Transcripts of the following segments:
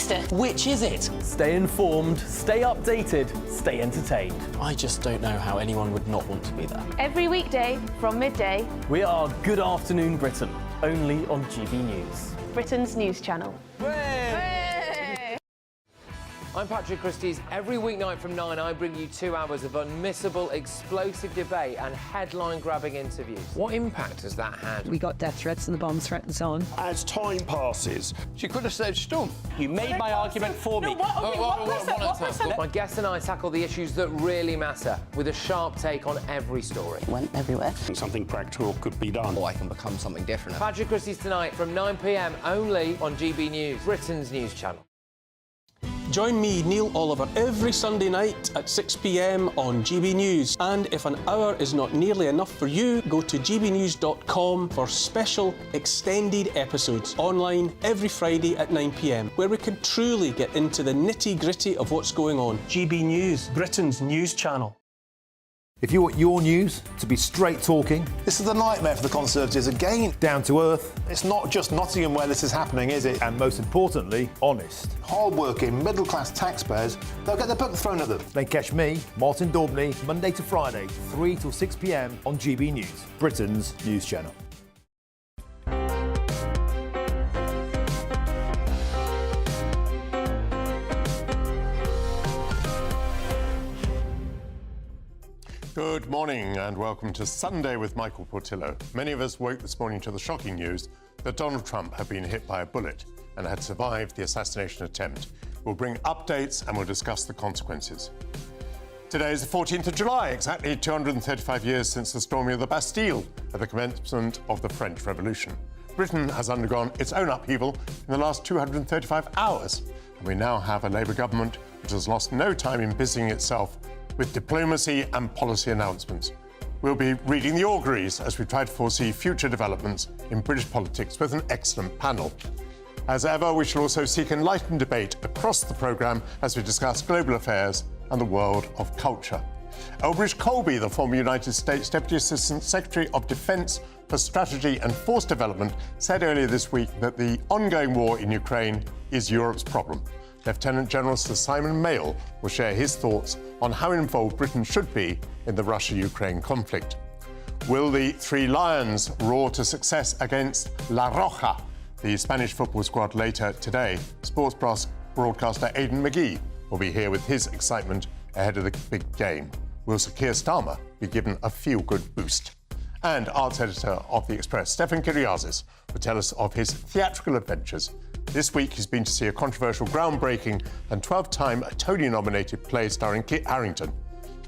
Minister. Which is it? Stay informed, stay updated, stay entertained. I just don't know how anyone would not want to be there. Every weekday from midday. We are Good Afternoon Britain, only on GB News. Britain's news channel. I'm Patrick Christie's. Every weeknight from 9, I bring you 2 hours of unmissable, explosive debate and headline-grabbing interviews. What impact has that had? We got death threats and the bomb threat and so on. As time passes, she could have said Storm. You made my argument for me. My guests and I tackle the issues that really matter, with a sharp take on every story. It went everywhere. something practical could be done. Or I can become something different. Patrick Christie's tonight from 9 p.m. only on GB News, Britain's news channel. Join me, Neil Oliver, every Sunday night at 6 p.m. on GB News. And if an hour is not nearly enough for you, go to gbnews.com for special extended episodes online every Friday at 9 p.m, where we can truly get into the nitty-gritty of what's going on. GB News, Britain's news channel. If you want your news to be straight talking... This is a nightmare for the Conservatives again. Down to earth. It's not just Nottingham where this is happening, is it? And most importantly, honest. Hard-working, middle-class taxpayers, they'll get their book thrown at them. Then catch me, Martin Daubney, Monday to Friday, 3 till 6 p.m. on GB News, Britain's news channel. Good morning and welcome to Sunday with Michael Portillo. Many of us woke this morning to the shocking news that Donald Trump had been hit by a bullet and had survived the assassination attempt. We'll bring updates and we'll discuss the consequences. Today is the 14th of July, exactly 235 years since the storming of the Bastille at the commencement of the French Revolution. Britain has undergone its own upheaval in the last 235 hours, and we now have a Labour government which has lost no time in busying itself with diplomacy and policy announcements. We'll be reading the auguries as we try to foresee future developments in British politics with an excellent panel. As ever, we shall also seek enlightened debate across the programme as we discuss global affairs and the world of culture. Elbridge Colby, the former United States Deputy Assistant Secretary of Defence for Strategy and Force Development, said earlier this week that the ongoing war in Ukraine is Europe's problem. Lieutenant General Sir Simon Mayle will share his thoughts on how involved Britain should be in the Russia-Ukraine conflict. Will the Three Lions roar to success against La Roja, the Spanish football squad, later today? Sports broadcaster Aidan McGee will be here with his excitement ahead of the big game. Will Sir Keir Starmer be given a feel-good boost? And arts editor of The Express, Stefan Kyriazis, will tell us of his theatrical adventures. This week, he's been to see a controversial, groundbreaking and 12-time Tony-nominated play starring Kit Harington.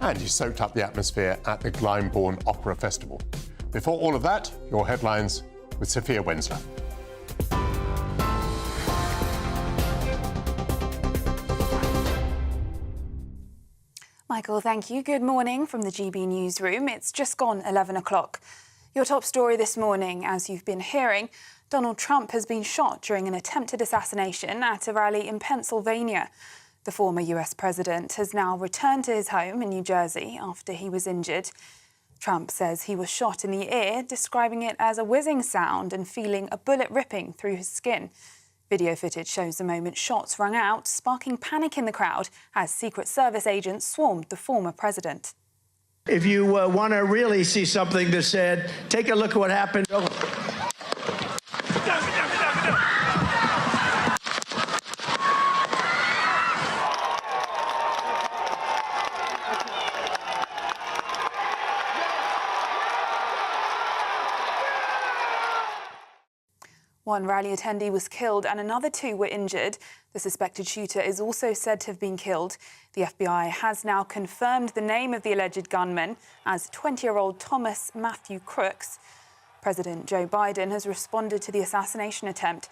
And he soaked up the atmosphere at the Glyndebourne Opera Festival. Before all of that, your headlines with Sophia Wensler. Michael, thank you. Good morning from the GB newsroom. It's just gone 11 o'clock. Your top story this morning, as you've been hearing, Donald Trump has been shot during an attempted assassination at a rally in Pennsylvania. The former US president has now returned to his home in New Jersey after he was injured. Trump says he was shot in the ear, describing it as a whizzing sound and feeling a bullet ripping through his skin. Video footage shows the moment shots rang out, sparking panic in the crowd as Secret Service agents swarmed the former president. If you want to really see something that's said, take a look at what happened. One rally attendee was killed and another 2 were injured. The suspected shooter is also said to have been killed. The FBI has now confirmed the name of the alleged gunman as 20-year-old Thomas Matthew Crooks. President Joe Biden has responded to the assassination attempt.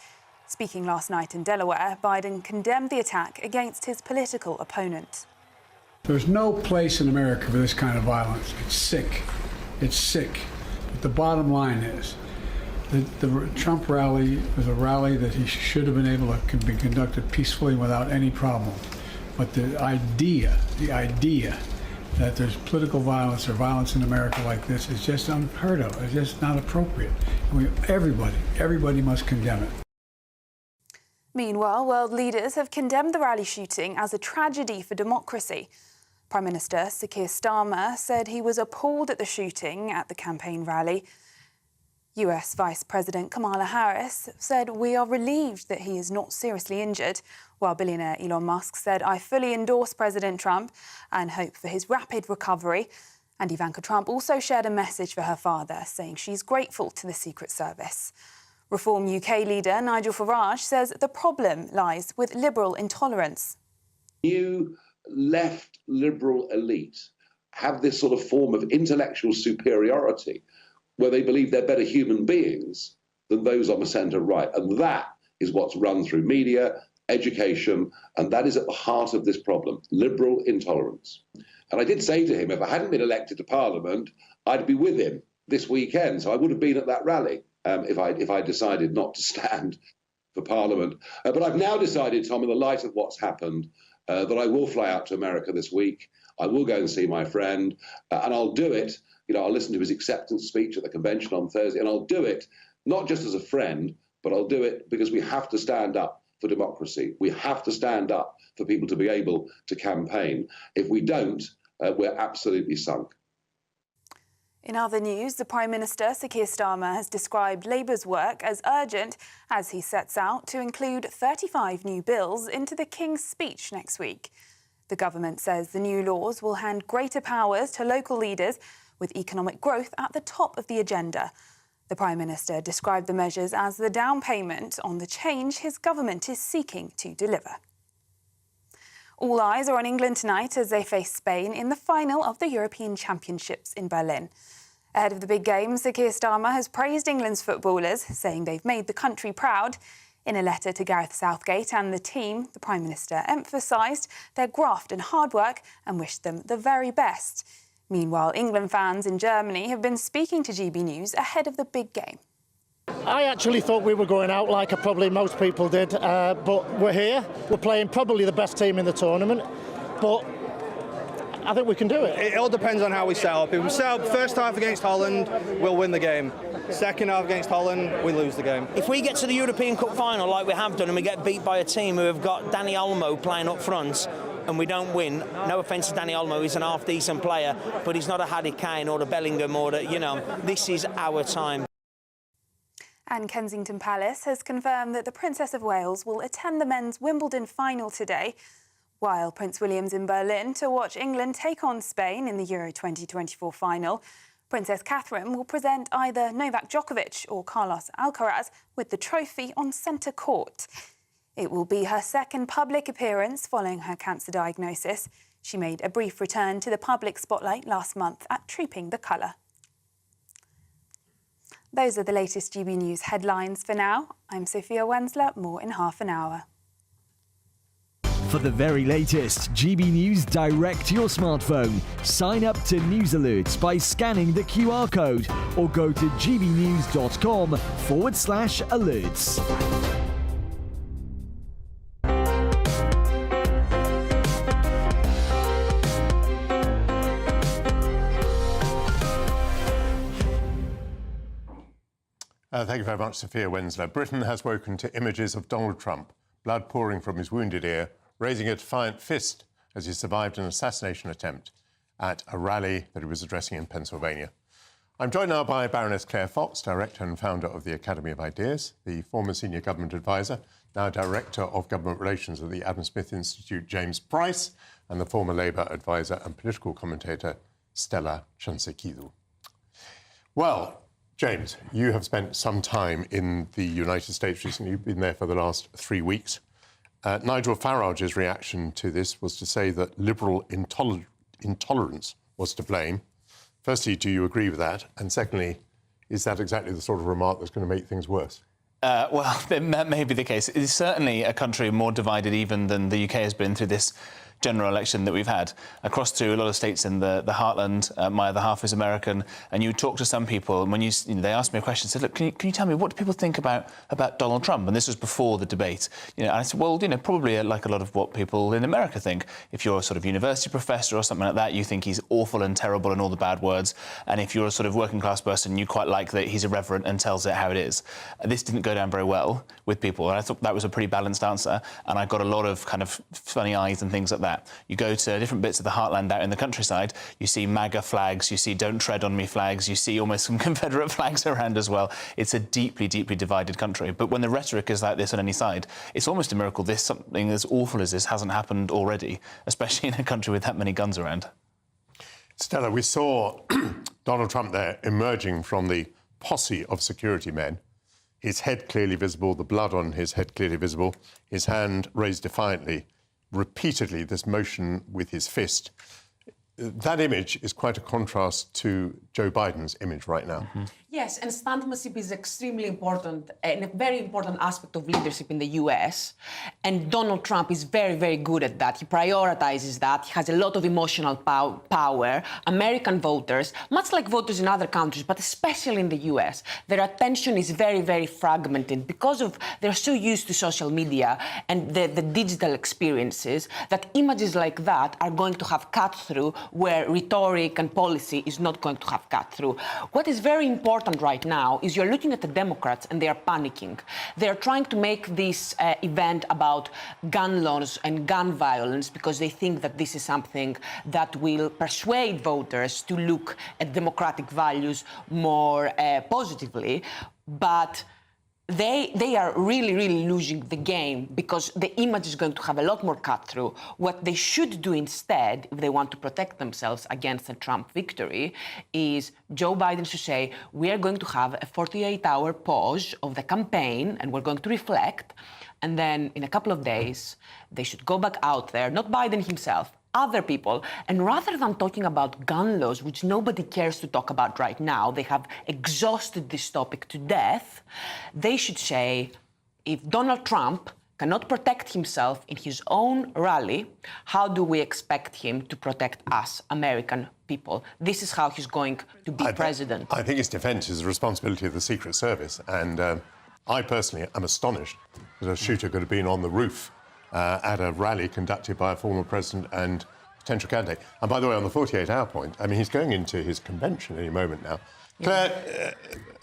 Speaking last night in Delaware, Biden condemned the attack against his political opponent. There's no place in America for this kind of violence. It's sick. It's sick. But the bottom line is, the Trump rally was a rally that he should have been able to be conducted peacefully without any problem. But the idea that there's political violence or violence in America like this is just unheard of. It's just not appropriate. Everybody must condemn it. Meanwhile, world leaders have condemned the rally shooting as a tragedy for democracy. Prime Minister Sir Keir Starmer said he was appalled at the shooting at the campaign rally. US Vice President Kamala Harris said, "We are relieved that he is not seriously injured," while billionaire Elon Musk said, "I fully endorse President Trump and hope for his rapid recovery." And Ivanka Trump also shared a message for her father, saying she's grateful to the Secret Service. Reform UK leader Nigel Farage says the problem lies with liberal intolerance. New left liberal elite have this sort of form of intellectual superiority where they believe they're better human beings than those on the centre right. And that is what's run through media, education, and that is at the heart of this problem, liberal intolerance. And I did say to him, if I hadn't been elected to Parliament, I'd be with him this weekend. So I would have been at that rally if I decided not to stand for Parliament. But I've now decided, Tom, in the light of what's happened, that I will fly out to America this week. I will go and see my friend, and I'll do it. I'll listen to his acceptance speech at the convention on Thursday, and I'll do it not just as a friend, but I'll do it because we have to stand up for democracy. We have to stand up for people to be able to campaign. If we don't, we're absolutely sunk. In other news, the Prime Minister, Sir Keir Starmer, has described Labour's work as urgent as he sets out to include 35 new bills into the King's speech next week. The government says the new laws will hand greater powers to local leaders, with economic growth at the top of the agenda. The Prime Minister described the measures as the down payment on the change his government is seeking to deliver. All eyes are on England tonight as they face Spain in the final of the European Championships in Berlin. Ahead of the big game, Sir Keir Starmer has praised England's footballers, saying they've made the country proud. In a letter to Gareth Southgate and the team, the Prime Minister emphasised their graft and hard work and wished them the very best. Meanwhile, England fans in Germany have been speaking to GB News ahead of the big game. I actually thought we were going out like probably most people did, but we're here. We're playing probably the best team in the tournament, but I think we can do it. It all depends on how we set up. If we set up first half against Holland, we'll win the game. Second half against Holland, we lose the game. If we get to the European Cup final like we have done and we get beat by a team who have got Dani Olmo playing up front and we don't win, no offence to Dani Olmo, he's an half-decent player, but he's not a Harry Kane or a Bellingham or this is our time. And Kensington Palace has confirmed that the Princess of Wales will attend the men's Wimbledon final today, while Prince William's in Berlin to watch England take on Spain in the Euro 2024 final. Princess Catherine will present either Novak Djokovic or Carlos Alcaraz with the trophy on centre court. It will be her second public appearance following her cancer diagnosis. She made a brief return to the public spotlight last month at Trooping the Colour. Those are the latest GB News headlines for now. I'm Sophia Wensler, more in half an hour. For the very latest GB News direct to your smartphone, sign up to News Alerts by scanning the QR code or go to gbnews.com/alerts. Thank you very much, Sophia Wensler. Britain has woken to images of Donald Trump, blood pouring from his wounded ear, raising a defiant fist as he survived an assassination attempt at a rally that he was addressing in Pennsylvania. I'm joined now by Baroness Claire Fox, Director and Founder of the Academy of Ideas, the former Senior Government Advisor, now Director of Government Relations at the Adam Smith Institute, James Price, and the former Labour Advisor and political commentator, Stella Chansekidou. Well, James, you have spent some time in the United States recently. You've been there for the last 3 weeks. Nigel Farage's reaction to this was to say that liberal intolerance was to blame. Firstly, do you agree with that? And secondly, is that exactly the sort of remark that's going to make things worse? Well, that may be the case. It is certainly a country more divided even than the UK has been through this general election that we've had. Across to a lot of states in the heartland, my other half is American, and you talk to some people, and when they asked me a question, said, look, can you tell me, what do people think about Donald Trump? And this was before the debate. And I said, well, probably like a lot of what people in America think. If you're a sort of university professor or something like that, you think he's awful and terrible and all the bad words. And if you're a sort of working class person, you quite like that he's irreverent and tells it how it is. This didn't go down very well with people, and I thought that was a pretty balanced answer, and I got a lot of kind of funny eyes and things like that. You go to different bits of the heartland out in the countryside, you see MAGA flags, you see Don't Tread on Me flags, you see almost some Confederate flags around as well. It's a deeply, deeply divided country. But when the rhetoric is like this on any side, it's almost a miracle something as awful as this hasn't happened already, especially in a country with that many guns around. Stella, we saw Donald Trump there emerging from the posse of security men, his head clearly visible, the blood on his head clearly visible, his hand raised defiantly, repeatedly this motion with his fist. That image is quite a contrast to Joe Biden's image right now. Mm-hmm. Yes, and statesmanship is extremely important and a very important aspect of leadership in the US. And Donald Trump is very, very good at that. He prioritizes that. He has a lot of emotional power. American voters, much like voters in other countries, but especially in the US, their attention is very, very fragmented because they're so used to social media and the digital experiences that images like that are going to have cut through where rhetoric and policy is not going to have cut through. What is very important right now is you're looking at the Democrats and they are panicking. They're trying to make this event about gun laws and gun violence because they think that this is something that will persuade voters to look at democratic values more positively. But they are really, really losing the game because the image is going to have a lot more cut through. What they should do instead, if they want to protect themselves against a Trump victory, is Joe Biden should say, we are going to have a 48-hour pause of the campaign and we're going to reflect. And then in a couple of days, they should go back out there, not Biden himself, other people, and rather than talking about gun laws, which nobody cares to talk about right now, they have exhausted this topic to death, they should say, if Donald Trump cannot protect himself in his own rally, how do we expect him to protect us, American people? This is how he's going to be president. I think his defence is the responsibility of the Secret Service, and I personally am astonished that a shooter could have been on the roof at a rally conducted by a former president and potential candidate. And by the way, on the 48-hour point, I mean, he's going into his convention any moment now. Claire,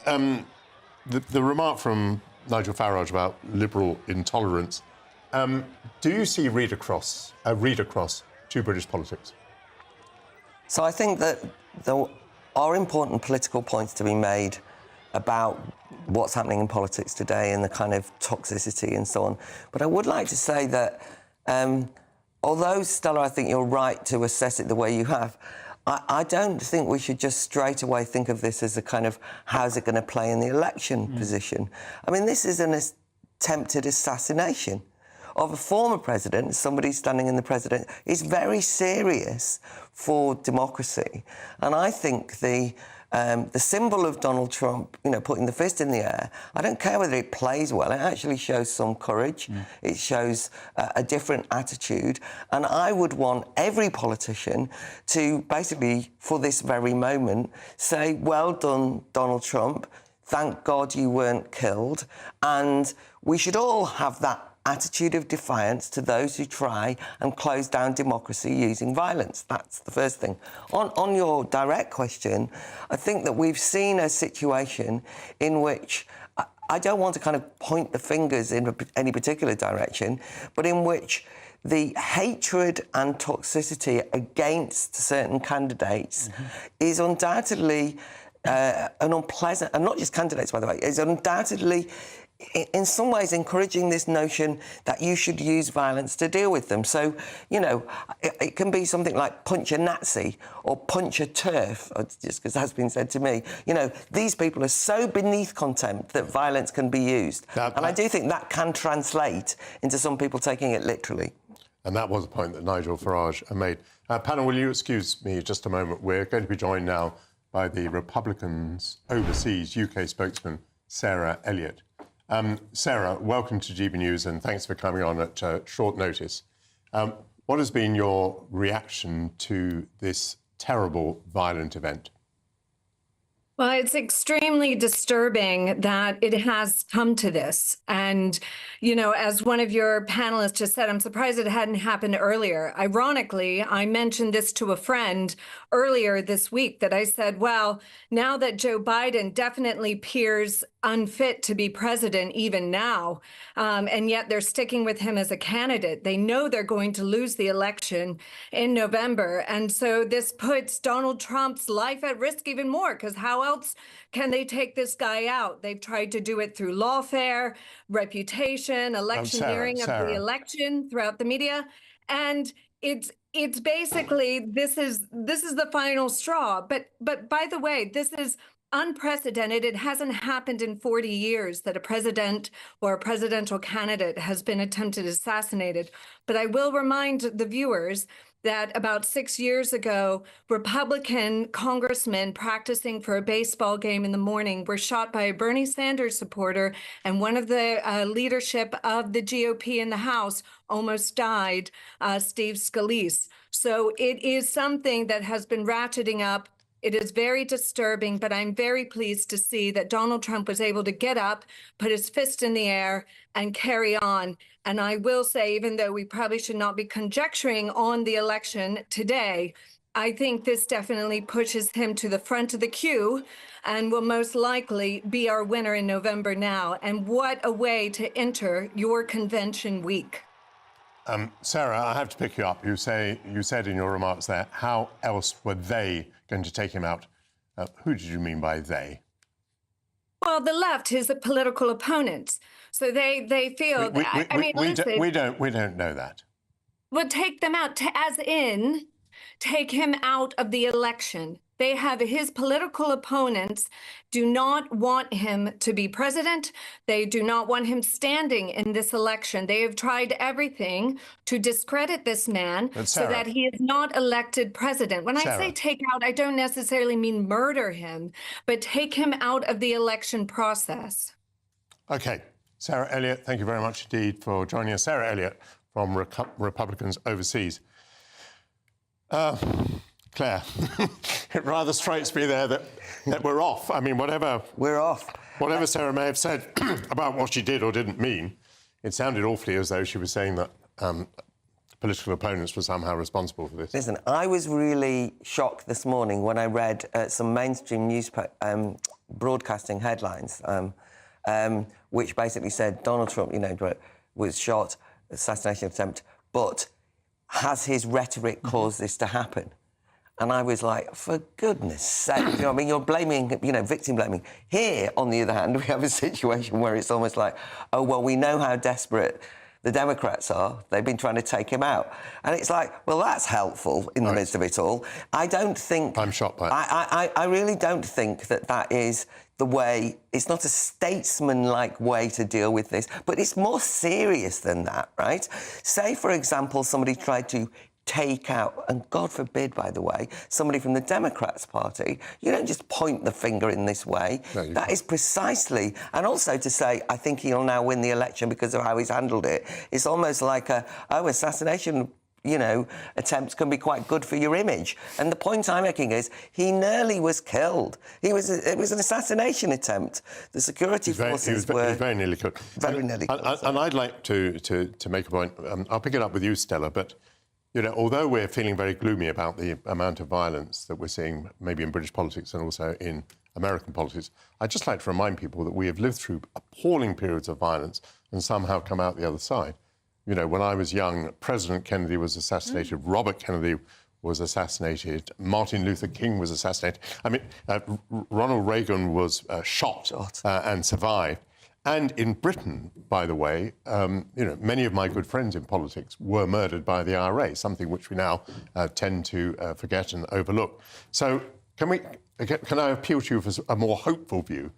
the remark from Nigel Farage about liberal intolerance, do you see a read across to British politics? So I think that there are important political points to be made about what's happening in politics today and the kind of toxicity and so on. But I would like to say that although, Stella, I think you're right to assess it the way you have, I don't think we should just straight away think of this as a kind of how's it going to play in the election position. I mean, this is an attempted assassination of a former president, somebody standing in the president, is very serious for democracy. And I think the symbol of Donald Trump, putting the fist in the air, I don't care whether it plays well, it actually shows some courage, it shows a different attitude, and I would want every politician to basically, for this very moment, say, well done, Donald Trump, thank God you weren't killed, and we should all have that attitude of defiance to those who try and close down democracy using violence. That's the first thing. On your direct question, I think that we've seen a situation in which I don't want to kind of point the fingers in any particular direction, but in which the hatred and toxicity against certain candidates is undoubtedly an unpleasant, and not just candidates, by the way, is undoubtedly in some ways encouraging this notion that you should use violence to deal with them. So, it can be something like punch a Nazi or punch a TERF, just because that's been said to me. These people are so beneath contempt that violence can be used. And I do think that can translate into some people taking it literally. And that was a point that Nigel Farage made. Panel, will you excuse me just a moment? We're going to be joined now by the Republicans Overseas UK spokesman, Sarah Elliott. Sarah, welcome to GB News and thanks for coming on at short notice. What has been your reaction to this terrible, violent event? Well, it's extremely disturbing that it has come to this. And, you know, as one of your panelists just said, I'm surprised it hadn't happened earlier. Ironically, I mentioned this to a friend earlier this week that I said, well, now that Joe Biden definitely appears unfit to be president even now, and yet they're sticking with him as a candidate. They know they're going to lose the election in November. And so this puts Donald Trump's life at risk even more, because how else can they take this guy out? They've tried to do it through lawfare, reputation, electioneering of the election throughout the media. And it's basically, this is the final straw. But by the way, this is unprecedented. It hasn't happened in 40 years that a president or a presidential candidate has been attempted assassinated. But I will remind the viewers that about 6 years ago, Republican congressmen practicing for a baseball game in the morning were shot by a Bernie Sanders supporter, and one of the leadership of the GOP in the House almost died, Steve Scalise. So it is something that has been ratcheting up. It is very disturbing, but I'm very pleased to see that Donald Trump was able to get up, put his fist in the air, and carry on. And I will say, even though we probably should not be conjecturing on the election today, I think this definitely pushes him to the front of the queue and will most likely be our winner in November now. And what a way to enter your convention week. Sarah, I have to pick you up. You said in your remarks there, how else were they going to take him out? Who did you mean by they? Well, the left, his political opponents. So they feel that, I mean, listen, we don't know that. Well, take them out, as in take him out of the election. They have, his political opponents do not want him to be president. They do not want him standing in this election. They have tried everything to discredit this man so that he is not elected president. When I say take out, I don't necessarily mean murder him, but take him out of the election process. OK. Sarah Elliott, thank you very much indeed for joining us. Sarah Elliott from Republicans Overseas. Claire, it rather strikes me there that we're off. I mean, whatever Sarah may have said about what she did or didn't mean, it sounded awfully as though she was saying that political opponents were somehow responsible for this. Listen, I was really shocked this morning when I read some mainstream news broadcasting headlines, which basically said Donald Trump, you know, was shot, assassination attempt, but has his rhetoric caused this to happen? And I was like, for goodness sake, you know, I mean, you're blaming, you know, victim blaming. Here, on the other hand, we have a situation where it's almost like, oh, well, we know how desperate the Democrats are. They've been trying to take him out. And it's like, well, that's helpful in the midst of it all. I don't think... I'm shocked by it. I really don't think that is the way... It's not a statesman-like way to deal with this, but it's more serious than that, right? Say, for example, somebody tried to take out, and God forbid, by the way, somebody from the Democrats Party. You don't just point the finger in this way. No, that is precisely... And also to say, I think he'll now win the election because of how he's handled it. It's almost like assassination, you know, attempts can be quite good for your image. And the point I'm making is he nearly was killed. It was an assassination attempt. The security forces were... He was very nearly killed. Very nearly killed. And I'd like to make a point. I'll pick it up with you, Stella, but... You know, although we're feeling very gloomy about the amount of violence that we're seeing maybe in British politics and also in American politics, I'd just like to remind people that we have lived through appalling periods of violence and somehow come out the other side. You know, when I was young, President Kennedy was assassinated, Robert Kennedy was assassinated, Martin Luther King was assassinated. I mean, Ronald Reagan was shot and survived. And in Britain, by the way, you know, many of my good friends in politics were murdered by the IRA, something which we now tend to forget and overlook. So can I appeal to you for a more hopeful view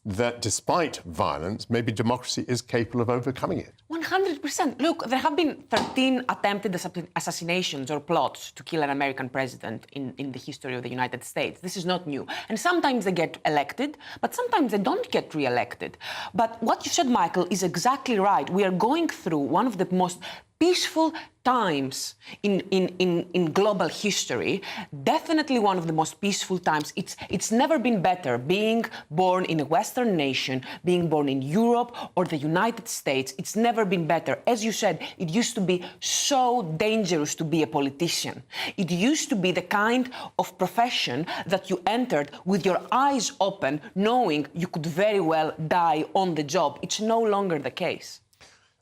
that despite violence, maybe democracy is capable of overcoming it? 100%. Look, there have been 13 attempted assassinations or plots to kill an American president in the history of the United States. This is not new. And sometimes they get elected, but sometimes they don't get re-elected. But what you said, Michael, is exactly right. We are going through one of the most peaceful times in global history, definitely one of the most peaceful times. It's never been better being born in a Western nation, being born in Europe or the United States. It's never been better. As you said, it used to be so dangerous to be a politician. It used to be the kind of profession that you entered with your eyes open, knowing you could very well die on the job. It's no longer the case.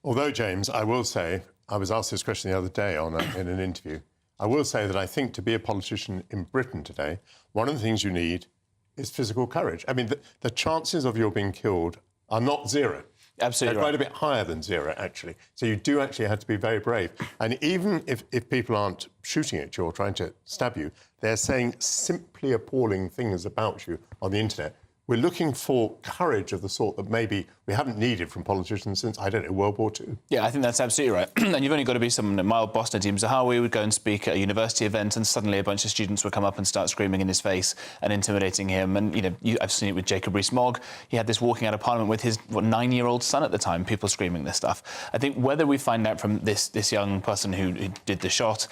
Although, James, I will say, I was asked this question the other day in an interview. I will say that I think to be a politician in Britain today, one of the things you need is physical courage. I mean, the chances of your being killed are not zero. Absolutely They're quite a bit higher than zero, actually. So you do actually have to be very brave. And even if people aren't shooting at you or trying to stab you, they're saying simply appalling things about you on the internet. We're looking for courage of the sort that maybe we haven't needed from politicians since, I don't know, World War II. Yeah, I think that's absolutely right. And you've only got to be someone... My old boss, Nadeem Zahawi, would go and speak at a university event and suddenly a bunch of students would come up and start screaming in his face and intimidating him. And, I've seen it with Jacob Rees-Mogg. He had this walking out of Parliament with his, 9-year-old son at the time, people screaming this stuff. I think whether we find out from this young person who did the shot,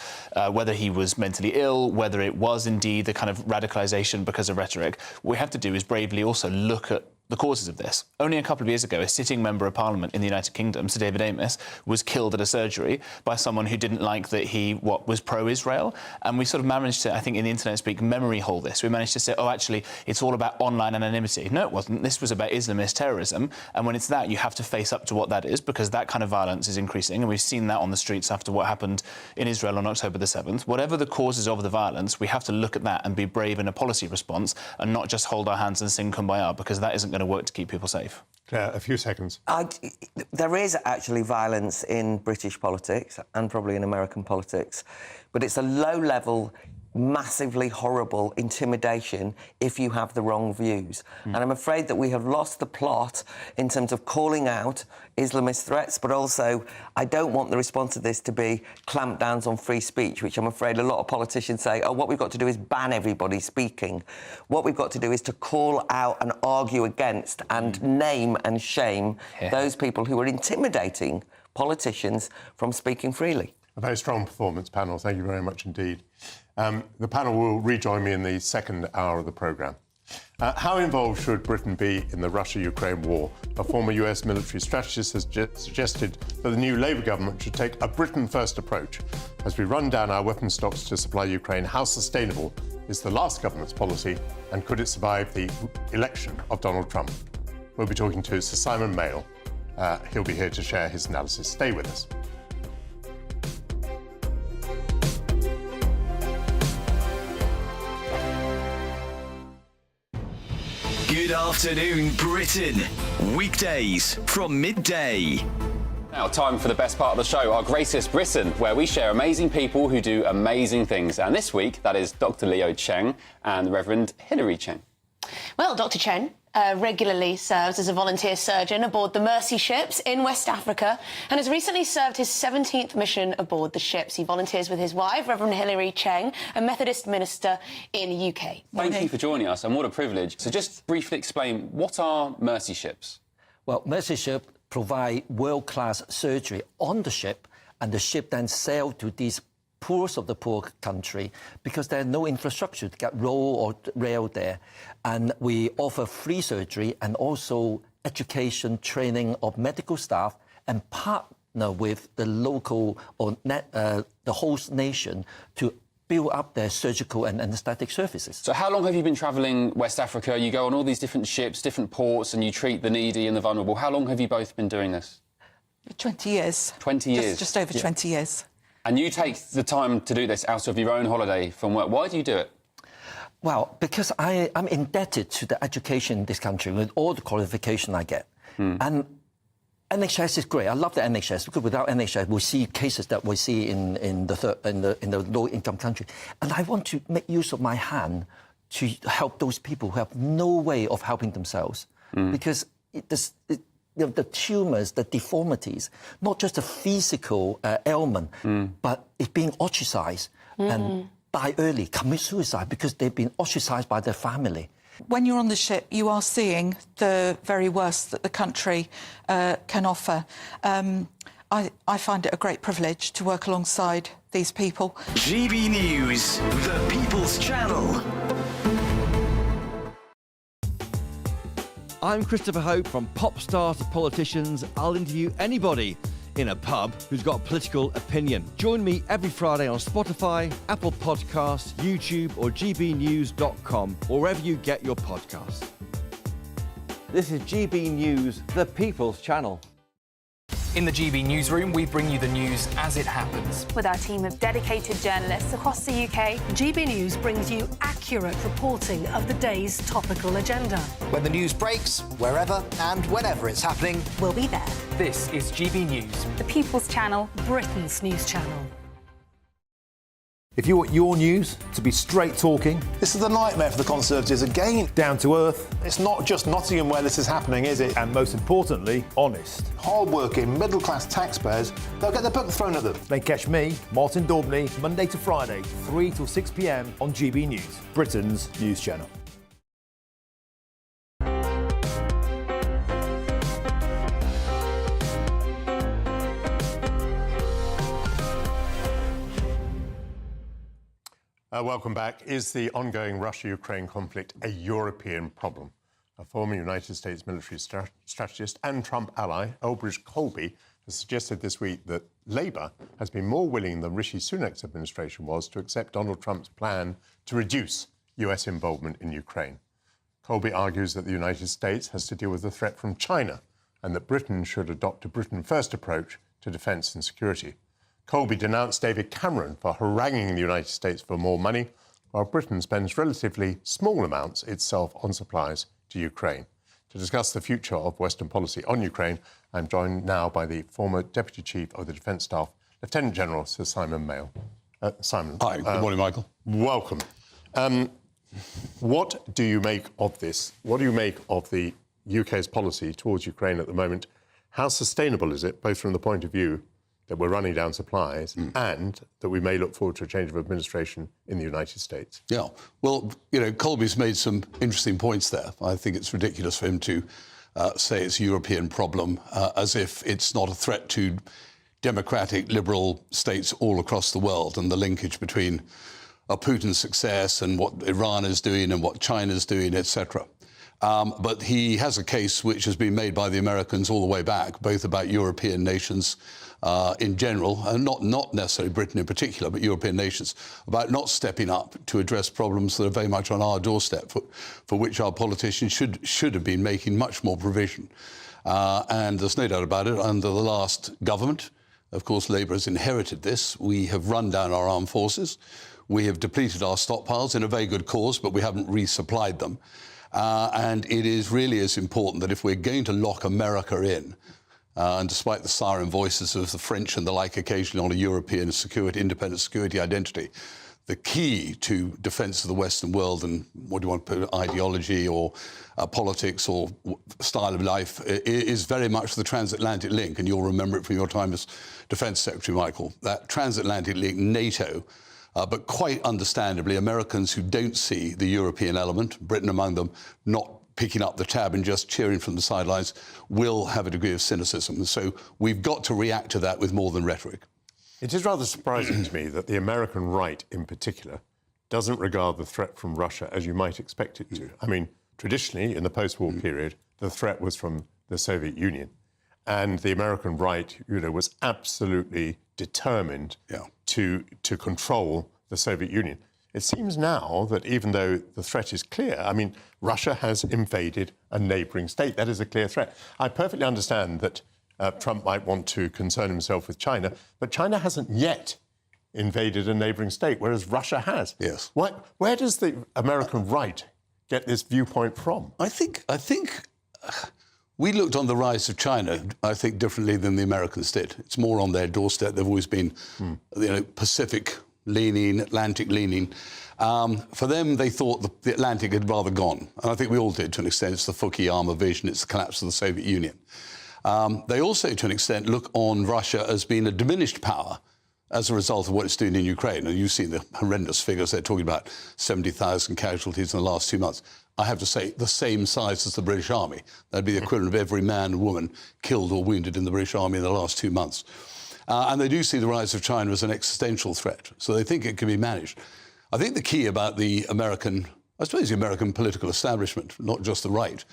whether he was mentally ill, whether it was indeed the kind of radicalisation because of rhetoric, what we have to do is bravely also look at the causes of this. Only a couple of years ago, a sitting member of Parliament in the United Kingdom, Sir David Amess, was killed at a surgery by someone who didn't like that he, was pro-Israel. And we sort of managed to, I think in the internet speak, memory hole this. We managed to say, oh, actually, it's all about online anonymity. No, it wasn't. This was about Islamist terrorism. And when it's that, you have to face up to what that is, because that kind of violence is increasing. And we've seen that on the streets after what happened in Israel on October the 7th. Whatever the causes of the violence, we have to look at that and be brave in a policy response and not just hold our hands and sing Kumbaya, because that isn't going to work to keep people safe. Claire, a few seconds. There is actually violence in British politics and probably in American politics, but it's a low-level, massively horrible intimidation if you have the wrong views. And I'm afraid that we have lost the plot in terms of calling out Islamist threats, but also I don't want the response to this to be clampdowns on free speech, which I'm afraid a lot of politicians say, oh, what we've got to do is ban everybody speaking. What we've got to do is to call out and argue against and name and shame those people who are intimidating politicians from speaking freely. A very strong performance, panel. Thank you very much indeed. The panel will rejoin me in the second hour of the programme. How involved should Britain be in the Russia-Ukraine war? A former US military strategist has suggested that the new Labour government should take a Britain-first approach. As we run down our weapons stocks to supply Ukraine, how sustainable is the last government's policy, and could it survive the election of Donald Trump? We'll be talking to Sir Simon Mail. He'll be here to share his analysis. Stay with us. Good afternoon, Britain. Weekdays from midday. Now, time for the best part of the show, our Greatest Britain, where we share amazing people who do amazing things. And this week, that is Dr. Leo Cheng and Reverend Hilary Cheng. Well, Dr. Chen regularly serves as a volunteer surgeon aboard the Mercy ships in West Africa and has recently served his 17th mission aboard the ships. He volunteers with his wife, Reverend Hilary Cheng, a Methodist minister in the UK. Thank you for joining us, and what a privilege. So just briefly explain, what are Mercy ships? Well, Mercy ships provide world-class surgery on the ship, and the ship then sail to these poorest of the poor country because there's no infrastructure to get road or rail there. And we offer free surgery and also education, training of medical staff, and partner with the local or the host nation to build up their surgical and anaesthetic services. So how long have you been travelling West Africa? You go on all these different ships, different ports, and you treat the needy and the vulnerable. How long have you both been doing this? 20 years. 20 years? Just over 20 years. And you take the time to do this out of your own holiday from work. Why do you do it? Well, because I'm indebted to the education in this country with all the qualification I get. And NHS is great. I love the NHS because without NHS, we see cases that we see in the low-income country. And I want to make use of my hand to help those people who have no way of helping themselves. Because the tumours, the deformities, not just a physical ailment, but it's being ostracised and die early, commit suicide because they've been ostracised by their family. When you're on the ship, you are seeing the very worst that the country can offer. I find it a great privilege to work alongside these people. GB News, the People's Channel. I'm Christopher Hope. From pop stars to politicians, I'll interview anybody in a pub who's got a political opinion. Join me every Friday on Spotify, Apple Podcasts, YouTube or gbnews.com, or wherever you get your podcasts. This is GB News, the People's Channel. In the GB Newsroom, we bring you the news as it happens. With our team of dedicated journalists across the UK, GB News brings you accurate reporting of the day's topical agenda. When the news breaks, wherever and whenever it's happening, we'll be there. This is GB News, the People's Channel, Britain's news channel. If you want your news to be straight talking... This is a nightmare for the Conservatives again. Down to earth. It's not just Nottingham where this is happening, is it? And most importantly, honest. Hard-working, middle-class taxpayers, they'll get the book thrown at them. Then catch me, Martin Daubney, Monday to Friday, 3 till 6 p.m. on GB News, Britain's news channel. Welcome back. Is the ongoing Russia-Ukraine conflict a European problem? A former United States military strategist and Trump ally, Elbridge Colby, has suggested this week that Labour has been more willing than Rishi Sunak's administration was to accept Donald Trump's plan to reduce US involvement in Ukraine. Colby argues that the United States has to deal with the threat from China and that Britain should adopt a Britain-first approach to defence and security. Colby denounced David Cameron for haranguing the United States for more money, while Britain spends relatively small amounts itself on supplies to Ukraine. To discuss the future of Western policy on Ukraine, I'm joined now by the former Deputy Chief of the Defence Staff, Lieutenant General Sir Simon Mayle. Simon. Hi, good morning, Michael. Welcome. What do you make of this? What do you make of the UK's policy towards Ukraine at the moment? How sustainable is it, both from the point of view that we're running down supplies and that we may look forward to a change of administration in the United States? Yeah, well, you know, Colby's made some interesting points there. I think it's ridiculous for him to say it's a European problem, as if it's not a threat to democratic, liberal states all across the world, and the linkage between Putin's success and what Iran is doing and what China's doing, etc. But he has a case which has been made by the Americans all the way back, both about European nations in general, and not necessarily Britain in particular, but European nations, about not stepping up to address problems that are very much on our doorstep, for which our politicians should have been making much more provision. And there's no doubt about it, under the last government, of course, Labour has inherited this. We have run down our armed forces. We have depleted our stockpiles in a very good cause, but we haven't resupplied them. And it is really as important that if we're going to lock America in, and despite the siren voices of the French and the like occasionally on a European security, independent security identity, the key to defence of the Western world and what do you want to put, ideology or politics or style of life is very much the transatlantic link. And you'll remember it from your time as Defence Secretary, Michael, that transatlantic link, NATO, but quite understandably, Americans who don't see the European element, Britain among them, not picking up the tab and just cheering from the sidelines, will have a degree of cynicism. And so we've got to react to that with more than rhetoric. It is rather surprising to me that the American right, in particular, doesn't regard the threat from Russia as you might expect it to. I mean, traditionally, in the post-war period, the threat was from the Soviet Union. And the American right, you know, was absolutely determined to control the Soviet Union. It seems now that even though the threat is clear, I mean, Russia has invaded a neighbouring state. That is a clear threat. I perfectly understand that Trump might want to concern himself with China, but China hasn't yet invaded a neighbouring state, whereas Russia has. Yes. Where does the American right get this viewpoint from? I think we looked on the rise of China, I think, differently than the Americans did. It's more on their doorstep. They've always been, you know, Pacific-leaning, Atlantic-leaning. For them, they thought the Atlantic had rather gone. And I think we all did, to an extent. It's the Fukuyama vision. It's the collapse of the Soviet Union. They also, to an extent, look on Russia as being a diminished power as a result of what it's doing in Ukraine. And you've seen the horrendous figures. They're talking about 70,000 casualties in the last 2 months. I have to say, the same size as the British Army. That'd be the equivalent of every man and woman killed or wounded in the British Army in the last 2 months. And they do see the rise of China as an existential threat, so they think it can be managed. I think the key about the American political establishment, not just the right,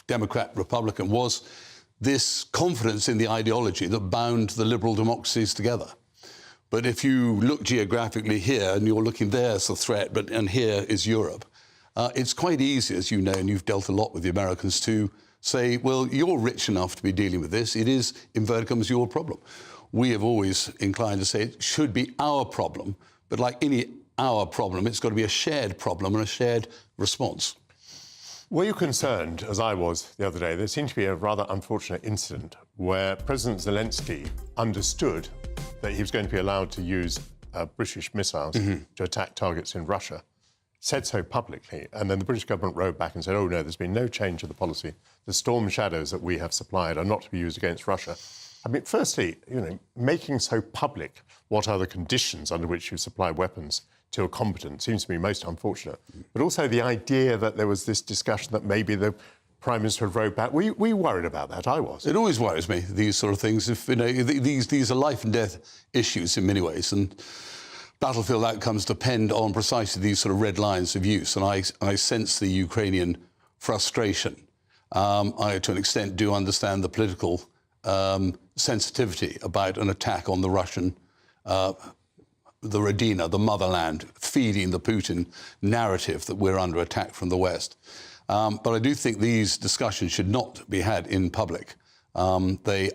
Democrat, Republican, was this confidence in the ideology that bound the liberal democracies together. But if you look geographically here, and you're looking there as a threat, and here is Europe, it's quite easy, as you know, and you've dealt a lot with the Americans, to say, well, you're rich enough to be dealing with this. It is, inverted commas, your problem. We have always inclined to say it should be our problem, but like any our problem, it's got to be a shared problem and a shared response. Were you concerned, as I was the other day, there seemed to be a rather unfortunate incident where President Zelensky understood that he was going to be allowed to use British missiles to attack targets in Russia, said so publicly, and then the British government wrote back and said, oh no, there's been no change to the policy. The Storm Shadows that we have supplied are not to be used against Russia. I mean, firstly, making so public what are the conditions under which you supply weapons to your competent seems to me most unfortunate. But also the idea that there was this discussion that maybe the Prime Minister had wrote back. Were you worried about that? I was. It always worries me, these sort of things. If these are life and death issues in many ways, and battlefield outcomes depend on precisely these sort of red lines of use. And I sense the Ukrainian frustration. I, to an extent, do understand the political sensitivity about an attack on the Russian, the Rodina, the motherland, feeding the Putin narrative that we're under attack from the West. But I do think these discussions should not be had in public. They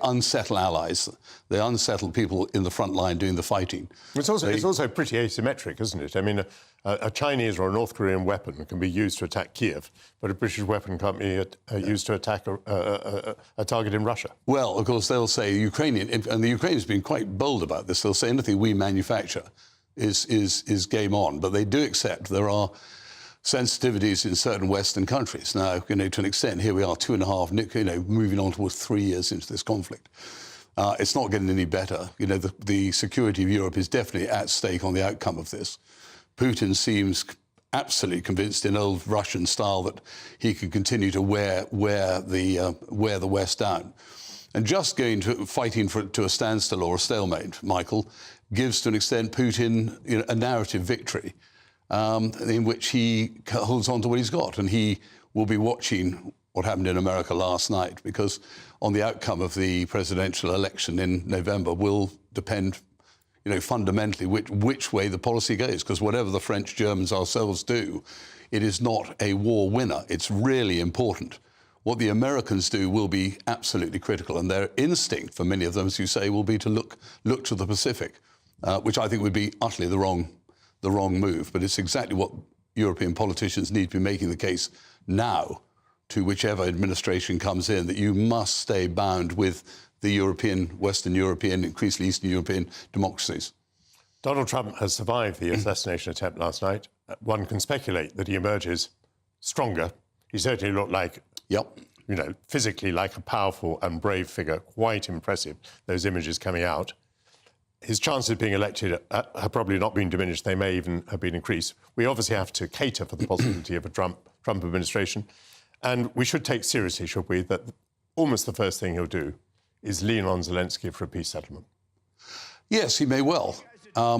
unsettle allies. They unsettle people in the front line doing the fighting. It's also pretty asymmetric, isn't it? I mean, a Chinese or a North Korean weapon can be used to attack Kiev, but a British weapon can't be used to attack a target in Russia. Well, of course, they'll say Ukrainian, and the Ukrainians have been quite bold about this. They'll say anything we manufacture is game on, but they do accept there are sensitivities in certain Western countries. Now, to an extent, here we are 2.5, moving on towards 3 years into this conflict. It's not getting any better. The security of Europe is definitely at stake on the outcome of this. Putin seems absolutely convinced in old Russian style that he can continue to wear the West down. And just fighting to a standstill or a stalemate, Michael, gives to an extent Putin a narrative victory in which he holds on to what he's got. And he will be watching what happened in America last night, because on the outcome of the presidential election in November will depend fundamentally which way the policy goes, because whatever the French, Germans, ourselves do, it is not a war winner. It's really important. What the Americans do will be absolutely critical, and their instinct, for many of them, as you say, will be to look to the Pacific, which I think would be utterly the wrong move. But it's exactly what European politicians need to be making the case now to whichever administration comes in, that you must stay bound with the European, Western European, increasingly Eastern European democracies. Donald Trump has survived the assassination attempt last night. One can speculate that he emerges stronger. He certainly looked like, physically like a powerful and brave figure. Quite impressive, those images coming out. His chances of being elected have probably not been diminished. They may even have been increased. We obviously have to cater for the possibility of a Trump administration. And we should take seriously, should we, that almost the first thing he'll do is lean on Zelensky for a peace settlement. Yes, he may well. I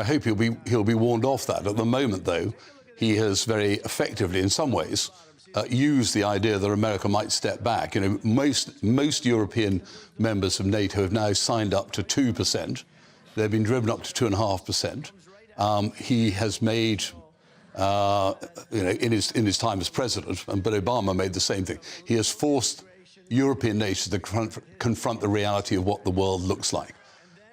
hope he'll be warned off that. At the moment, though, he has very effectively, in some ways, used the idea that America might step back. Most European members of NATO have now signed up to 2%. They've been driven up to 2.5%. He has made, in his time as president, but Obama made the same thing. He has forced European nations to confront the reality of what the world looks like.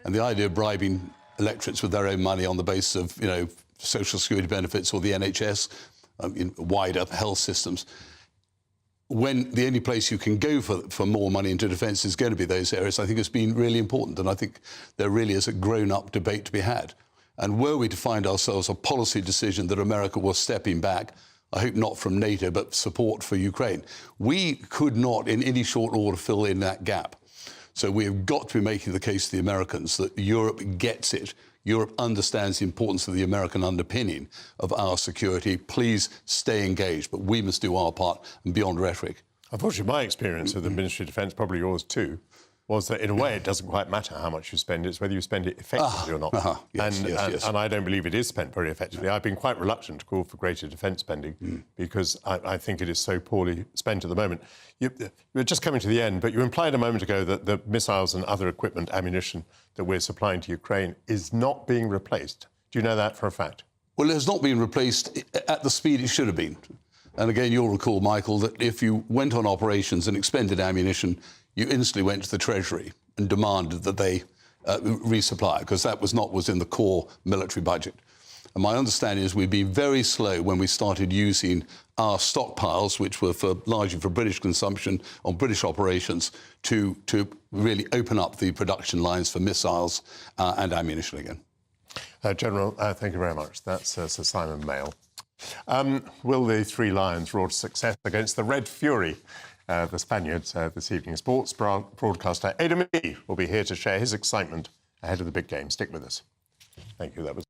And the idea of bribing electorates with their own money on the basis of, social security benefits or the NHS, wider health systems, when the only place you can go for more money into defence is going to be those areas, I think it's been really important. And I think there really is a grown-up debate to be had. And were we to find ourselves a policy decision that America was stepping back, I hope not from NATO, but support for Ukraine, we could not in any short order fill in that gap. So we have got to be making the case to the Americans that Europe gets it. Europe understands the importance of the American underpinning of our security. Please stay engaged, but we must do our part and beyond rhetoric. Unfortunately, my experience with the Ministry of Defence, probably yours too, was that in a way it doesn't quite matter how much you spend, it's whether you spend it effectively or not. Yes, and I don't believe it is spent very effectively. I've been quite reluctant to call for greater defence spending because I think it is so poorly spent at the moment. We're just coming to the end, but you implied a moment ago that the missiles and other equipment, ammunition that we're supplying to Ukraine is not being replaced. Do you know that for a fact? Well, it has not been replaced at the speed it should have been. And again, you'll recall, Michael, that if you went on operations and expended ammunition, you instantly went to the Treasury and demanded that they resupply, because that was not in the core military budget. And my understanding is we've been very slow when we started using our stockpiles, which were largely for British consumption on British operations, to really open up the production lines for missiles and ammunition again. General, thank you very much. That's Sir Simon Mayle. Will the Three Lions roar to success against the Red Fury? The Spaniards this evening. Sports broadcaster Adam E will be here to share his excitement ahead of the big game. Stick with us. Thank you. That was.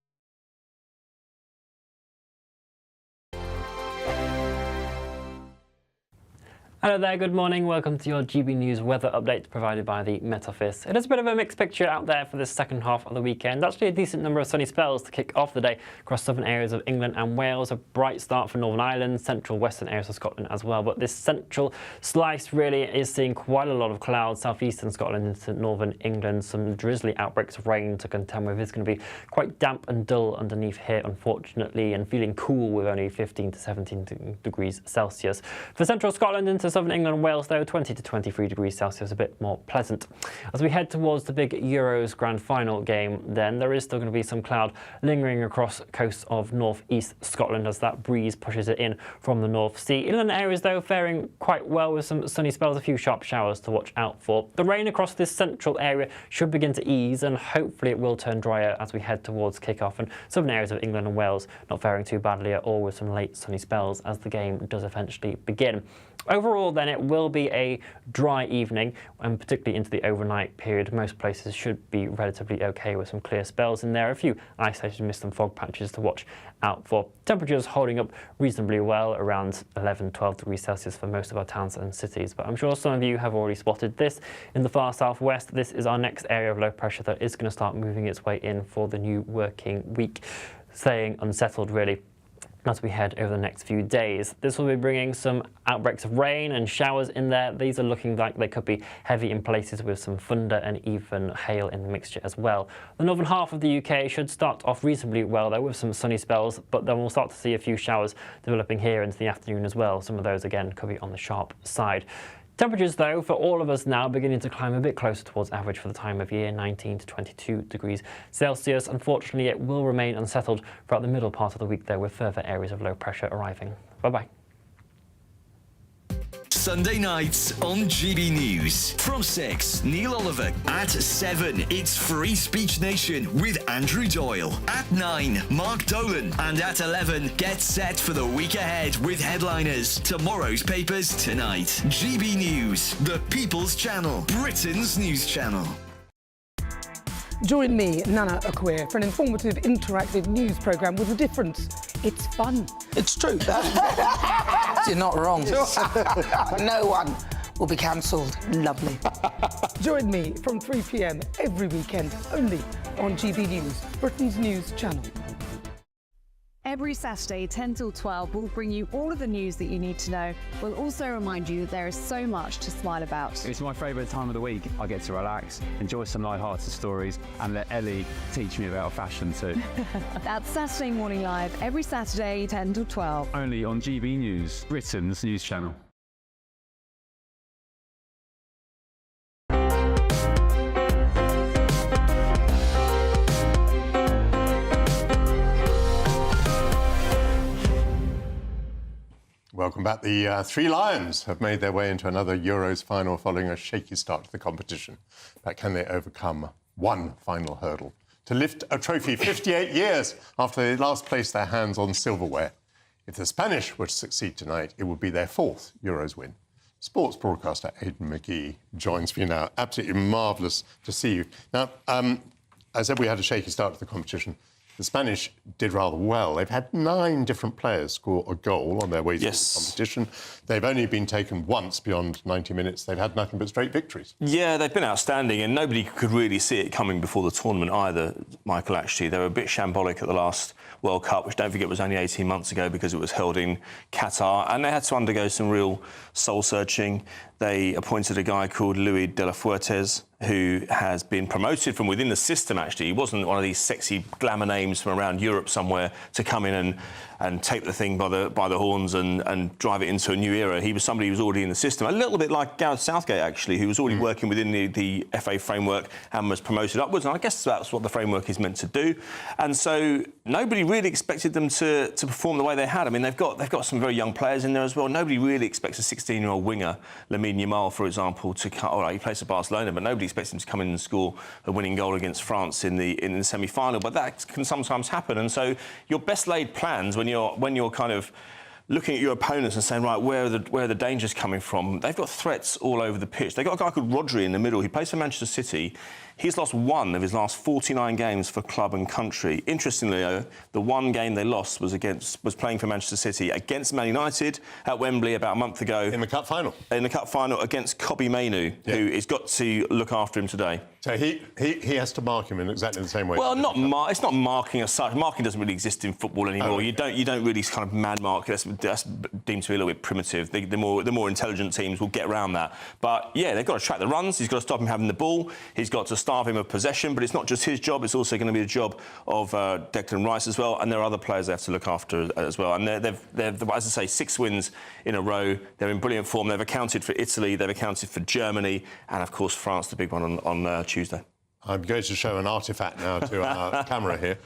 Hello there, good morning. Welcome to your GB News weather update provided by the Met Office. It is a bit of a mixed picture out there for the second half of the weekend. Actually, a decent number of sunny spells to kick off the day across southern areas of England and Wales. A bright start for Northern Ireland, central western areas of Scotland as well. But this central slice really is seeing quite a lot of clouds, southeastern Scotland into northern England. Some drizzly outbreaks of rain to contend with. It's going to be quite damp and dull underneath here, unfortunately, and feeling cool with only 15 to 17 degrees Celsius. For central Scotland into southern England and Wales, though, 20 to 23 degrees Celsius, a bit more pleasant. As we head towards the big Euros grand final game, then there is still going to be some cloud lingering across coasts of northeast Scotland as that breeze pushes it in from the North Sea. Inland areas, though, faring quite well with some sunny spells, a few sharp showers to watch out for. The rain across this central area should begin to ease, and hopefully it will turn drier as we head towards kick-off. And southern areas of England and Wales not faring too badly at all, with some late sunny spells as the game does eventually begin. Overall, then, it will be a dry evening, and particularly into the overnight period. Most places should be relatively okay with some clear spells in there. A few isolated mist and fog patches to watch out for. Temperatures holding up reasonably well, around 11-12 degrees Celsius for most of our towns and cities. But I'm sure some of you have already spotted this in the far southwest. This is our next area of low pressure that is going to start moving its way in for the new working week, staying unsettled really as we head over the next few days. This will be bringing some outbreaks of rain and showers in there. These are looking like they could be heavy in places with some thunder and even hail in the mixture as well. The northern half of the UK should start off reasonably well though, with some sunny spells, but then we'll start to see a few showers developing here into the afternoon as well. Some of those again could be on the sharp side. Temperatures, though, for all of us now beginning to climb a bit closer towards average for the time of year, 19 to 22 degrees Celsius. Unfortunately, it will remain unsettled throughout the middle part of the week, though, with further areas of low pressure arriving. Bye-bye. Sunday nights on GB News. From 6, Neil Oliver. At 7, it's Free Speech Nation with Andrew Doyle. At 9, Mark Dolan. And at 11, get set for the week ahead with headliners. Tomorrow's papers tonight. GB News, the People's Channel, Britain's news channel. Join me, Nana Akweer, for an informative, interactive news programme with a difference. It's fun. It's true. You're not wrong. No one will be cancelled. Lovely. Join me from 3 p.m. every weekend, only on GB News, Britain's news channel. Every Saturday, 10 till 12, we'll bring you all of the news that you need to know. We'll also remind you that there is so much to smile about. It's my favourite time of the week. I get to relax, enjoy some light-hearted stories, and let Ellie teach me about fashion too. That's Saturday Morning Live, every Saturday, 10 till 12. Only on GB News, Britain's news channel. Welcome back. The Three Lions have made their way into another Euros final following a shaky start to the competition. But can they overcome one final hurdle to lift a trophy 58 years after they last placed their hands on silverware? If the Spanish were to succeed tonight, it would be their 4th Euros win. sports broadcaster Aidan McGee joins me now. Absolutely marvellous to see you. Now, I said we had a shaky start to the competition. The Spanish did rather well. They've had 9 different players score a goal on their way to the competition. They've only been taken once beyond 90 minutes. They've had nothing but straight victories. Yeah, they've been outstanding, and nobody could really see it coming before the tournament either, Michael, actually. They were a bit shambolic at the last World Cup, which, don't forget, was only 18 months ago because it was held in Qatar, and they had to undergo some real soul-searching. They appointed a guy called Luis de la Fuertes, who has been promoted from within the system, actually. He wasn't one of these sexy glamour names from around Europe somewhere to come in and take the thing by the horns and drive it into a new era. He was somebody who was already in the system, a little bit like Gareth Southgate, actually, who was already working within the FA framework and was promoted upwards. And I guess that's what the framework is meant to do. And so nobody really expected them to perform the way they had. I mean, they've got some very young players in there as well. Nobody really expects a 16-year-old winger, Lamine Yamal, for example, to come. All right, he plays for Barcelona, but nobody expects him to come in and score a winning goal against France in the semi-final. But that can sometimes happen. And so your best laid plans when you're kind of looking at your opponents and saying, right, where are the dangers coming from? They've got threats all over the pitch. They've got a guy called Rodri in the middle. He plays for Manchester City. He's lost 1 of his last 49 games for club and country. Interestingly, though, the one game they lost was playing for Manchester City against Man United at Wembley about a month ago. In the cup final. In the cup final against Kobbie Mainoo, who has got to look after him today. So he has to mark him in exactly the same way. Well, it's not marking as such. Marking doesn't really exist in football anymore. Oh, okay. You don't really kind of mad mark. That's deemed to be a little bit primitive. The more intelligent teams will get around that. But yeah, they've got to track the runs. He's got to stop him having the ball. He's got to starve him of possession. But it's not just his job. It's also going to be the job of Declan Rice as well. And there are other players they have to look after as well. And they've as I say, 6 wins in a row. They're in brilliant form. They've accounted for Italy. They've accounted for Germany, and of course France, the big one on Tuesday. I'm going to show an artefact now to our camera here,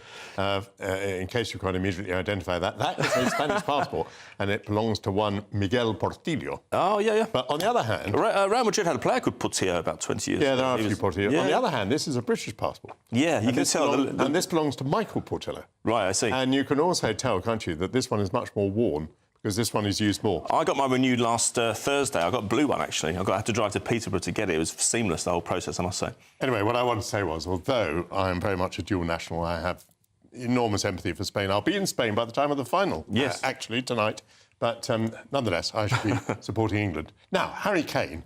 in case you can't immediately identify that. That is a Spanish passport, and it belongs to one Michael Portillo. Oh, yeah. But on the other hand... Real Madrid had a player called Portillo about 20 years ago. Yeah, there are a few Portillo. Yeah. On the other hand, this is a British passport. Yeah, you can tell. And this belongs to Michael Portillo. Right, I see. And you can also tell, can't you, that this one is much more worn, because this one is used more. I got mine renewed last Thursday. I got a blue one, actually. I had to drive to Peterborough to get it. It was seamless, the whole process, I must say. Anyway, what I want to say was, although I am very much a dual national, I have enormous empathy for Spain. I'll be in Spain by the time of the final, yes, actually, tonight. But nonetheless, I should be supporting England. Now, Harry Kane,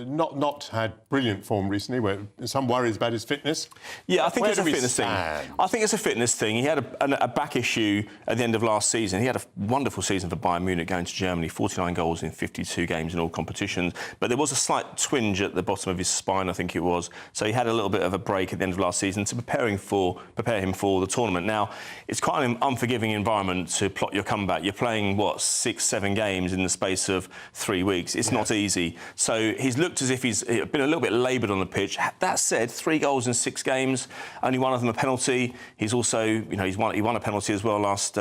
not had brilliant form recently. Where some worries about his fitness. Yeah, I think it's a fitness thing. I think it's a fitness thing. He had a back issue at the end of last season. He had a wonderful season for Bayern Munich going to Germany, 49 goals in 52 games in all competitions. But there was a slight twinge at the bottom of his spine, I think it was. So he had a little bit of a break at the end of last season to prepare him for the tournament. Now, it's quite an unforgiving environment to plot your comeback. You're playing, 6-7 games in the space of 3 weeks. It's not easy. So he's looked as if he's been a little bit laboured on the pitch. That said, 3 goals in 6 games, only one of them a penalty. He's also, he won a penalty as well last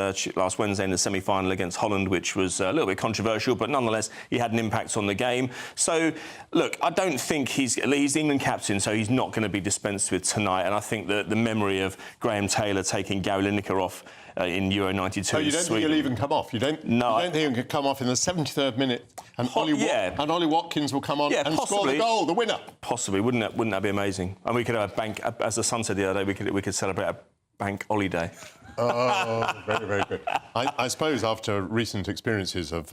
Wednesday in the semi-final against Holland, which was a little bit controversial, but nonetheless he had an impact on the game. So, look, I don't think he's the England captain, so he's not going to be dispensed with tonight. And I think that the memory of Graham Taylor taking Gary Lineker off in Euro 92. So you don't think he'll even come off? You don't think he'll come off in the 73rd minute and Ollie Watkins will come on and score the goal, the winner? Possibly. Wouldn't that be amazing? And we could have a bank, as the Sun said the other day, we could celebrate a bank Ollie day. Oh, very, very good. I suppose after recent experiences of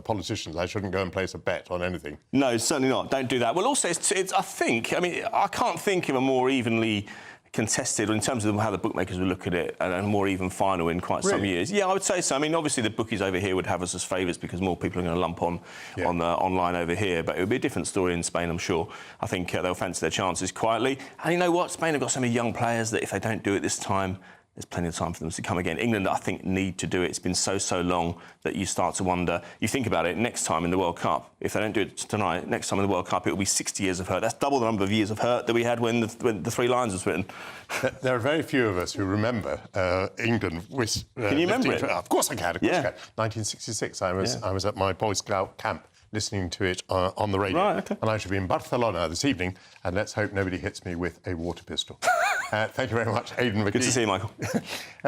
politicians, I shouldn't go and place a bet on anything. No, certainly not. Don't do that. Well, also, I can't think of a more evenly contested, in terms of how the bookmakers would look at it, and a more even final in quite some years. Yeah, I would say so. I mean, obviously the bookies over here would have us as favourites because more people are going to lump on the online over here, but it would be a different story in Spain, I'm sure. I think they'll fancy their chances quietly. And you know what? Spain have got so many young players that if they don't do it this time, there's plenty of time for them to come again. England, I think, need to do it. It's been so long that you start to wonder. You think about it, next time in the World Cup, if they don't do it tonight, next time in the World Cup, it will be 60 years of hurt. That's double the number of years of hurt that we had when the Three Lions was written. There are very few of us who remember England. Can you remember it? Of course I can. 1966, I was at my Boy Scout camp listening to it on the radio. Right, okay. And I should be in Barcelona this evening, and let's hope nobody hits me with a water pistol. Thank you very much, Aidan McGee. Good to see you, Michael.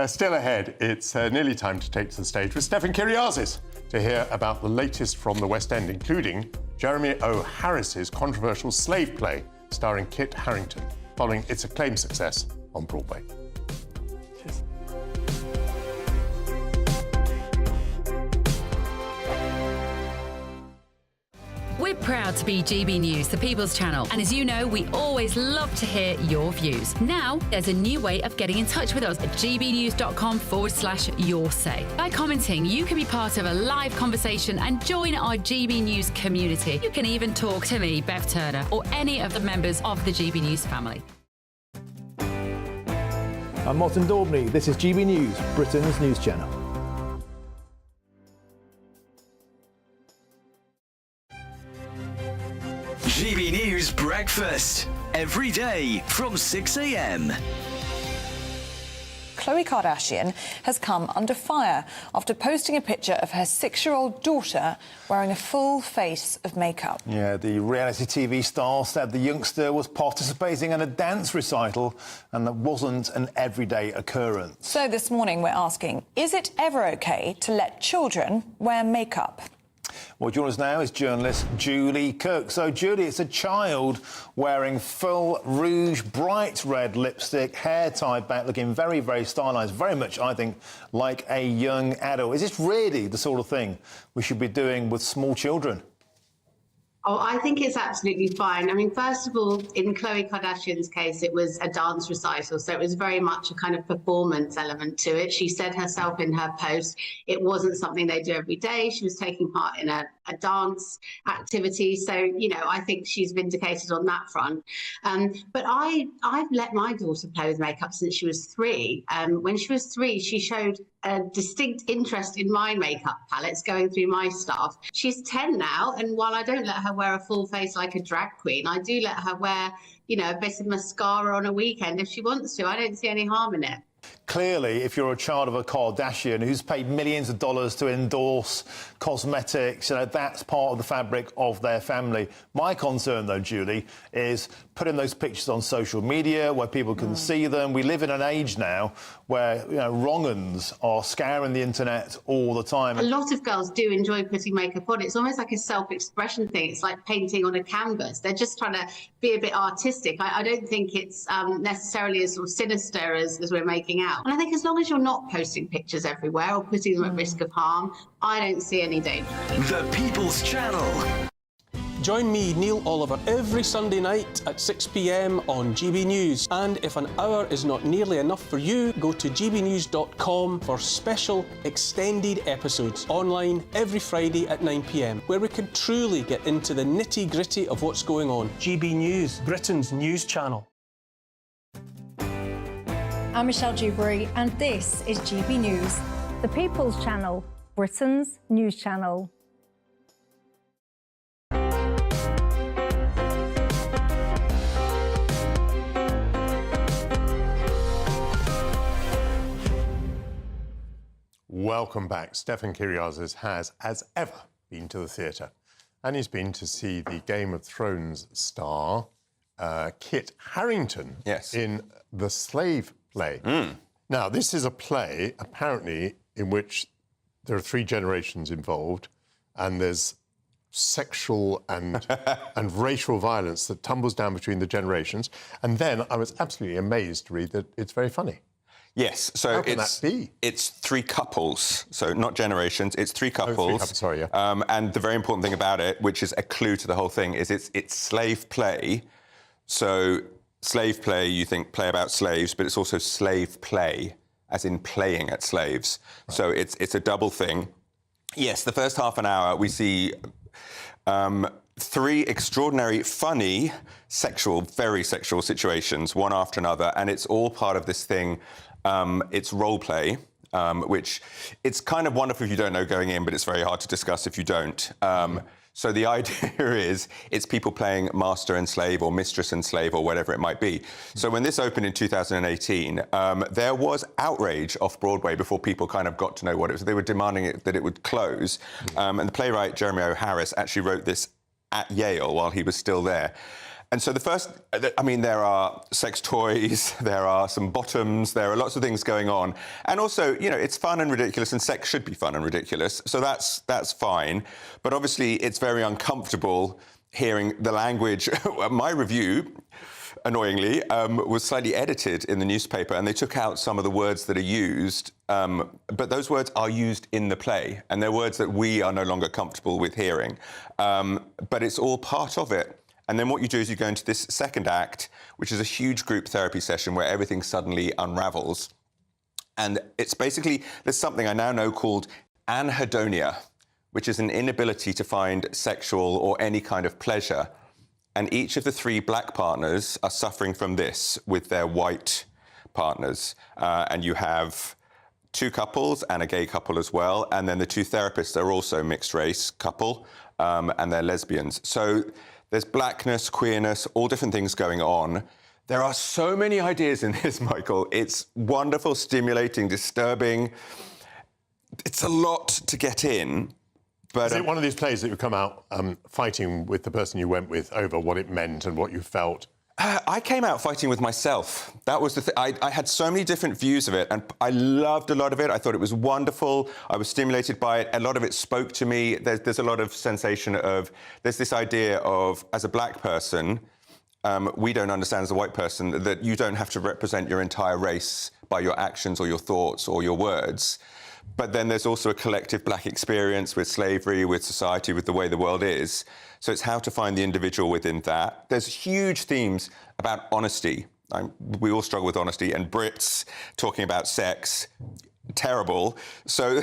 Still ahead, it's nearly time to take to the stage with Stefan Kyriazis. to hear about the latest from the West End, including Jeremy O. Harris's controversial slave play starring Kit Harington, following its acclaimed success on Broadway. Cheers. We're proud to be GB News, the People's Channel. And as you know, we always love to hear your views. Now, there's a new way of getting in touch with us at gbnews.com/yoursay. By commenting, you can be part of a live conversation and join our GB News community. You can even talk to me, Bev Turner, or any of the members of the GB News family. I'm Martin Daubney. This is GB News, Britain's news channel. GB News Breakfast, every day from 6 a.m. Khloe Kardashian has come under fire after posting a picture of her 6-year-old daughter wearing a full face of makeup. Yeah, the reality TV star said the youngster was participating in a dance recital and that wasn't an everyday occurrence. So this morning we're asking, is it ever okay to let children wear makeup? Well, joining us now is journalist Julie Cook. So, Julie, it's a child wearing full rouge, bright red lipstick, hair tied back, looking very, very stylised, very much, I think, like a young adult. Is this really the sort of thing we should be doing with small children? Oh, I think it's absolutely fine. I mean, first of all, in Khloe Kardashian's case, it was a dance recital, so it was very much a kind of performance element to it. She said herself in her post, it wasn't something they do every day. She was taking part in a dance activity. So, you know, I think she's vindicated on that front. But I've let my daughter play with makeup since she was 3. When she was 3, she showed a distinct interest in my makeup palettes, going through my stuff. She's 10 now, and while I don't let her wear a full face like a drag queen, I do let her wear, you know, a bit of mascara on a weekend if she wants to. I don't see any harm in it. Clearly, if you're a child of a Kardashian who's paid millions of dollars to endorse cosmetics, you know, that's part of the fabric of their family. My concern, though, Julie, is putting those pictures on social media where people can see them. We live in an age now where, you know, wrong-uns are scouring the internet all the time. A lot of girls do enjoy putting makeup on. It's almost like a self-expression thing. It's like painting on a canvas. They're just trying to be a bit artistic. I don't think it's necessarily as sort of sinister as we're making out. And I think as long as you're not posting pictures everywhere or putting them at risk of harm, I don't see any danger. The People's Channel. Join me, Neil Oliver, every Sunday night at 6 p.m. on GB News. And if an hour is not nearly enough for you, go to gbnews.com for special extended episodes online every Friday at 9 p.m, where we can truly get into the nitty-gritty of what's going on. GB News, Britain's news channel. I'm Michelle Dewberry, and this is GB News, the People's Channel, Britain's news channel. Welcome back. Stefan Kyriazis has, as ever, been to the theatre. And he's been to see the Game of Thrones star, Kit Harington, in The Slave Play. Now, this is a play, apparently, in which there are 3 generations involved, and there's sexual and racial violence that tumbles down between the generations. And then I was absolutely amazed to read that it's very funny. Yes, so How can that be? It's 3 couples, so not generations, it's 3 couples. Oh, 3 couples, sorry, yeah. And the very important thing about it, which is a clue to the whole thing, is it's slave play. So slave play, you think play about slaves, but it's also slave play, as in playing at slaves. Right. So it's a double thing. Yes, the first half an hour we see 3 extraordinary, funny, very sexual situations, one after another, and it's all part of this thing. It's role play, which it's kind of wonderful if you don't know going in, but it's very hard to discuss if you don't. So the idea is it's people playing master and slave or mistress and slave or whatever it might be. So when this opened in 2018, there was outrage off Broadway before people kind of got to know what it was. They were demanding that it would close. And the playwright Jeremy O. Harris actually wrote this at Yale while he was still there. And so there are sex toys, there are some bottoms, there are lots of things going on. And also, it's fun and ridiculous, and sex should be fun and ridiculous. So that's fine. But obviously, it's very uncomfortable hearing the language. My review, annoyingly, was slightly edited in the newspaper, and they took out some of the words that are used. But those words are used in the play, and they're words that we are no longer comfortable with hearing. But it's all part of it. And then what you do is you go into this second act, which is a huge group therapy session where everything suddenly unravels. And it's basically, there's something I now know called anhedonia, which is an inability to find sexual or any kind of pleasure. And each of the 3 black partners are suffering from this with their white partners. And you have 2 couples and a gay couple as well. And then the 2 therapists are also mixed race couple, and they're lesbians. So there's blackness, queerness, all different things going on. There are so many ideas in this, Michael. It's wonderful, stimulating, disturbing. It's a lot to get in. But, is it one of these plays that you come out fighting with the person you went with over what it meant and what you felt? I came out fighting with myself. That was the thing. I had so many different views of it, and I loved a lot of it. I thought it was wonderful. I was stimulated by it. A lot of it spoke to me. There's a lot of sensation of... There's this idea of, as a black person, we don't understand as a white person that you don't have to represent your entire race by your actions or your thoughts or your words. But then there's also a collective black experience with slavery, with society, with the way the world is. So it's how to find the individual within that. There's huge themes about honesty. We all struggle with honesty, and Brits talking about sex, terrible. So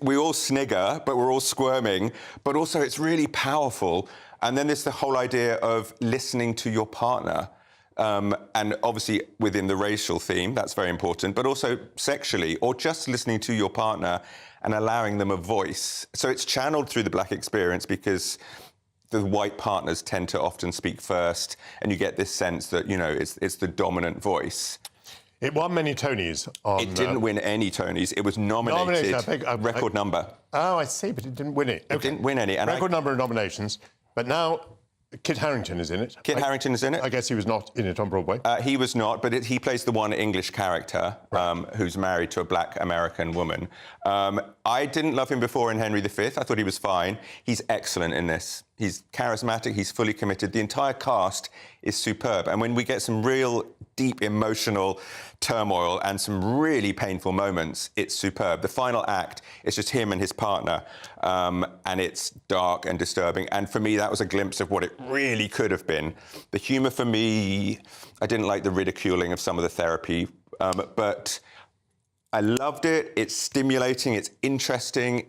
we all snigger, but we're all squirming. But also it's really powerful. And then there's the whole idea of listening to your partner. And obviously within the racial theme, that's very important, but also sexually, or just listening to your partner and allowing them a voice. So it's channeled through the black experience because the white partners tend to often speak first, and you get this sense that, it's the dominant voice. It won many Tonys. It didn't win any Tonys. It was nominated, a record number. Oh, I see, but it didn't win it. It didn't win any. And record number of nominations, but now... Kit Harington is in it. Kit Harington is in it. I guess he was not in it on Broadway. He was not, but he plays the one English character who's married to a black American woman. I didn't love him before in Henry V. I thought he was fine. He's excellent in this. He's charismatic, he's fully committed. The entire cast is superb. And when we get some real deep emotional turmoil and some really painful moments, it's superb. The final act is just him and his partner, and it's dark and disturbing. And for me, that was a glimpse of what it really could have been. The humour for me, I didn't like the ridiculing of some of the therapy, but I loved it. It's stimulating, it's interesting.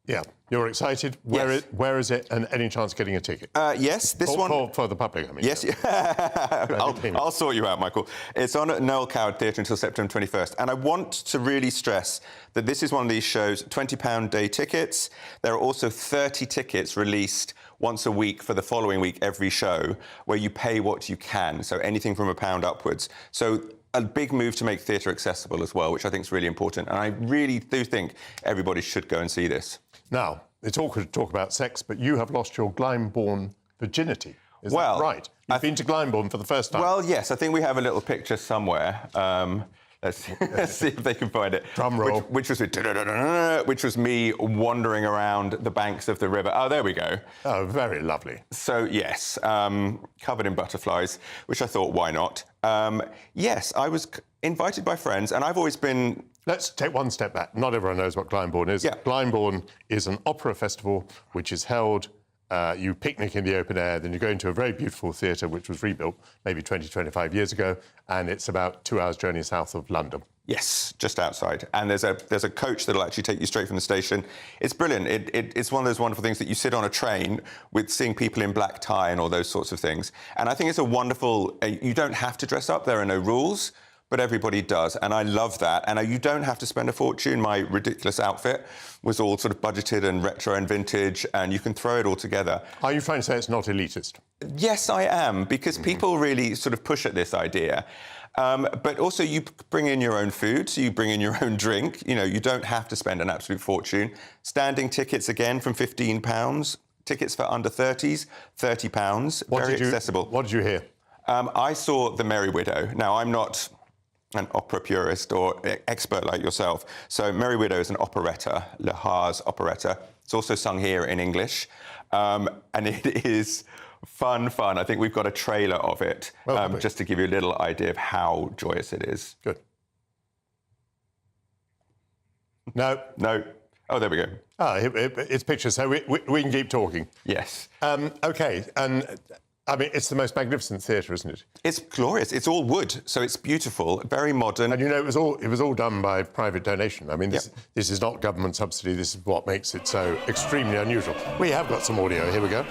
Yeah, you're excited. Where is it, and any chance of getting a ticket? Yes, this one... For the public, I mean. Yes, I'll sort you out, Michael. It's on at Noel Coward Theatre until September 21st. And I want to really stress that this is one of these shows, £20 day tickets. There are also 30 tickets released once a week for the following week, every show, where you pay what you can, so anything from £1 upwards. So a big move to make theatre accessible as well, which I think is really important. And I really do think everybody should go and see this. Now, it's awkward to talk about sex, but you have lost your Glyndebourne virginity. Is that right? You've been to Glyndebourne for the first time. Well, yes. I think we have a little picture somewhere. Let's see if they can find it. Drum roll. Which was me wandering around the banks of the river. Oh, there we go. Oh, very lovely. So, yes, covered in butterflies, which I thought, why not? Yes, I was invited by friends, and I've always been... Let's take one step back. Not everyone knows what Glyndebourne is. Yeah. Glyndebourne is an opera festival which is held... you picnic in the open air, then you go into a very beautiful theatre which was rebuilt maybe 20, 25 years ago, and it's about 2 hours' journey south of London. Yes, just outside. And there's a coach that'll actually take you straight from the station. It's brilliant. It's one of those wonderful things that you sit on a train with seeing people in black tie and all those sorts of things. And I think it's a wonderful... you don't have to dress up. There are no rules. But everybody does, and I love that. And you don't have to spend a fortune. My ridiculous outfit was all sort of budgeted and retro and vintage, and you can throw it all together. Are you trying to say it's not elitist? Yes, I am, because people really sort of push at this idea. But also you bring in your own food, so you bring in your own drink. You know, you don't have to spend an absolute fortune. Standing tickets, again, from £15 Tickets for under 30s, £30. Very accessible. What did you hear? I saw The Merry Widow. Now, I'm not an opera purist or expert like yourself. So Merry Widow is an operetta, Le Hare's operetta. It's also sung here in English. And it is fun. I think we've got a trailer of it, just to give you a little idea of how joyous it is. Good. No. Oh, there we go. It's pictures, so we can keep talking. Yes. OK, and I mean, it's the most magnificent theatre, isn't it? It's glorious. It's all wood, so it's beautiful, very modern. And you know, it was all done by private donation. I mean, this is not government subsidy. This is what makes it so extremely unusual. We have got some audio. Here we go.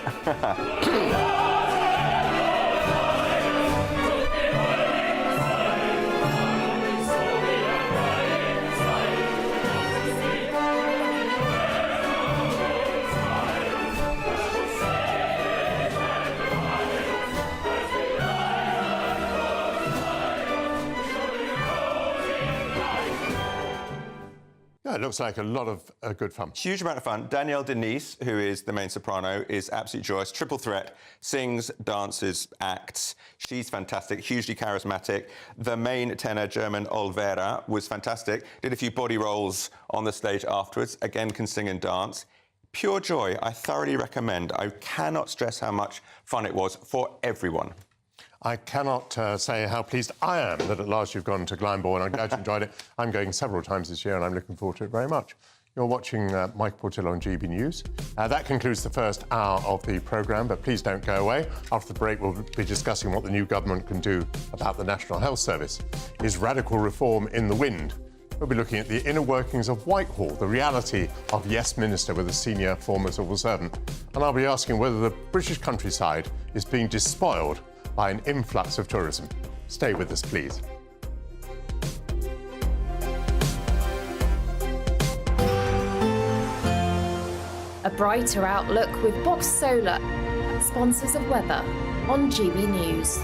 It looks like a lot of good fun. Huge amount of fun. Danielle Denise, who is the main soprano, is absolutely joyous. Triple threat, sings, dances, acts. She's fantastic, hugely charismatic. The main tenor, German Olvera, was fantastic. Did a few body rolls on the stage afterwards. Again, can sing and dance. Pure joy. I thoroughly recommend. I cannot stress how much fun it was for everyone. I cannot say how pleased I am that at last you've gone to Glyndebourne. I'm glad you enjoyed it. I'm going several times this year and I'm looking forward to it very much. You're watching Michael Portillo on GB News. That concludes the first hour of the programme, but please don't go away. After the break, we'll be discussing what the new government can do about the National Health Service. Is radical reform in the wind? We'll be looking at the inner workings of Whitehall, the reality of Yes Minister with a senior former civil servant. And I'll be asking whether the British countryside is being despoiled by an influx of tourism. Stay with us, please. A brighter outlook with Box Solar, sponsors of weather on GB News.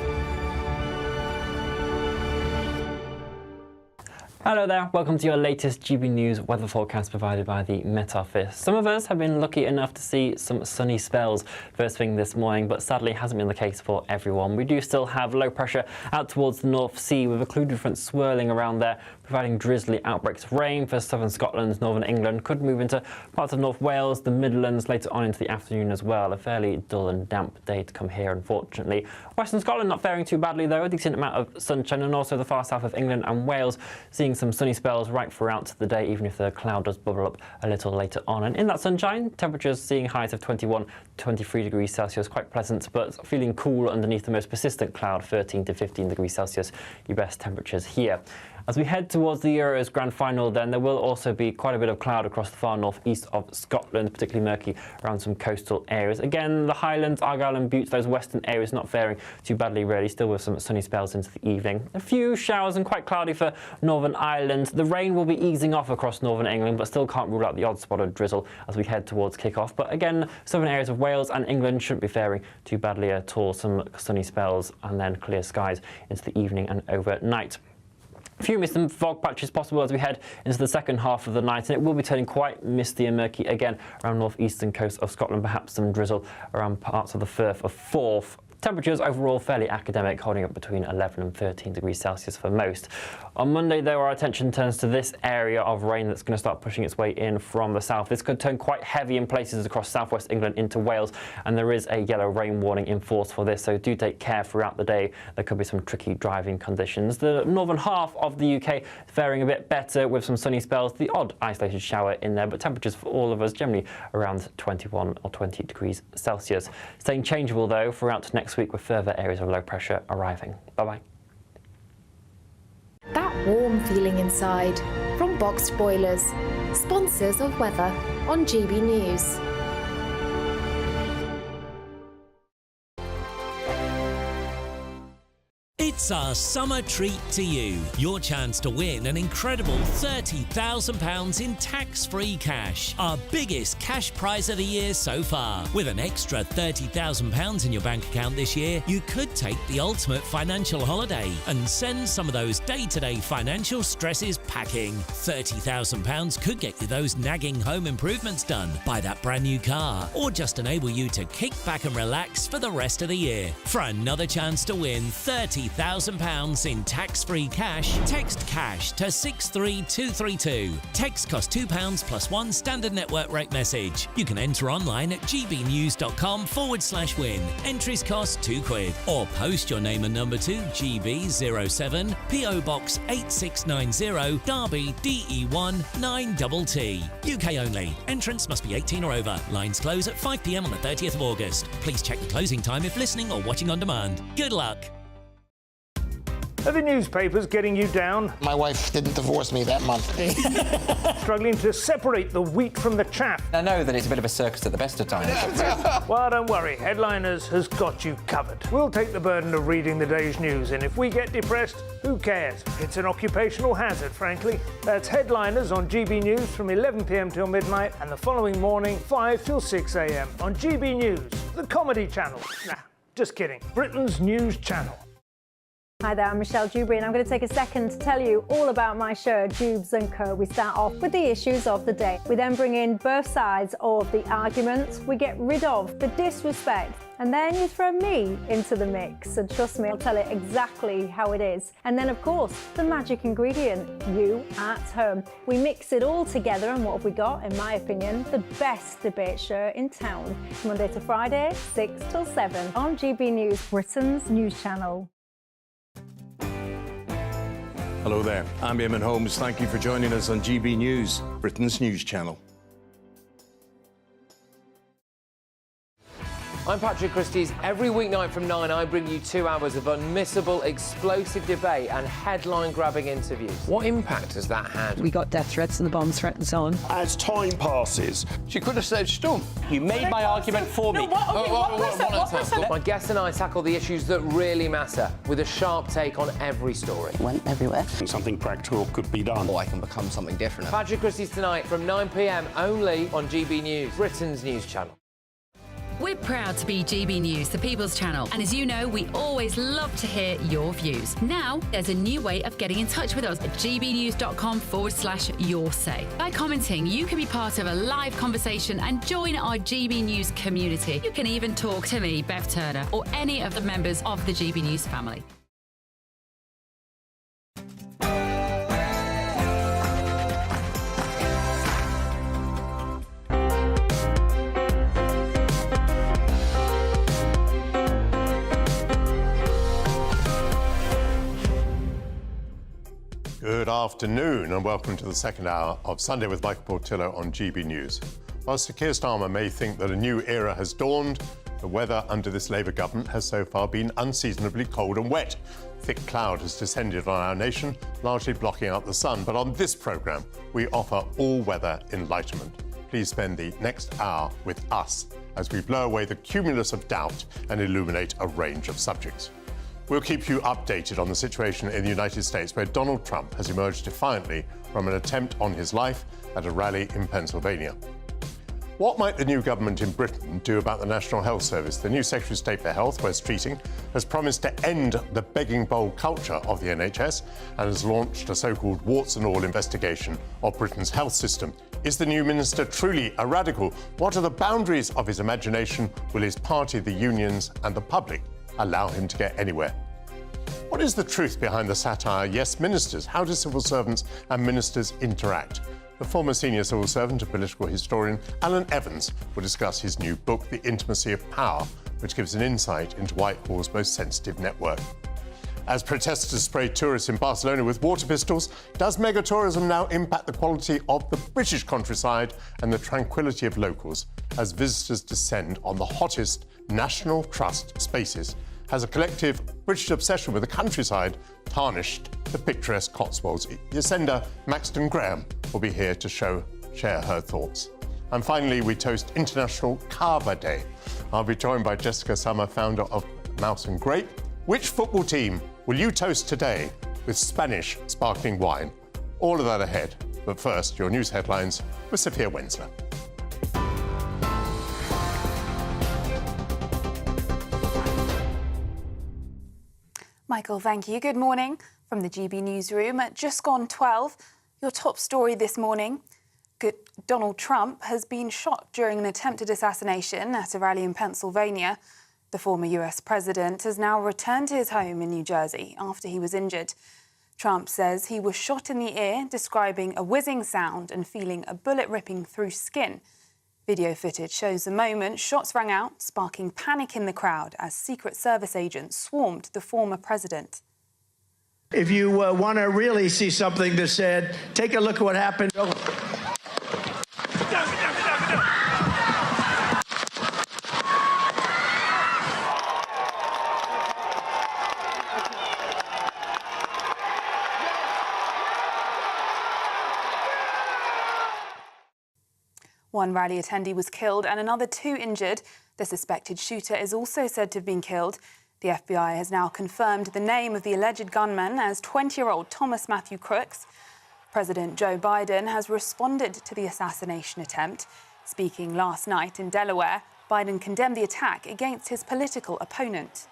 Hello there, welcome to your latest GB News weather forecast provided by the Met Office. Some of us have been lucky enough to see some sunny spells first thing this morning, but sadly hasn't been the case for everyone. We do still have low pressure out towards the North Sea with a occluded front swirling around there, providing drizzly outbreaks of rain for southern Scotland, northern England. Could move into parts of North Wales, the Midlands later on into the afternoon as well. A fairly dull and damp day to come here, unfortunately. Western Scotland not faring too badly though, a decent amount of sunshine, and also the far south of England and Wales seeing some sunny spells right throughout the day, even if the cloud does bubble up a little later on. And in that sunshine, temperatures seeing highs of 21 to 23 degrees Celsius, quite pleasant, but feeling cool underneath the most persistent cloud, 13 to 15 degrees Celsius, your best temperatures here. As we head towards the Euros Grand Final, then there will also be quite a bit of cloud across the far northeast of Scotland, particularly murky around some coastal areas. Again, the Highlands, Argyll and Bute, those western areas not faring too badly really, still with some sunny spells into the evening. A few showers and quite cloudy for Northern Ireland. The rain will be easing off across northern England, but still can't rule out the odd spot of drizzle as we head towards kick-off. But again, southern areas of Wales and England shouldn't be faring too badly at all. Some sunny spells and then clear skies into the evening and overnight. A few mist and fog patches possible as we head into the second half of the night, and it will be turning quite misty and murky again around northeastern coast of Scotland, perhaps some drizzle around parts of the Firth of Forth. Temperatures overall fairly academic, holding up between 11 and 13 degrees Celsius for most. On Monday, though, our attention turns to this area of rain that's going to start pushing its way in from the south. This could turn quite heavy in places across southwest England into Wales, and there is a yellow rain warning in force for this, so do take care throughout the day. There could be some tricky driving conditions. The northern half of the UK faring a bit better with some sunny spells, the odd isolated shower in there, but temperatures for all of us generally around 21 or 20 degrees Celsius. Staying changeable, though, throughout next week with further areas of low pressure arriving. Bye-bye. That warm feeling inside from Boxed Boilers, sponsors of weather on GB News. It's our summer treat to you. Your chance to win an incredible £30,000 in tax-free cash. Our biggest cash prize of the year so far. With an extra £30,000 in your bank account this year, you could take the ultimate financial holiday and send some of those day-to-day financial stresses packing. £30,000 could get you those nagging home improvements done, buy that brand new car, or just enable you to kick back and relax for the rest of the year. For another chance to win £30,000 in tax-free cash, text CASH to 63232. Text costs £2 plus one standard network rate message. You can enter online at gbnews.com/win. Entries cost £2. Or post your name and number to GB07 PO Box 8690 Derby DE1 9TT. UK only. Entrance must be 18 or over. Lines close at 5 p.m. on the 30th of August. Please check the closing time if listening or watching on demand. Good luck. Are the newspapers getting you down? My wife didn't divorce me that month. Struggling to separate the wheat from the chaff? I know that it's a bit of a circus at the best of times. Well, don't worry. Headliners has got you covered. We'll take the burden of reading the day's news, and if we get depressed, who cares? It's an occupational hazard, frankly. That's Headliners on GB News from 11 p.m. till midnight, and the following morning, 5 till 6 a.m. on GB News, the comedy channel. Nah, just kidding. Britain's news channel. Hi there, I'm Michelle Dewberry, and I'm going to take a second to tell you all about my show, Dubes & Co. We start off with the issues of the day. We then bring in both sides of the argument. We get rid of the disrespect, and then you throw me into the mix. And trust me, I'll tell it exactly how it is. And then, of course, the magic ingredient, you at home. We mix it all together, and what have we got? In my opinion, the best debate show in town. Monday to Friday, 6 till 7 on GB News, Britain's news channel. Hello there, I'm Eamon Holmes. Thank you for joining us on GB News, Britain's news channel. I'm Patrick Christie's. Every weeknight from 9, I bring you 2 hours of unmissable, explosive debate and headline-grabbing interviews. What impact has that had? We got death threats and the bomb threat and so on. As time passes, she could have said stump. You made my argument for me. My guest and I tackle the issues that really matter with a sharp take on every story. Went everywhere. Something practical could be done. Or I can become something different. Patrick Christie's tonight from 9 p.m. only on GB News, Britain's news channel. We're proud to be GB News, the People's Channel, and as you know, we always love to hear your views. Now, there's a new way of getting in touch with us at gbnews.com/yoursay. By commenting, you can be part of a live conversation and join our GB News community. You can even talk to me, Bev Turner, or any of the members of the GB News family. Good afternoon and welcome to the second hour of Sunday with Michael Portillo on GB News. Whilst Sir Keir Starmer may think that a new era has dawned, the weather under this Labour government has so far been unseasonably cold and wet. Thick cloud has descended on our nation, largely blocking out the sun. But on this programme, we offer all-weather enlightenment. Please spend the next hour with us as we blow away the cumulus of doubt and illuminate a range of subjects. We'll keep you updated on the situation in the United States, where Donald Trump has emerged defiantly from an attempt on his life at a rally in Pennsylvania. What might the new government in Britain do about the National Health Service? The new Secretary of State for Health, Wes Streeting, has promised to end the begging bowl culture of the NHS and has launched a so-called warts and all investigation of Britain's health system. Is the new minister truly a radical? What are the boundaries of his imagination? Will his party, the unions and the public allow him to get anywhere? What is the truth behind the satire, Yes Ministers? How do civil servants and ministers interact? The former senior civil servant and political historian Alan Evans will discuss his new book, The Intimacy of Power, which gives an insight into Whitehall's most sensitive network. As protesters spray tourists in Barcelona with water pistols, does megatourism now impact the quality of the British countryside and the tranquility of locals as visitors descend on the hottest National Trust spaces? Has a collective British obsession with the countryside tarnished the picturesque Cotswolds? Jacinda Maxton Graham will be here to share her thoughts. And finally, we toast International Cava Day. I'll be joined by Jessica Summer, founder of Mouse and Grape. Which football team Will you toast today with Spanish sparkling wine? All of that ahead. But first, your news headlines with Sophia Wensler. Michael, thank you. Good morning from the GB newsroom. At just gone 12, your top story this morning. Donald Trump has been shot during an attempted assassination at a rally in Pennsylvania. The former US president has now returned to his home in New Jersey after he was injured. Trump says he was shot in the ear, describing a whizzing sound and feeling a bullet ripping through skin. Video footage shows the moment shots rang out, sparking panic in the crowd as Secret Service agents swarmed the former president. If you want to really see something that's said, take a look at what happened. One rally attendee was killed and another 2 injured. The suspected shooter is also said to have been killed. The FBI has now confirmed the name of the alleged gunman as 20-year-old Thomas Matthew Crooks. President Joe Biden has responded to the assassination attempt. Speaking last night in Delaware, Biden condemned the attack against his political opponent.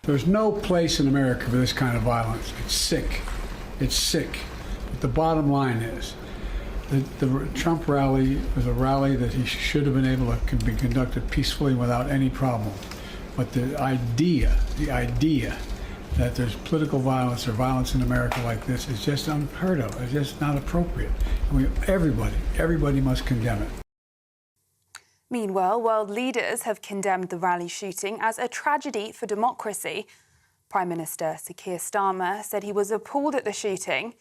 There's no place in America for this kind of violence. It's sick. It's sick. But the bottom line is, the Trump rally was a rally that he should have been able to be conducted peacefully without any problem. But the idea that there's political violence or violence in America like this is just unheard of. It's just not appropriate. And everybody must condemn it. Meanwhile, world leaders have condemned the rally shooting as a tragedy for democracy. Prime Minister Keir Starmer said he was appalled at the shooting.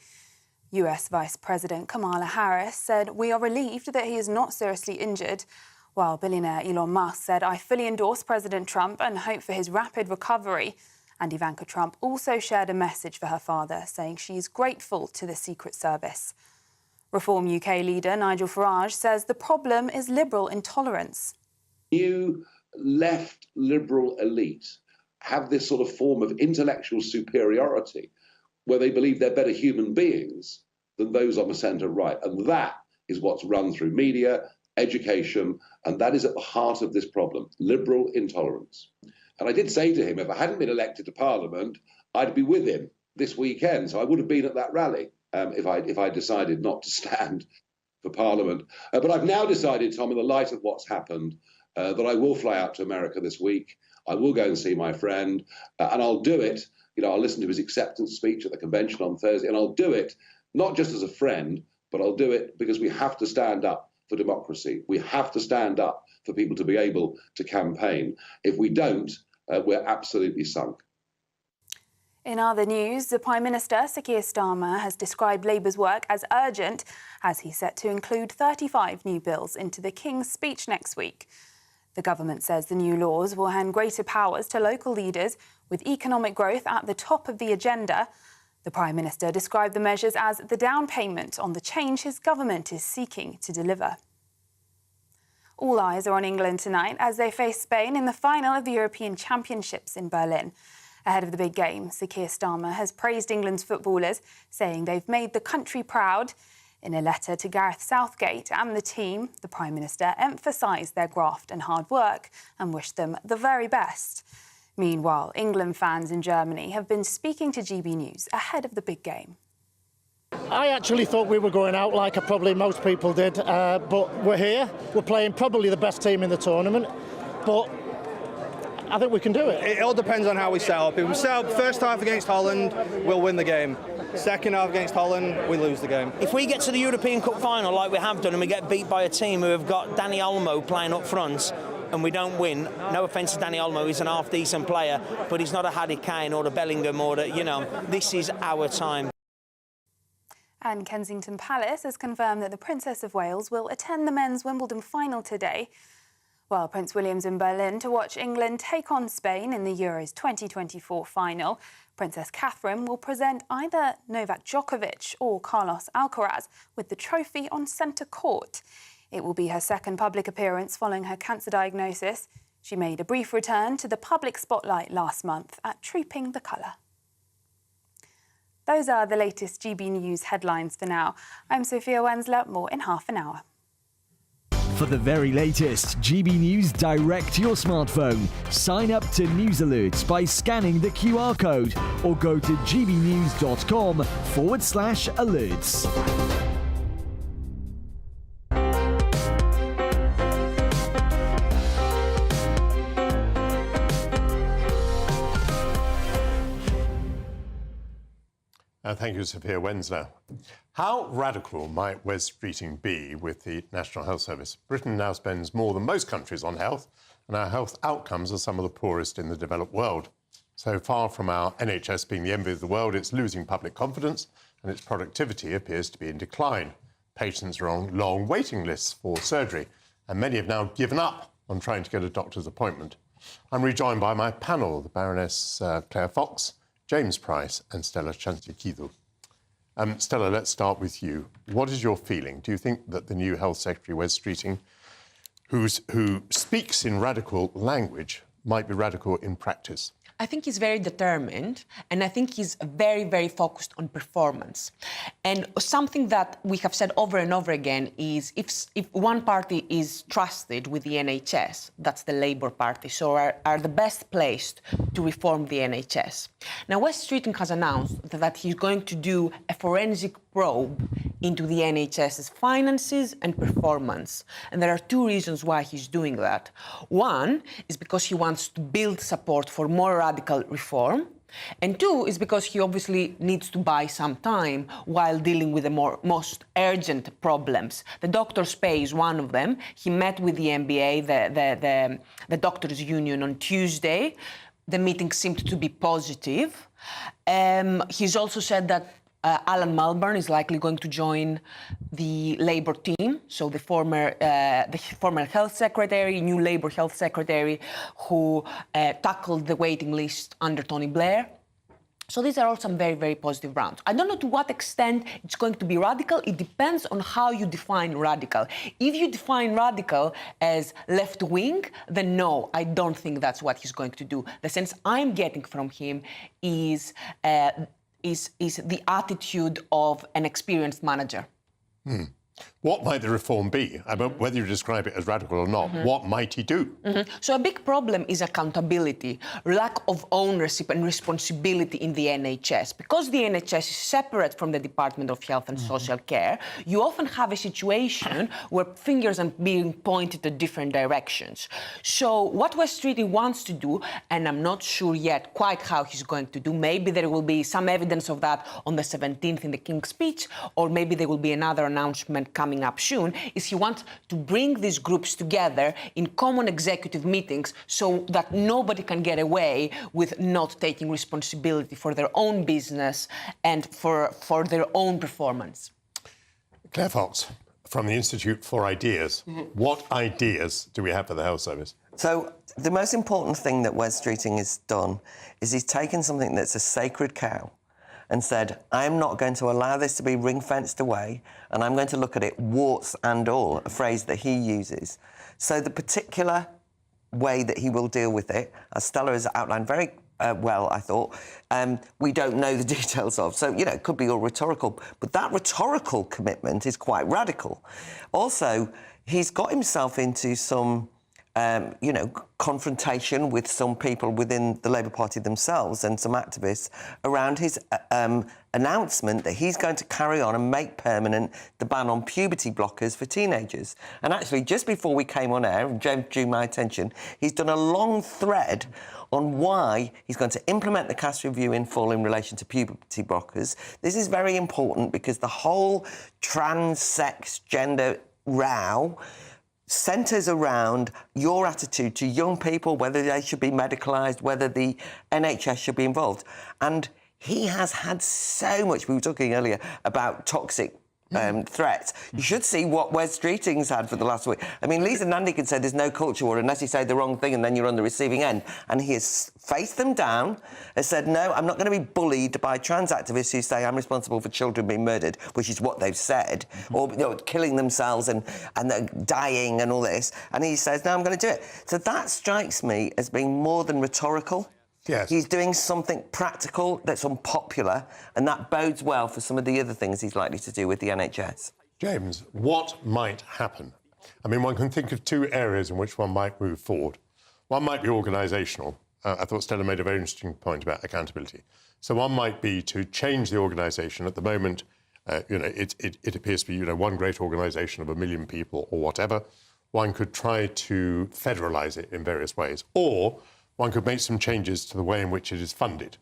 US Vice President Kamala Harris said, "We are relieved that he is not seriously injured," while billionaire Elon Musk said, "I fully endorse President Trump and hope for his rapid recovery." And Ivanka Trump also shared a message for her father, saying she is grateful to the Secret Service. Reform UK leader Nigel Farage says the problem is liberal intolerance. New left liberal elite have this sort of form of intellectual superiority where they believe they're better human beings than those on the centre right. And that is what's run through media, education, and that is at the heart of this problem, liberal intolerance. And I did say to him, if I hadn't been elected to Parliament, I'd be with him this weekend. So I would have been at that rally if I decided not to stand for Parliament. But I've now decided, Tom, in the light of what's happened, that I will fly out to America this week. I will go and see my friend, and I'll do it. I'll listen to his acceptance speech at the convention on Thursday, and I'll do it not just as a friend, but I'll do it because we have to stand up for democracy. We have to stand up for people to be able to campaign. If we don't, we're absolutely sunk. In other news, the Prime Minister, Keir Starmer, has described Labour's work as urgent as he's set to include 35 new bills into the King's speech next week. The government says the new laws will hand greater powers to local leaders, with economic growth at the top of the agenda. The Prime Minister described the measures as the down payment on the change his government is seeking to deliver. All eyes are on England tonight as they face Spain in the final of the European Championships in Berlin. Ahead of the big game, Keir Starmer has praised England's footballers, saying they've made the country proud. In a letter to Gareth Southgate and the team, the Prime Minister emphasised their graft and hard work and wished them the very best. Meanwhile, England fans in Germany have been speaking to GB News ahead of the big game. I actually thought we were going out like probably most people did, but we're here. We're playing probably the best team in the tournament, but I think we can do it. It all depends on how we set up. If we set up first half against Holland, we'll win the game. Second half against Holland, we lose the game. If we get to the European Cup final like we have done and we get beat by a team who have got Dani Olmo playing up front and we don't win, no offence to Dani Olmo, he's an half-decent player, but he's not a Harry Kane or a Bellingham or this is our time. And Kensington Palace has confirmed that the Princess of Wales will attend the men's Wimbledon final today. While Prince William's in Berlin to watch England take on Spain in the Euros 2024 final, Princess Catherine will present either Novak Djokovic or Carlos Alcaraz with the trophy on centre court. It will be her second public appearance following her cancer diagnosis. She made a brief return to the public spotlight last month at Trooping the Colour. Those are the latest GB News headlines for now. I'm Sophia Wensler, more in half an hour. For the very latest GB News direct to your smartphone, sign up to News Alerts by scanning the QR code or go to gbnews.com/alerts. Thank you, Sophia Wensler. How radical might Wes Streeting be with the National Health Service? Britain now spends more than most countries on health, and our health outcomes are some of the poorest in the developed world. So far from our NHS being the envy of the world, it's losing public confidence, and its productivity appears to be in decline. Patients are on long waiting lists for surgery, and many have now given up on trying to get a doctor's appointment. I'm rejoined by my panel, the Baroness Claire Fox, James Price and Stella Chantiakidou. Stella, let's start with you. What is your feeling? Do you think that the new Health Secretary, Wes Streeting, who speaks in radical language, might be radical in practice? I think he's very determined, and I think he's very, very focused on performance. And something that we have said over and over again is if one party is trusted with the NHS, that's the Labour Party, so are the best placed to reform the NHS. Now, Wes Streeting has announced that he's going to do a forensic probe into the NHS's finances and performance. And there are two reasons why he's doing that. One is because he wants to build support for more radical reform. And two is because he obviously needs to buy some time while dealing with the most urgent problems. The doctors' pay is one of them. He met with the MBA, the doctors' union, on Tuesday. The meeting seemed to be positive. He's also said that Alan Milburn is likely going to join the Labour team, so the former health secretary, new Labour health secretary, who tackled the waiting list under Tony Blair. So these are all some very, very positive rounds. I don't know to what extent it's going to be radical. It depends on how you define radical. If you define radical as left-wing, then no, I don't think that's what he's going to do. The sense I'm getting from him is the attitude of an experienced manager. What might the reform be? I mean, whether you describe it as radical or not, what might he do? So a big problem is accountability, lack of ownership and responsibility in the NHS. Because the NHS is separate from the Department of Health and Social Care, you often have a situation where fingers are being pointed at different directions. So what Wes Streeting wants to do, and I'm not sure yet quite how he's going to do, maybe there will be some evidence of that on the 17th in the King's Speech, or maybe there will be another announcement coming up soon, is he wants to bring these groups together in common executive meetings so that nobody can get away with not taking responsibility for their own business and for their own performance. Claire Fox, from the Institute for Ideas, what ideas do we have for the health service? So the most important thing that Wes Streeting has done is he's taken something that's a sacred cow and said, I'm not going to allow this to be ring-fenced away, and I'm going to look at it warts and all, a phrase that he uses. So the particular way that he will deal with it, as Stella has outlined very well, I thought, we don't know the details of. So, it could be all rhetorical, but that rhetorical commitment is quite radical. Also, he's got himself into some confrontation with some people within the Labour Party themselves and some activists around his announcement that he's going to carry on and make permanent the ban on puberty blockers for teenagers. And actually, just before we came on air, and James drew my attention, he's done a long thread on why he's going to implement the CAS review in full in relation to puberty blockers. This is very important because the whole trans, sex, gender row centres around your attitude to young people, whether they should be medicalised, whether the NHS should be involved. And he has had so much, we were talking earlier about toxic threats. You should see what Wes Streeting's had for the last week. I mean, Lisa Nandy could say there's no culture war unless you say the wrong thing and then you're on the receiving end. And he has faced them down, has said, no, I'm not going to be bullied by trans activists who say I'm responsible for children being murdered, which is what they've said, or killing themselves and dying and all this. And he says, no, I'm going to do it. So that strikes me as being more than rhetorical. Yes. He's doing something practical that's unpopular, and that bodes well for some of the other things he's likely to do with the NHS. James, what might happen? I mean, one can think of two areas in which one might move forward. One might be organisational. I thought Stella made a very interesting point about accountability. So one might be to change the organisation. At the moment, it appears to be, one great organisation of 1 million people or whatever. One could try to federalise it in various ways. Or one could make some changes to the way in which it is funded.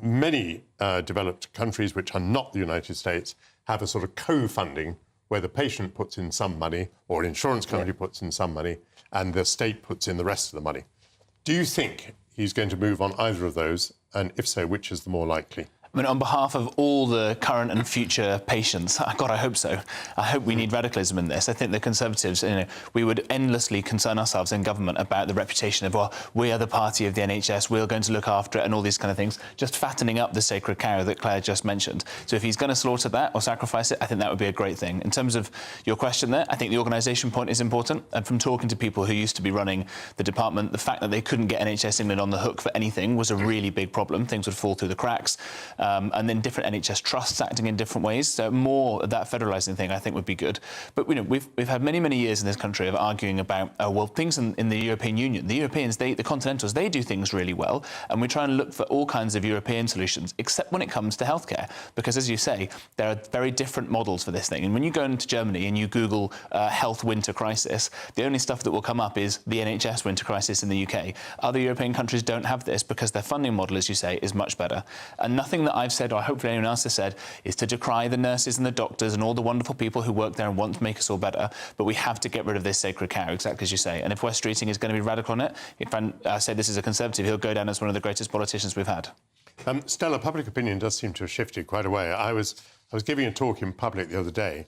Many developed countries, which are not the United States, have a sort of co-funding where the patient puts in some money or an insurance company puts in some money and the state puts in the rest of the money. Do you think he's going to move on either of those? And if so, which is the more likely? I mean, on behalf of all the current and future patients, God, I hope so. I hope we need radicalism in this. I think the Conservatives, we would endlessly concern ourselves in government about the reputation of, well, we are the party of the NHS, we're going to look after it and all these kind of things, just fattening up the sacred cow that Claire just mentioned. So if he's going to slaughter that or sacrifice it, I think that would be a great thing. In terms of your question there, I think the organisation point is important. And from talking to people who used to be running the department, the fact that they couldn't get NHS England on the hook for anything was a really big problem. Things would fall through the cracks. And then different NHS trusts acting in different ways. So more of that federalising thing, I think, would be good. But we've had many, many years in this country of arguing about things in the European Union. The Europeans, the continentals, they do things really well, and we try and look for all kinds of European solutions, except when it comes to healthcare, because as you say, there are very different models for this thing. And when you go into Germany and you Google health winter crisis, the only stuff that will come up is the NHS winter crisis in the UK. Other European countries don't have this because their funding model, as you say, is much better. And nothing that I've said, or hopefully anyone else has said, is to decry the nurses and the doctors and all the wonderful people who work there and want to make us all better. But we have to get rid of this sacred cow, exactly as you say. And if Wes Streeting is going to be radical on it, if I say this is a Conservative, he'll go down as one of the greatest politicians we've had. Stella, public opinion does seem to have shifted quite a way. I was giving a talk in public the other day,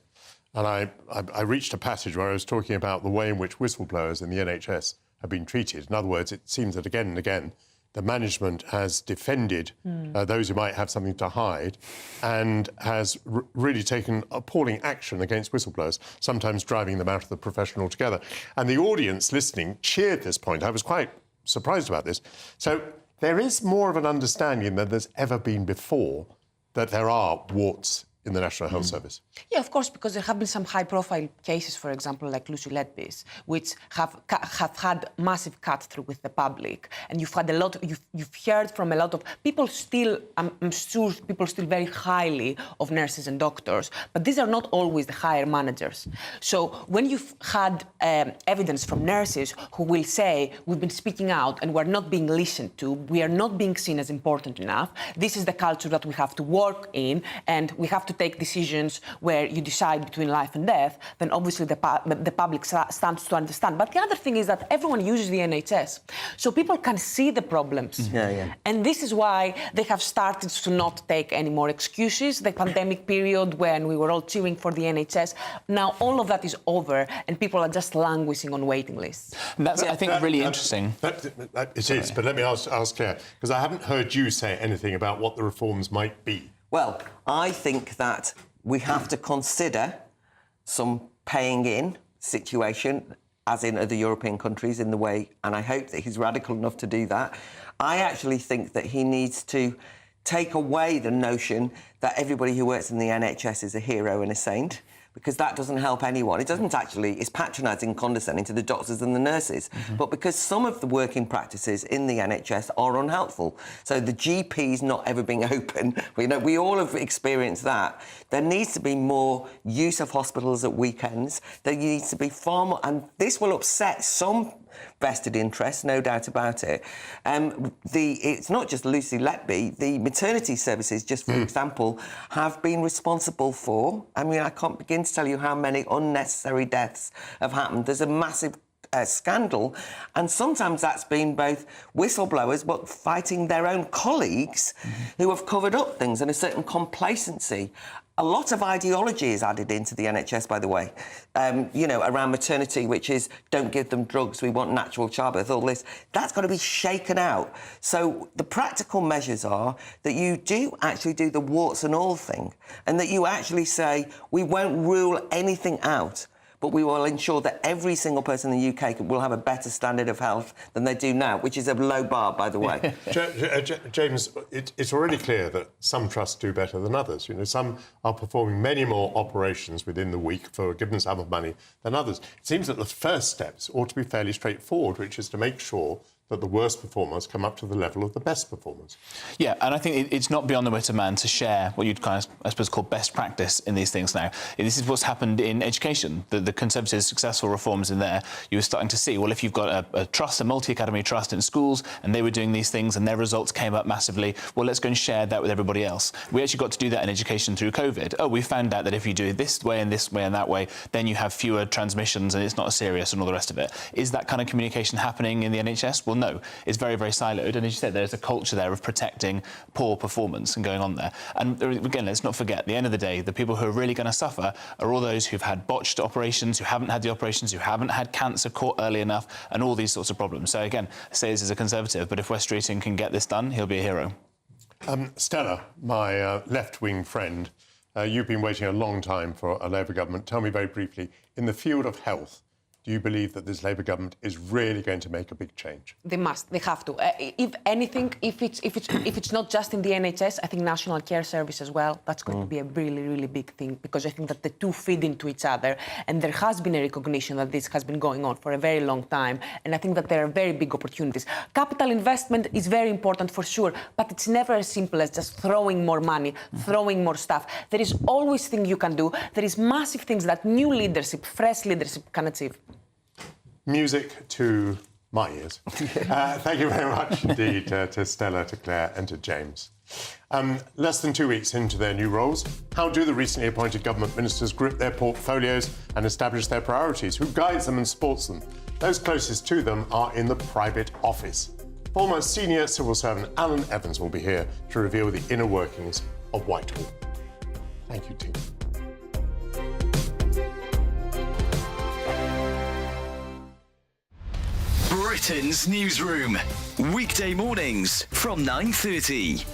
and I reached a passage where I was talking about the way in which whistleblowers in the NHS have been treated. In other words, it seems that again and again, the management has defended those who might have something to hide and has really taken appalling action against whistleblowers, sometimes driving them out of the profession altogether. And the audience listening cheered this point. I was quite surprised about this. So there is more of an understanding than there's ever been before that there are warts in the National Health Service. Yeah, of course, because there have been some high-profile cases, for example, like Lucy Letby's, which have had massive cut-through with the public. And you've had a lot, you've heard from a lot of people still, I'm sure people still very highly of nurses and doctors, but these are not always the higher managers. So when you've had evidence from nurses who will say, we've been speaking out and we're not being listened to, we are not being seen as important enough, this is the culture that we have to work in, and we have to take decisions where you decide between life and death, then obviously the public stands to understand. But the other thing is that everyone uses the NHS, so people can see the problems. And this is why they have started to not take any more excuses. The pandemic period when we were all cheering for the NHS, now all of that is over and people are just languishing on waiting lists. And that's, I think, really interesting. It is, but let me ask Claire, because I haven't heard you say anything about what the reforms might be. Well, I think that we have to consider some paying in situation, as in other European countries, in the way, and I hope that he's radical enough to do that. I actually think that he needs to take away the notion that everybody who works in the NHS is a hero and a saint, because that doesn't help anyone. It doesn't actually, it's patronising and condescending to the doctors and the nurses. But because some of the working practices in the NHS are unhelpful, so the GPs not ever being open, we all have experienced that. There needs to be more use of hospitals at weekends. There needs to be far more, and this will upset some vested interests, no doubt about it. It's not just Lucy Letby. The maternity services, just for example, have been responsible for, I mean, I can't begin to tell you how many unnecessary deaths have happened. There's a massive scandal, and sometimes that's been both whistleblowers but fighting their own colleagues who have covered up things, and a certain complacency. A lot of ideology is added into the NHS, by the way, around maternity, which is don't give them drugs, we want natural childbirth, all this. That's got to be shaken out. So the practical measures are that you do actually do the warts and all thing, and that you actually say, we won't rule anything out, but we will ensure that every single person in the UK will have a better standard of health than they do now, which is a low bar, by the way. James, it's already clear that some trusts do better than others. You know, some are performing many more operations within the week for a given sum of money than others. It seems that the first steps ought to be fairly straightforward, which is to make sure that the worst performers come up to the level of the best performers. Yeah, and I think it's not beyond the wit of man to share what you'd kind of, I suppose, call best practice in these things now. This is what's happened in education. The Conservatives' successful reforms in there, you were starting to see, well, if you've got a trust, a multi-academy trust in schools, and they were doing these things and their results came up massively, well, let's go and share that with everybody else. We actually got to do that in education through COVID. Oh, we found out that if you do it this way and that way, then you have fewer transmissions and it's not as serious and all the rest of it. Is that kind of communication happening in the NHS? Well, no. It's very, very siloed. And as you said, there's a culture there of protecting poor performance and going on there. And again, let's not forget, at the end of the day, the people who are really going to suffer are all those who've had botched operations, who haven't had the operations, who haven't had cancer caught early enough, and all these sorts of problems. So again, I say this as a Conservative, but if Wes Streeting can get this done, he'll be a hero. Stella, my left-wing friend, you've been waiting a long time for a Labour government. Tell me very briefly, in the field of health, do you believe that this Labour government is really going to make a big change? They must. They have to. If anything, if it's not just in the NHS, I think National Care Service as well. That's going to be a really, really big thing, because I think that the two feed into each other, and there has been a recognition that this has been going on for a very long time, and I think that there are very big opportunities. Capital investment is very important for sure, but it's never as simple as just throwing more money, throwing more stuff. There is always things you can do. There is massive things that new leadership, fresh leadership can achieve. Music to my ears. Thank you very much indeed to Stella, to Claire and to James. Less than 2 weeks into their new roles, how do the recently appointed government ministers grip their portfolios and establish their priorities? Who guides them and supports them? Those closest to them are in the private office. Former senior civil servant Alan Evans will be here to reveal the inner workings of Whitehall. Thank you, team. Britain's Newsroom, weekday mornings from 9:30.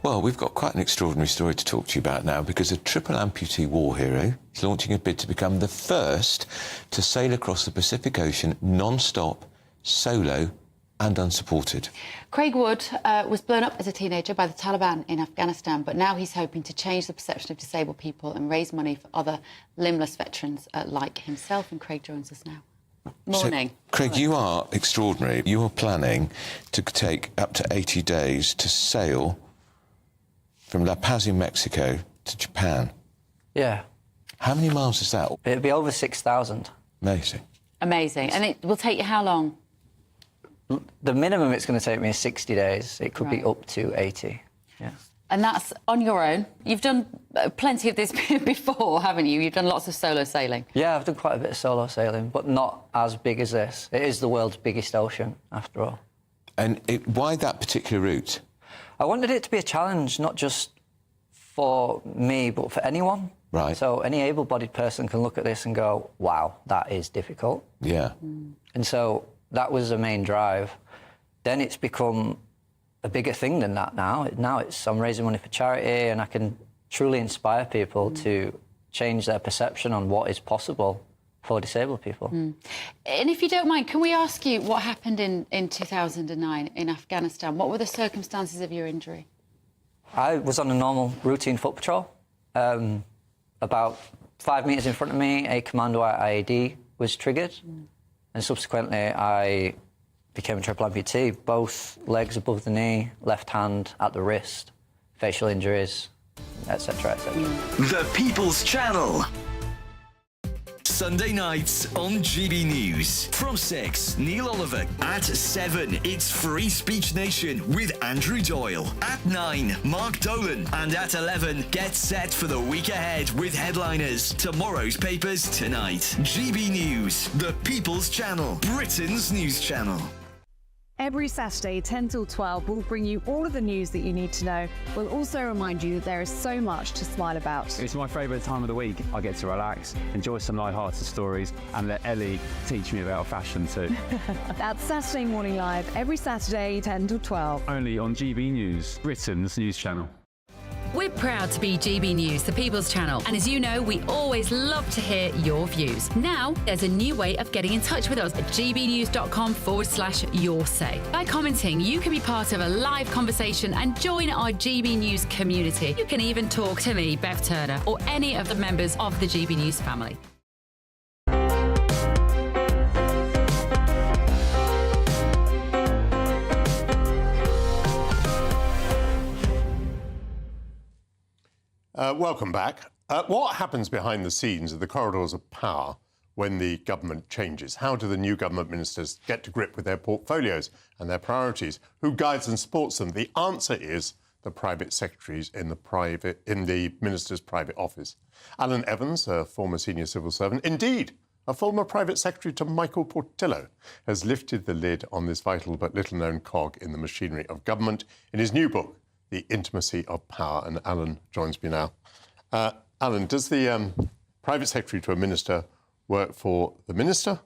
Well, we've got quite an extraordinary story to talk to you about now, because a triple amputee war hero is launching a bid to become the first to sail across the Pacific Ocean non-stop, solo and unsupported. Craig Wood was blown up as a teenager by the Taliban in Afghanistan, but now he's hoping to change the perception of disabled people and raise money for other limbless veterans like himself. And Craig joins us now. Morning. So, Craig, you are extraordinary. You are planning to take up to 80 days to sail from La Paz in Mexico to Japan. Yeah. How many miles is that? It'll be over 6,000. Amazing. Amazing. And it will take you how long? The minimum it's going to take me is 60 days. It could be up to 80. Yeah. And that's on your own. You've done plenty of this before, haven't you? You've done lots of solo sailing. Yeah, I've done quite a bit of solo sailing, but not as big as this. It is the world's biggest ocean, after all. And why that particular route? I wanted it to be a challenge, not just for me, but for anyone. Right. So any able-bodied person can look at this and go, wow, that is difficult. Yeah. And so that was the main drive. Then it's become a bigger thing than that now. Now I'm raising money for charity, and I can truly inspire people to change their perception on what is possible for disabled people. And if you don't mind, can we ask you what happened in 2009 in Afghanistan? What were the circumstances of your injury? I was on a normal routine foot patrol. About 5 metres in front of me, a commando IED was triggered. And subsequently, I became a triple amputee, both legs above the knee, left hand at the wrist, facial injuries, etc., etc. The People's Channel. Sunday nights on GB News. From 6, Neil Oliver. At 7, it's Free Speech Nation with Andrew Doyle. At 9, Mark Dolan. And at 11, get set for the week ahead with headliners. Tomorrow's papers tonight. GB News, the People's Channel, Britain's news channel. Every Saturday, 10 till 12, we'll bring you all of the news that you need to know. We'll also remind you that there is so much to smile about. It's my favourite time of the week. I get to relax, enjoy some light-hearted stories, and let Ellie teach me about fashion too. That's Saturday Morning Live, every Saturday, 10 till 12. Only on GB News, Britain's news channel. We're proud to be GB News, the People's Channel, and as you know, we always love to hear your views. Now, there's a new way of getting in touch with us at gbnews.com/yoursay. By commenting, you can be part of a live conversation and join our GB News community. You can even talk to me, Bev Turner, or any of the members of the GB News family. Welcome back. What happens behind the scenes of the corridors of power when the government changes? How do the new government ministers get to grip with their portfolios and their priorities? Who guides and supports them? The answer is the private secretaries in the minister's private office. Alan Evans, a former senior civil servant, indeed a former private secretary to Michael Portillo, has lifted the lid on this vital but little-known cog in the machinery of government in his new book, The Intimacy of Power. And Alan joins me now. Alan, does the private secretary to a minister work for the minister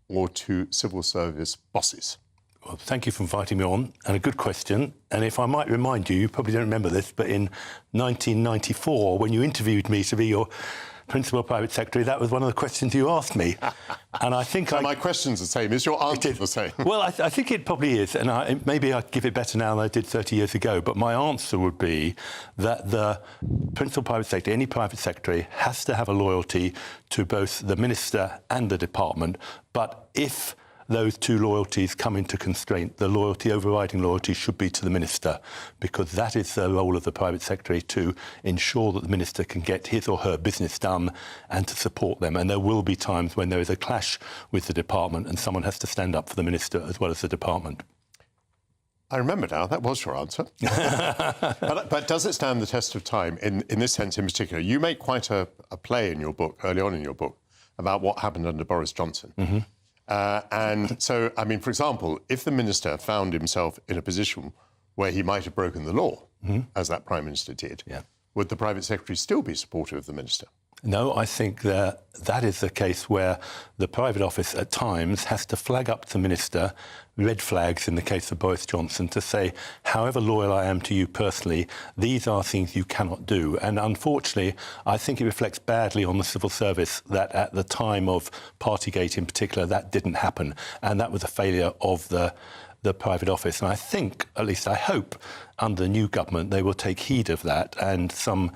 or to civil service bosses? Well, thank you for inviting me on, and a good question. And if I might remind you, you probably don't remember this, but in 1994, when you interviewed me to be your principal private secretary, that was one of the questions you asked me. And I think my question's the same. Is your answer the same? Well, I think it probably is, and maybe I give it better now than I did 30 years ago. But my answer would be that the principal private secretary, any private secretary, has to have a loyalty to both the minister and the department. But if those two loyalties come into constraint, the overriding loyalty should be to the minister, because that is the role of the private secretary, to ensure that the minister can get his or her business done and to support them. And there will be times when there is a clash with the department and someone has to stand up for the minister as well as the department. I remember now, that was your answer. but does it stand the test of time in this sense in particular? You make quite a play in your book, early on in your book, about what happened under Boris Johnson. Mm-hmm. And so, I mean, for example, if the minister found himself in a position where he might have broken the law, as that Prime Minister did, would the private secretary still be supportive of the minister? No, I think that is the case where the private office at times has to flag up to the minister red flags in the case of Boris Johnson to say, however loyal I am to you personally, these are things you cannot do. And unfortunately, I think it reflects badly on the civil service that at the time of Partygate in particular, that didn't happen. And that was a failure of the private office. And I think, at least I hope, under the new government, they will take heed of that and some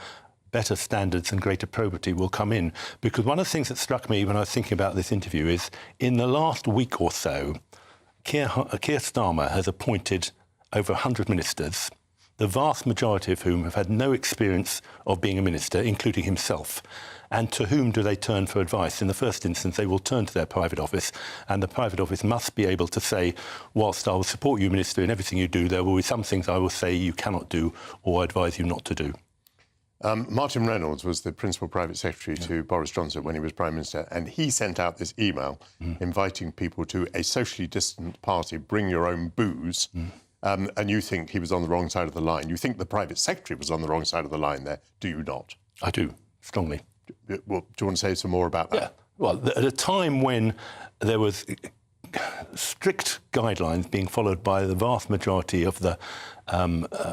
better standards and greater probity will come in. Because one of the things that struck me when I was thinking about this interview is, in the last week or so, Keir Starmer has appointed over 100 ministers, the vast majority of whom have had no experience of being a minister, including himself. And to whom do they turn for advice? In the first instance, they will turn to their private office, and the private office must be able to say, whilst I will support you, Minister, in everything you do, there will be some things I will say you cannot do or advise you not to do. Martin Reynolds was the principal private secretary to Boris Johnson when he was Prime Minister, and he sent out this email inviting people to a socially distant party, bring your own booze, and you think he was on the wrong side of the line. You think the private secretary was on the wrong side of the line there, do you not? I do, strongly. Well, do you want to say some more about that? Yeah. Well, at a time when there was strict guidelines being followed by the vast majority of the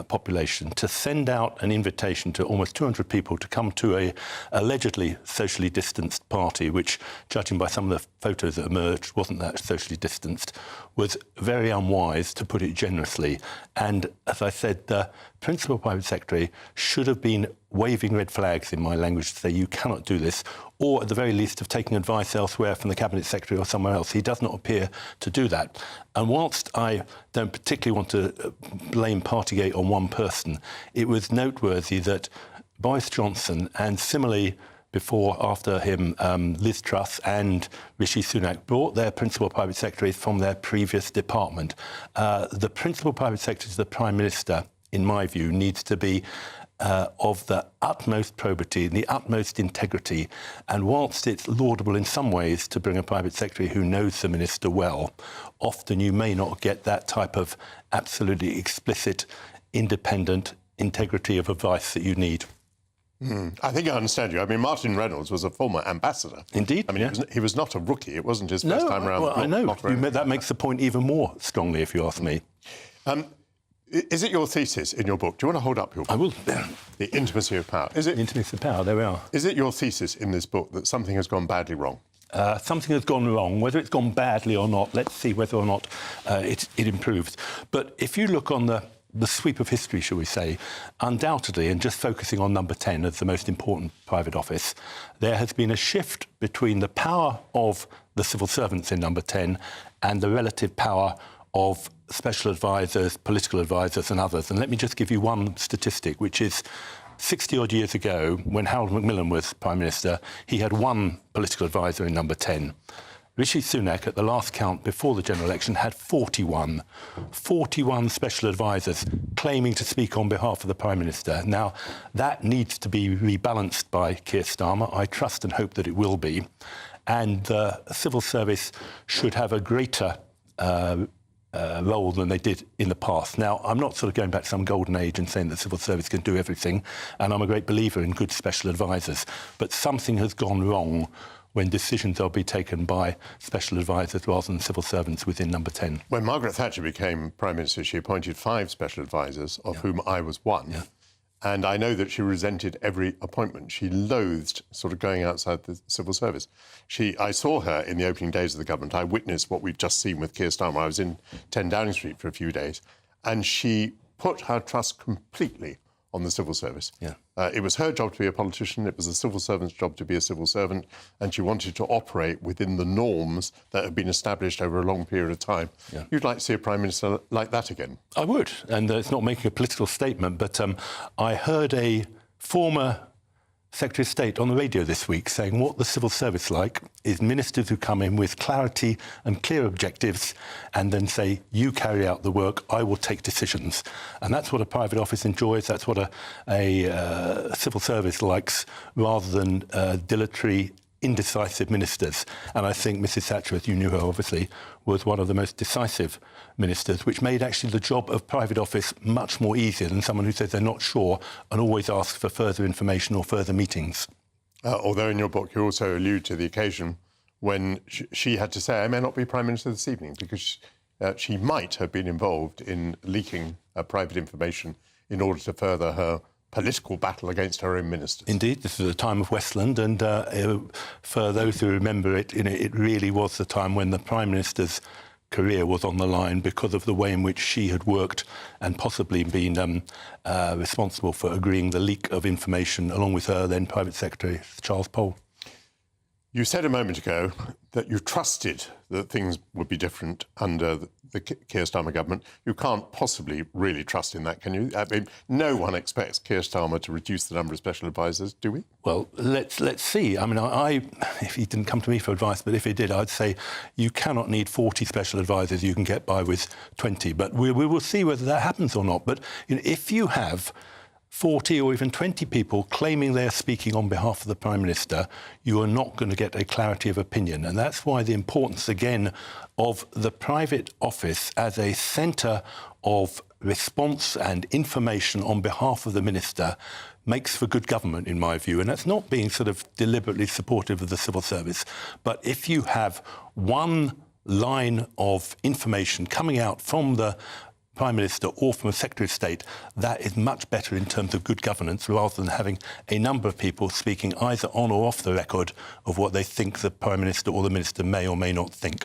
population, to send out an invitation to almost 200 people to come to a allegedly socially distanced party, which, judging by some of the photos that emerged, wasn't that socially distanced, was very unwise, to put it generously. And as I said, the principal private secretary should have been waving red flags, in my language, to say you cannot do this, or at the very least of taking advice elsewhere from the cabinet secretary or somewhere else. He does not appear to do that. And whilst I don't particularly want to blame Partygate on one person, it was noteworthy that Boris Johnson, and similarly after him, Liz Truss and Rishi Sunak, brought their principal private secretaries from their previous department. The principal private secretary to the Prime Minister, in my view, needs to be of the utmost probity, the utmost integrity. And whilst it's laudable in some ways to bring a private secretary who knows the minister well, often you may not get that type of absolutely explicit, independent integrity of advice that you need. I think I understand you. I mean, Martin Reynolds was a former ambassador. Indeed. I mean, he was not a rookie. It wasn't his first time around. Well, I know. That makes the point even more strongly, if you ask me. Is it your thesis in your book? Do you want to hold up your book? I will. The Intimacy of Power. Is it? The Intimacy of Power, there we are. Is it your thesis in this book that something has gone badly wrong? Something has gone wrong. Whether it's gone badly or not, let's see whether or not it improves. But if you look on the sweep of history, shall we say, undoubtedly, and just focusing on number 10 as the most important private office, there has been a shift between the power of the civil servants in number 10 and the relative power of special advisors, political advisors and others. And let me just give you one statistic, which is 60-odd years ago, when Harold Macmillan was Prime Minister, he had one political advisor in number 10. Rishi Sunak, at the last count before the general election, had 41 special advisors claiming to speak on behalf of the Prime Minister. Now, that needs to be rebalanced by Keir Starmer. I trust and hope that it will be. And the civil service should have a greater role than they did in the past. Now, I'm not sort of going back to some golden age and saying that civil service can do everything, and I'm a great believer in good special advisors, but something has gone wrong when decisions are being taken by special advisors rather than civil servants within number 10. When Margaret Thatcher became Prime Minister, she appointed 5 special advisors, of whom I was one. Yeah. And I know that she resented every appointment. She loathed sort of going outside the civil service. I saw her in the opening days of the government. I witnessed what we've just seen with Keir Starmer. I was in 10 Downing Street for a few days, and she put her trust completely on the civil service. Yeah. It was her job to be a politician. It was the civil servant's job to be a civil servant, and she wanted to operate within the norms that have been established over a long period of time. Yeah. You'd like to see a Prime Minister like that again? I would, and it's not making a political statement, but I heard a former Secretary of State on the radio this week saying what the civil service like is ministers who come in with clarity and clear objectives and then say, you carry out the work, I will take decisions. And that's what a private office enjoys, that's what a civil service likes, rather than dilatory, indecisive ministers. And I think Mrs Thatcher, as you knew her obviously, was one of the most decisive ministers, which made actually the job of private office much more easier than someone who says they're not sure and always asks for further information or further meetings. Although in your book you also allude to the occasion when she had to say, I may not be Prime Minister this evening, because she might have been involved in leaking private information in order to further her political battle against her own ministers. Indeed, this is a time of Westland, and for those who remember it, it really was the time when the Prime Minister's career was on the line because of the way in which she had worked and possibly been responsible for agreeing the leak of information along with her then Private Secretary Charles Pole. You said a moment ago that you trusted that things would be different under the Keir Starmer government. You can't possibly really trust in that, can you? I mean, no one expects Keir Starmer to reduce the number of special advisors, do we? Well, let's see. I mean, if he didn't come to me for advice, but if he did, I'd say you cannot need 40 special advisors. You can get by with 20. But we will see whether that happens or not. But if you have 40 or even 20 people claiming they're speaking on behalf of the Prime Minister, you are not going to get a clarity of opinion. And that's why the importance, again, of the private office as a centre of response and information on behalf of the Minister makes for good government, in my view. And that's not being sort of deliberately supportive of the civil service. But if you have one line of information coming out from the Prime Minister or from a Secretary of State, that is much better in terms of good governance rather than having a number of people speaking either on or off the record of what they think the Prime Minister or the Minister may or may not think.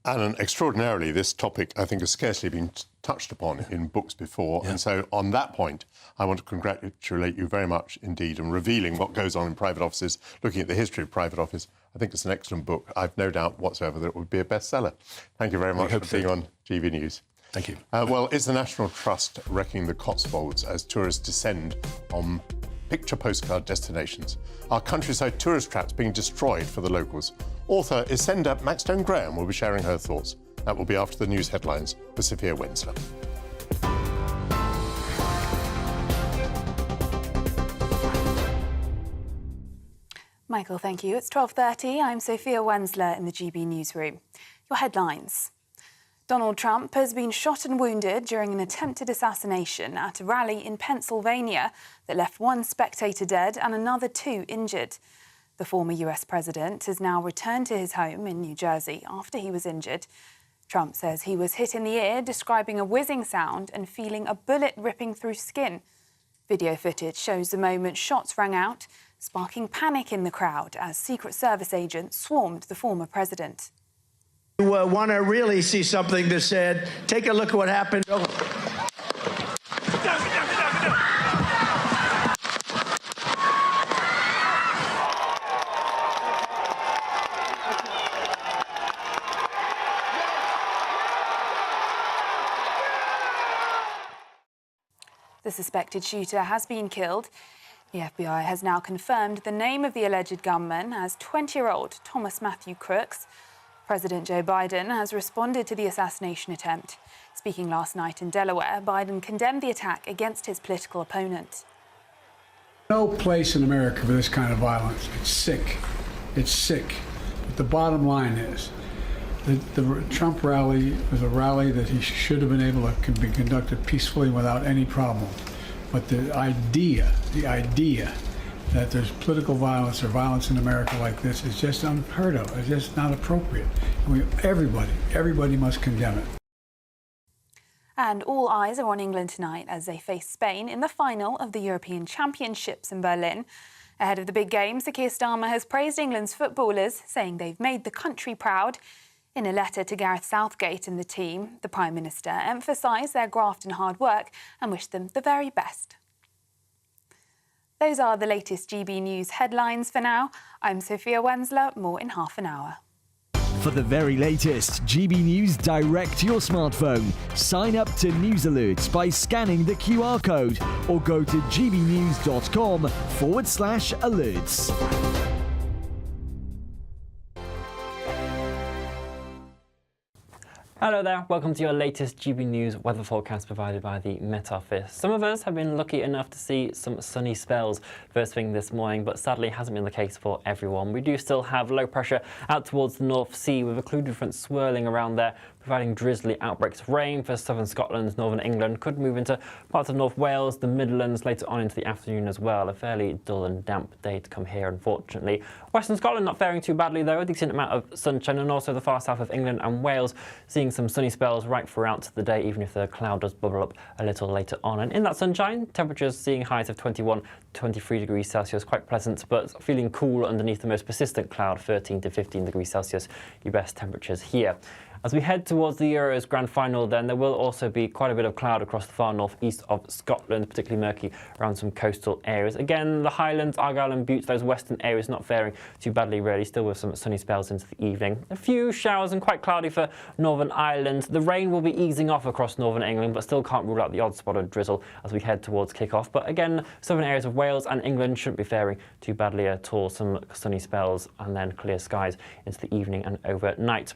Alan, extraordinarily, this topic, I think, has scarcely been touched upon in books before. Yeah. And so on that point, I want to congratulate you very much indeed on revealing what goes on in private offices, looking at the history of private office. I think it's an excellent book. I've no doubt whatsoever that it would be a bestseller. Thank you very much for being on GB News. Thank you. Well, is the National Trust wrecking the Cotswolds as tourists descend on picture postcard destinations? Are countryside tourist traps being destroyed for the locals? Author Isenda Maxstone Graham will be sharing her thoughts. That will be after the news headlines with Sophia Wensler. Michael, thank you. It's 12:30. I'm Sophia Wensler in the GB newsroom. Your headlines. Donald Trump has been shot and wounded during an attempted assassination at a rally in Pennsylvania that left one spectator dead and another 2 injured. The former US president has now returned to his home in New Jersey after he was injured. Trump says he was hit in the ear, describing a whizzing sound and feeling a bullet ripping through skin. Video footage shows the moment shots rang out, sparking panic in the crowd as Secret Service agents swarmed the former president. You want to really see something that said, take a look at what happened. The suspected shooter has been killed. The FBI has now confirmed the name of the alleged gunman as 20-year-old Thomas Matthew Crooks. President Joe Biden has responded to the assassination attempt. Speaking last night in Delaware, Biden condemned the attack against his political opponent. No place in America for this kind of violence. It's sick. It's sick. But the bottom line is that the Trump rally was a rally that he should have been able to be conducted peacefully without any problem. But the idea that there's political violence or violence in America like this is just unheard of. It's just not appropriate. Everybody must condemn it. And all eyes are on England tonight as they face Spain in the final of the European Championships in Berlin. Ahead of the big game, Sir Keir Starmer has praised England's footballers, saying they've made the country proud. In a letter to Gareth Southgate and the team, the Prime Minister emphasised their graft and hard work and wished them the very best. Those are the latest GB News headlines for now. I'm Sophia Wensler, more in half an hour. For the very latest GB News direct to your smartphone, sign up to News Alerts by scanning the QR code or go to gbnews.com/alerts. Hello there, welcome to your latest GB News weather forecast provided by the Met Office. Some of us have been lucky enough to see some sunny spells first thing this morning, but sadly hasn't been the case for everyone. We do still have low pressure out towards the North Sea with a cloud front swirling around there, providing drizzly outbreaks of rain for southern Scotland, northern England, could move into parts of North Wales, the Midlands later on into the afternoon as well. A fairly dull and damp day to come here, unfortunately. Western Scotland not faring too badly though, a decent amount of sunshine, and also the far south of England and Wales seeing some sunny spells right throughout the day, even if the cloud does bubble up a little later on. And in that sunshine, temperatures seeing highs of 21 to 23 degrees Celsius, quite pleasant, but feeling cool underneath the most persistent cloud, 13 to 15 degrees Celsius, your best temperatures here. As we head towards the Euros Grand Final, then there will also be quite a bit of cloud across the far northeast of Scotland, particularly murky around some coastal areas. Again, the Highlands, Argyll and Bute, those western areas not faring too badly really, still with some sunny spells into the evening. A few showers and quite cloudy for Northern Ireland. The rain will be easing off across northern England, but still can't rule out the odd spot of drizzle as we head towards kick-off. But again, southern areas of Wales and England shouldn't be faring too badly at all. Some sunny spells and then clear skies into the evening and overnight.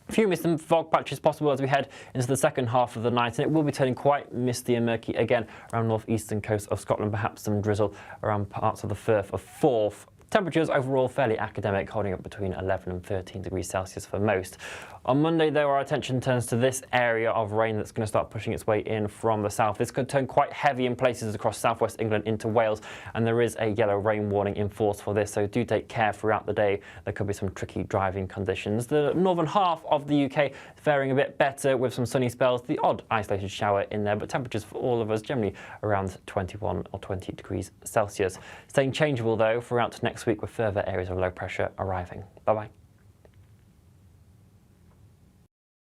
A few mist and fog patches possible as we head into the second half of the night, and it will be turning quite misty and murky again around northeastern coast of Scotland, perhaps some drizzle around parts of the Firth of Forth. Temperatures overall fairly academic, holding up between 11 and 13 degrees Celsius for most. On Monday, though, our attention turns to this area of rain that's going to start pushing its way in from the south. This could turn quite heavy in places across southwest England into Wales, and there is a yellow rain warning in force for this, so do take care throughout the day. There could be some tricky driving conditions. The northern half of the UK faring a bit better with some sunny spells, the odd isolated shower in there, but temperatures for all of us generally around 21 or 20 degrees Celsius. Staying changeable, though, throughout next week with further areas of low pressure arriving. Bye-bye.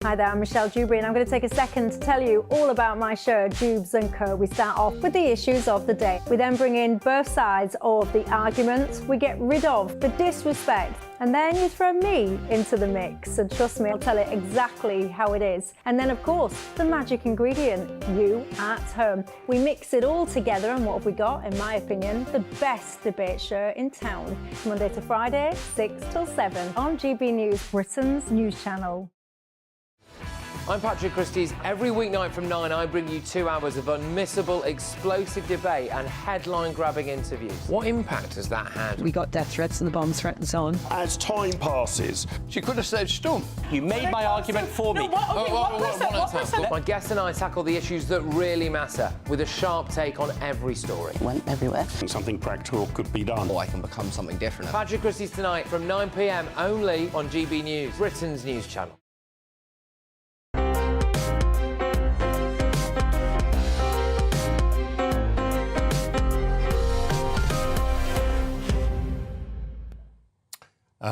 Hi there, I'm Michelle Dewberry, and I'm going to take a second to tell you all about my show, Dubes & Co. We start off with the issues of the day. We then bring in both sides of the argument. We get rid of the disrespect, and then you throw me into the mix. And trust me, I'll tell it exactly how it is. And then, of course, the magic ingredient, you at home. We mix it all together, and what have we got? In my opinion, the best debate show in town. Monday to Friday, 6 till 7 on GB News, Britain's news channel. I'm Patrick Christie's. Every weeknight from 9, I bring you 2 hours of unmissable, explosive debate and headline-grabbing interviews. What impact has that had? We got death threats and the bomb threat and so on. As time passes, she could have said stump. You made my argument for me. My guests and I tackle the issues that really matter with a sharp take on every story. Went everywhere. Something practical could be done. Or I can become something different. Patrick Christie's tonight from 9 p.m. only on GB News, Britain's news channel.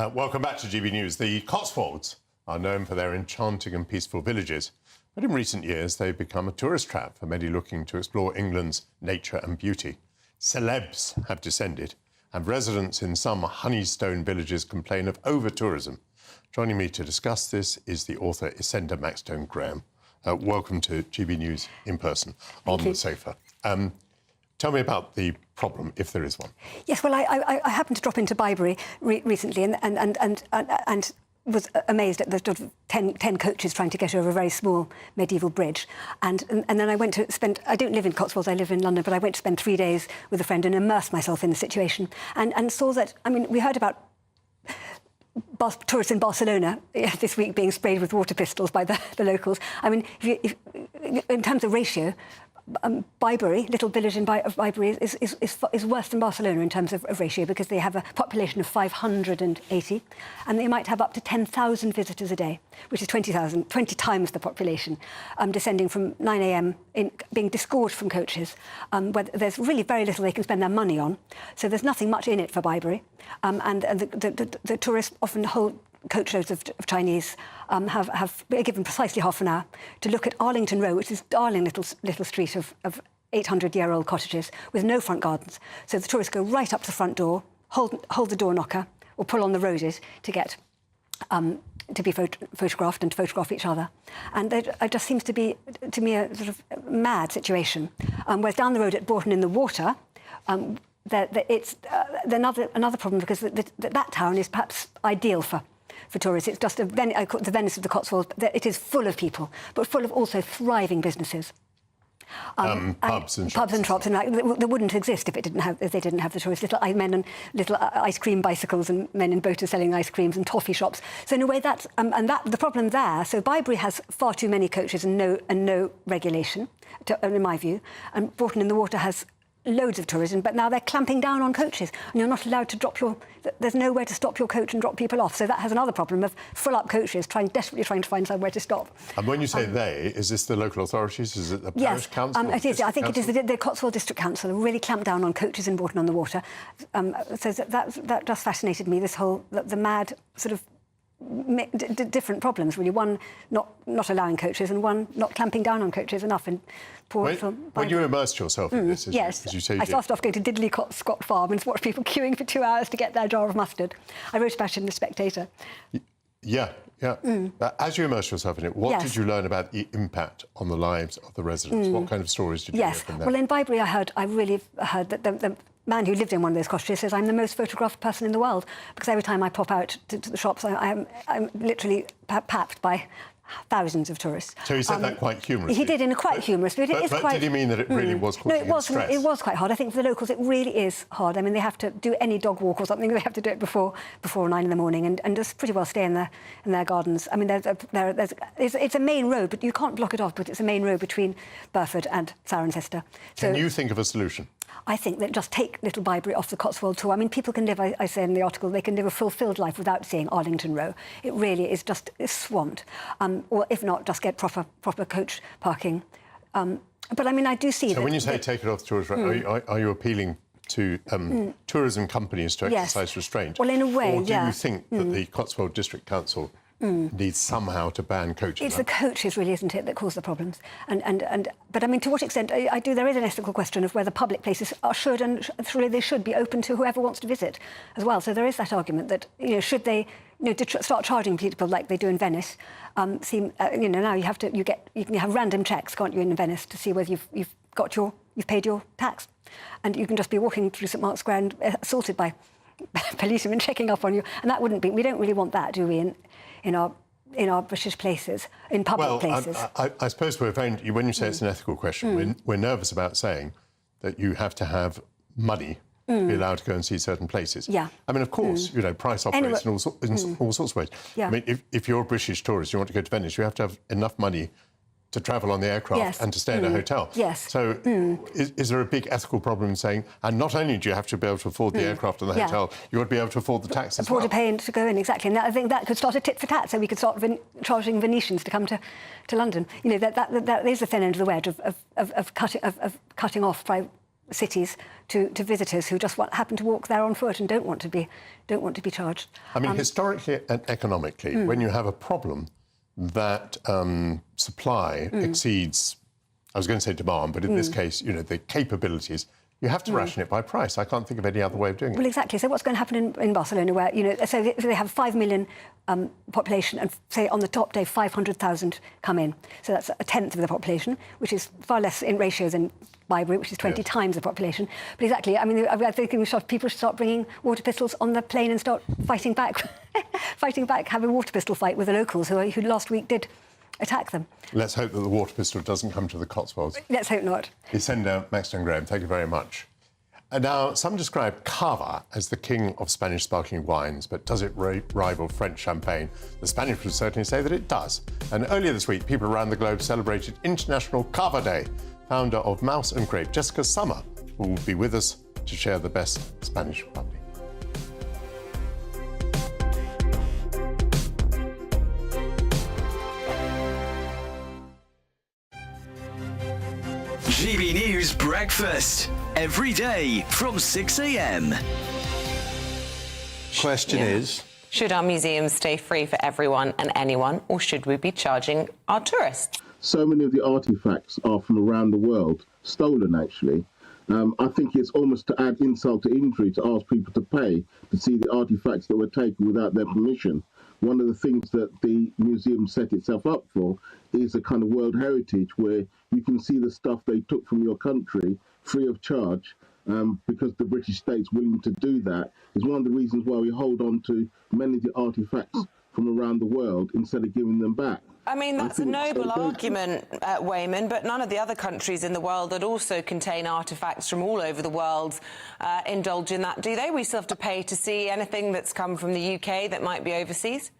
Welcome back to GB News. The Cotswolds are known for their enchanting and peaceful villages, but in recent years they've become a tourist trap for many looking to explore England's nature and beauty. Celebs have descended, and residents in some Honeystone villages complain of over-tourism. Joining me to discuss this is the author Isenda Maxstone-Graham. Welcome to GB News in person on the sofa. Tell me about the problem, if there is one. Yes, well, I happened to drop into Bibury recently and was amazed at the sort of 10 coaches trying to get over a very small medieval bridge. And then I went to spend... I don't live in Cotswolds, I live in London, but I went to spend 3 days with a friend and immerse myself in the situation and saw that... I mean, we heard about tourists in Barcelona this week being sprayed with water pistols by the locals. I mean, if in terms of ratio... Bibury, little village in Bibury, is worse than Barcelona in terms of ratio because they have a population of 580 and they might have up to 10,000 visitors a day, which is 20 times the population, descending from 9 a.m. being disgorged from coaches, where there's really very little they can spend their money on. So there's nothing much in it for Bibury. And the tourists often hold coachloads of Chinese have given precisely half an hour to look at Arlington Row, which is a darling little street of 800-year-old cottages with no front gardens. So the tourists go right up to the front door, hold the door knocker, or pull on the roses to get to be photographed and to photograph each other. And it just seems to be, to me, a sort of mad situation. Whereas down the road at Broughton-in-the-Water, it's another problem because that town is perhaps ideal for tourists. It's just I call it the Venice of the Cotswolds. It is full of people, but full of also thriving businesses. Pubs and shops, and they wouldn't exist if they didn't have the tourists. Little men and little ice cream bicycles and men in boaters selling ice creams and toffee shops. So in a way, that's the problem there. So Bibury has far too many coaches and no regulation, in my view, and Broughton-in-the-Water has loads of tourism, but now they're clamping down on coaches and you're not allowed to there's nowhere to stop your coach and drop people off. So that has another problem of full-up coaches desperately trying to find somewhere to stop. And when you say they, is this the local authorities? Is it the parish council? It is. I think it is the Cotswold District Council really clamped down on coaches in Broughton-on-the-Water. So that just fascinated me, this whole... the mad sort of different problems, really. One not allowing coaches and one not clamping down on coaches enough. And when you immersed yourself in this, as you say, I started off going to Diddley Scott Farm and watched people queuing for 2 hours to get their jar of mustard. I wrote about it in The Spectator. Yeah. As you immersed yourself in it, what did you learn about the impact on the lives of the residents? What kind of stories did you hear from them? Well, in Bibury, I really heard that the man who lived in one of those cottages says, I'm the most photographed person in the world, because every time I pop out to the shops, I'm literally papped by thousands of tourists. So he said that quite humorously? He did, in a quite humorous... But did he mean that it really was causing stress? It was quite hard. I think for the locals it really is hard. I mean, they have to do any dog walk or something, they have to do it before 9 in the morning and just pretty well stay in their gardens. I mean, it's a main road, but you can't block it off, but it's a main road between Burford and Cirencester. Can you think of a solution? I think that just take Little Bibury off the Cotswold tour. I mean, people can live, I say in the article, they can live a fulfilled life without seeing Arlington Row. It really is just swamped. Or if not, just get proper coach parking. But I mean, I do see that... So when you say take it off the tourist route, are you appealing to tourism companies to exercise restraint? Well, in a way, or do you think that the Cotswold District Council needs somehow to ban coaches? It's the coaches, really, isn't it, that cause the problems? But I mean, to what extent? There is an ethical question of whether public places should and surely they should be open to whoever wants to visit as well. So there is that argument that should they start charging people like they do in Venice? Now you can have random checks, can't you, in Venice to see whether you've paid your tax, and you can just be walking through St Mark's Square and assaulted by policemen checking up on you, and that wouldn't be. We don't really want that, do we? In our British places, in public places. I suppose when you say it's an ethical question, we're nervous about saying that you have to have money to be allowed to go and see certain places. Yeah. I mean, of course, price operates in all sorts of ways. Yeah. I mean, if you're a British tourist, you want to go to Venice, you have to have enough money to travel on the aircraft and to stay in a hotel. Yes. So is there a big ethical problem in saying, and not only do you have to be able to afford the aircraft and the hotel, you want to be able to afford the tax as well? Afford to pay to go in, exactly. And I think that could start a tit for tat, so we could start charging Venetians to come to London. That is the thin end of the wedge of cutting off cities to visitors who just happen to walk there on foot and don't want to be charged. I mean, historically and economically, when you have a problem that supply exceeds, I was going to say demand, but in this case, you know, the capabilities, you have to ration it by price. I can't think of any other way of doing it. Well, exactly. So what's going to happen in Barcelona, where, you know, so they have 5 million population, and say on the top day 500,000 come in. So that's a tenth of the population, which is far less in ratio than Bibury, which is 20 times the population. But exactly, I mean, I think people should start bringing water pistols on the plane and start fighting back, have a water pistol fight with the locals who last week did attack them. Let's hope that the water pistol doesn't come to the Cotswolds. Let's hope not. Sender Maxton Graham, thank you very much. And now, some describe Cava as the king of Spanish sparkling wines, but does it rival French champagne? The Spanish would certainly say that it does. And earlier this week, people around the globe celebrated International Cava Day. Founder of Mouse and Grape, Jessica Summer, will be with us to share the best Spanish bubbly. GB News Breakfast, every day from 6 a.m. Question is... Should our museums stay free for everyone and anyone, or should we be charging our tourists? So many of the artefacts are from around the world, stolen actually. I think it's almost to add insult to injury to ask people to pay to see the artefacts that were taken without their permission. One of the things that the museum set itself up for is a kind of world heritage where you can see the stuff they took from your country free of charge, because the British state's willing to do that. Is one of the reasons why we hold on to many of the artefacts from around the world instead of giving them back. I mean, that's a noble argument, Wayman, but none of the other countries in the world that also contain artefacts from all over the world indulge in that, do they? We still have to pay to see anything that's come from the UK that might be overseas?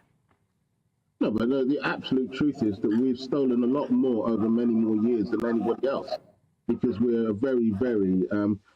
No, but the absolute truth is that we've stolen a lot more over many more years than anybody else, because we're a very,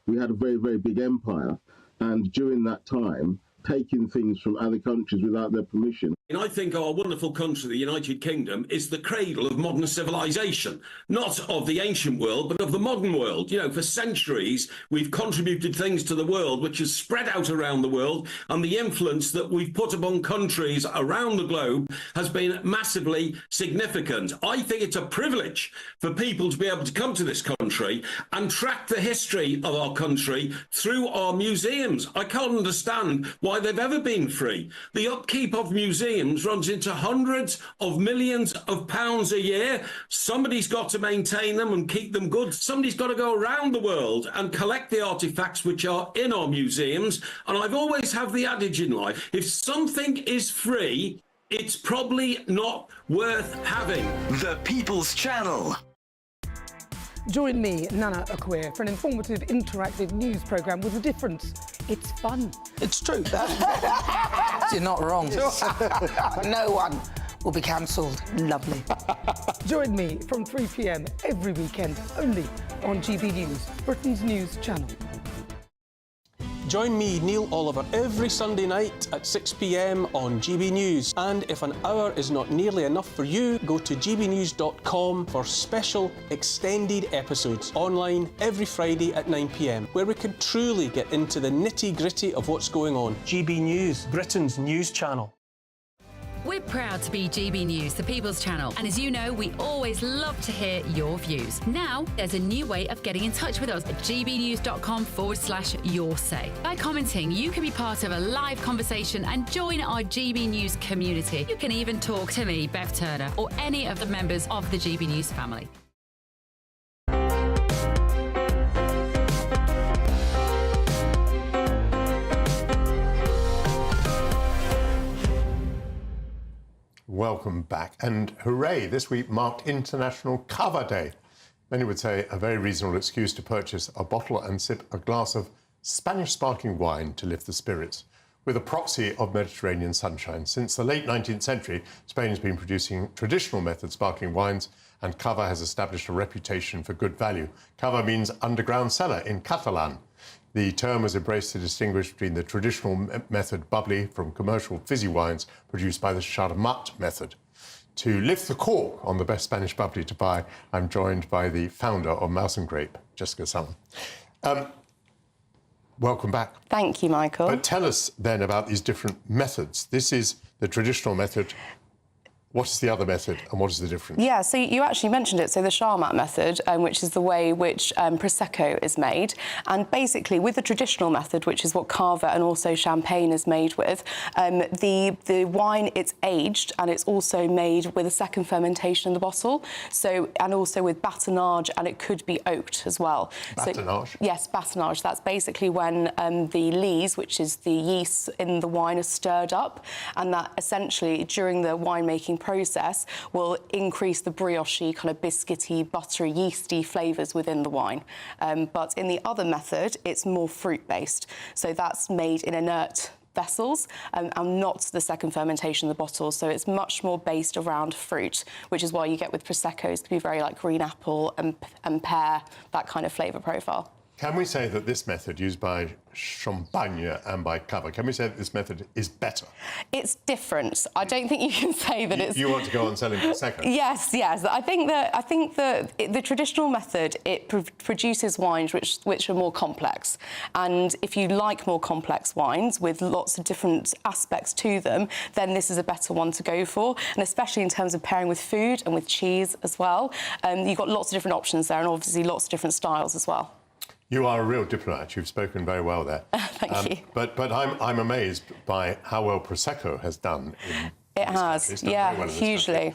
we had a very, very big empire, and during that time, taking things from other countries without their permission. And I think our wonderful country, the United Kingdom, is the cradle of modern civilization, not of the ancient world, but of the modern world. You know, for centuries, we've contributed things to the world which has spread out around the world, and the influence that we've put upon countries around the globe has been massively significant. I think it's a privilege for people to be able to come to this country and track the history of our country through our museums. I can't understand why they've ever been free. The upkeep of museums runs into hundreds of millions of pounds a year. Somebody's got to maintain them and keep them good. Somebody's got to go around the world and collect the artifacts which are in our museums. And I've always have the adage in life, if something is free, it's probably not worth having. The People's Channel. Join me, Nana Akwe, for an informative, interactive news programme with a difference. It's fun. It's true. You're not wrong. No one will be cancelled. Lovely. Join me from 3 p.m. every weekend, only on GB News, Britain's news channel. Join me, Neil Oliver, every Sunday night at 6 p.m. on GB News. And if an hour is not nearly enough for you, go to gbnews.com for special extended episodes online every Friday at 9 p.m, where we can truly get into the nitty-gritty of what's going on. GB News, Britain's news channel. We're proud to be GB News, the People's Channel. And as you know, we always love to hear your views. Now, there's a new way of getting in touch with us at gbnews.com/yoursay. By commenting, you can be part of a live conversation and join our GB News community. You can even talk to me, Bev Turner, or any of the members of the GB News family. Welcome back. And hooray, this week marked International Cava Day. Many would say a very reasonable excuse to purchase a bottle and sip a glass of Spanish sparkling wine to lift the spirits, with a proxy of Mediterranean sunshine. Since the late 19th century, Spain has been producing traditional method sparkling wines, and Cava has established a reputation for good value. Cava means underground cellar in Catalan. The term was embraced to distinguish between the traditional method bubbly from commercial fizzy wines produced by the Charmat method. To lift the cork on the best Spanish bubbly to buy, I'm joined by the founder of Mouse and Grape, Jessica Summer. Welcome back. Thank you, Michael. But tell us then about these different methods. This is the traditional method. What is the other method and what is the difference? Yeah, so you actually mentioned it. So the Charmat method, which is the way which Prosecco is made. And basically, with the traditional method, which is what Cava and also Champagne is made with, the wine, it's aged and it's also made with a second fermentation in the bottle. So, and also with batonnage, and it could be oaked as well. Batonnage? So, yes, batonnage. That's basically when the lees, which is the yeast in the wine, is stirred up. And that essentially, during the winemaking process, will increase the brioche, kind of biscuity, buttery, yeasty flavours within the wine. But in the other method, it's more fruit-based. So that's made in inert vessels and not the second fermentation in the bottle. So it's much more based around fruit, which is why you get with Proseccos, it can be very like green apple and pear, that kind of flavour profile. Can we say that this method used by Champagne and by Cava, can we say that this method is better? It's different. I don't think you can say that it's... You want to go on selling Prosecco? Yes. I think that the traditional method, it produces wines which are more complex. And if you like more complex wines with lots of different aspects to them, then this is a better one to go for. And especially in terms of pairing with food and with cheese as well. You've got lots of different options there and obviously lots of different styles as well. You are a real diplomat. You've spoken very well there. Thank you. But I'm amazed by how well Prosecco has done. It has, yeah, hugely.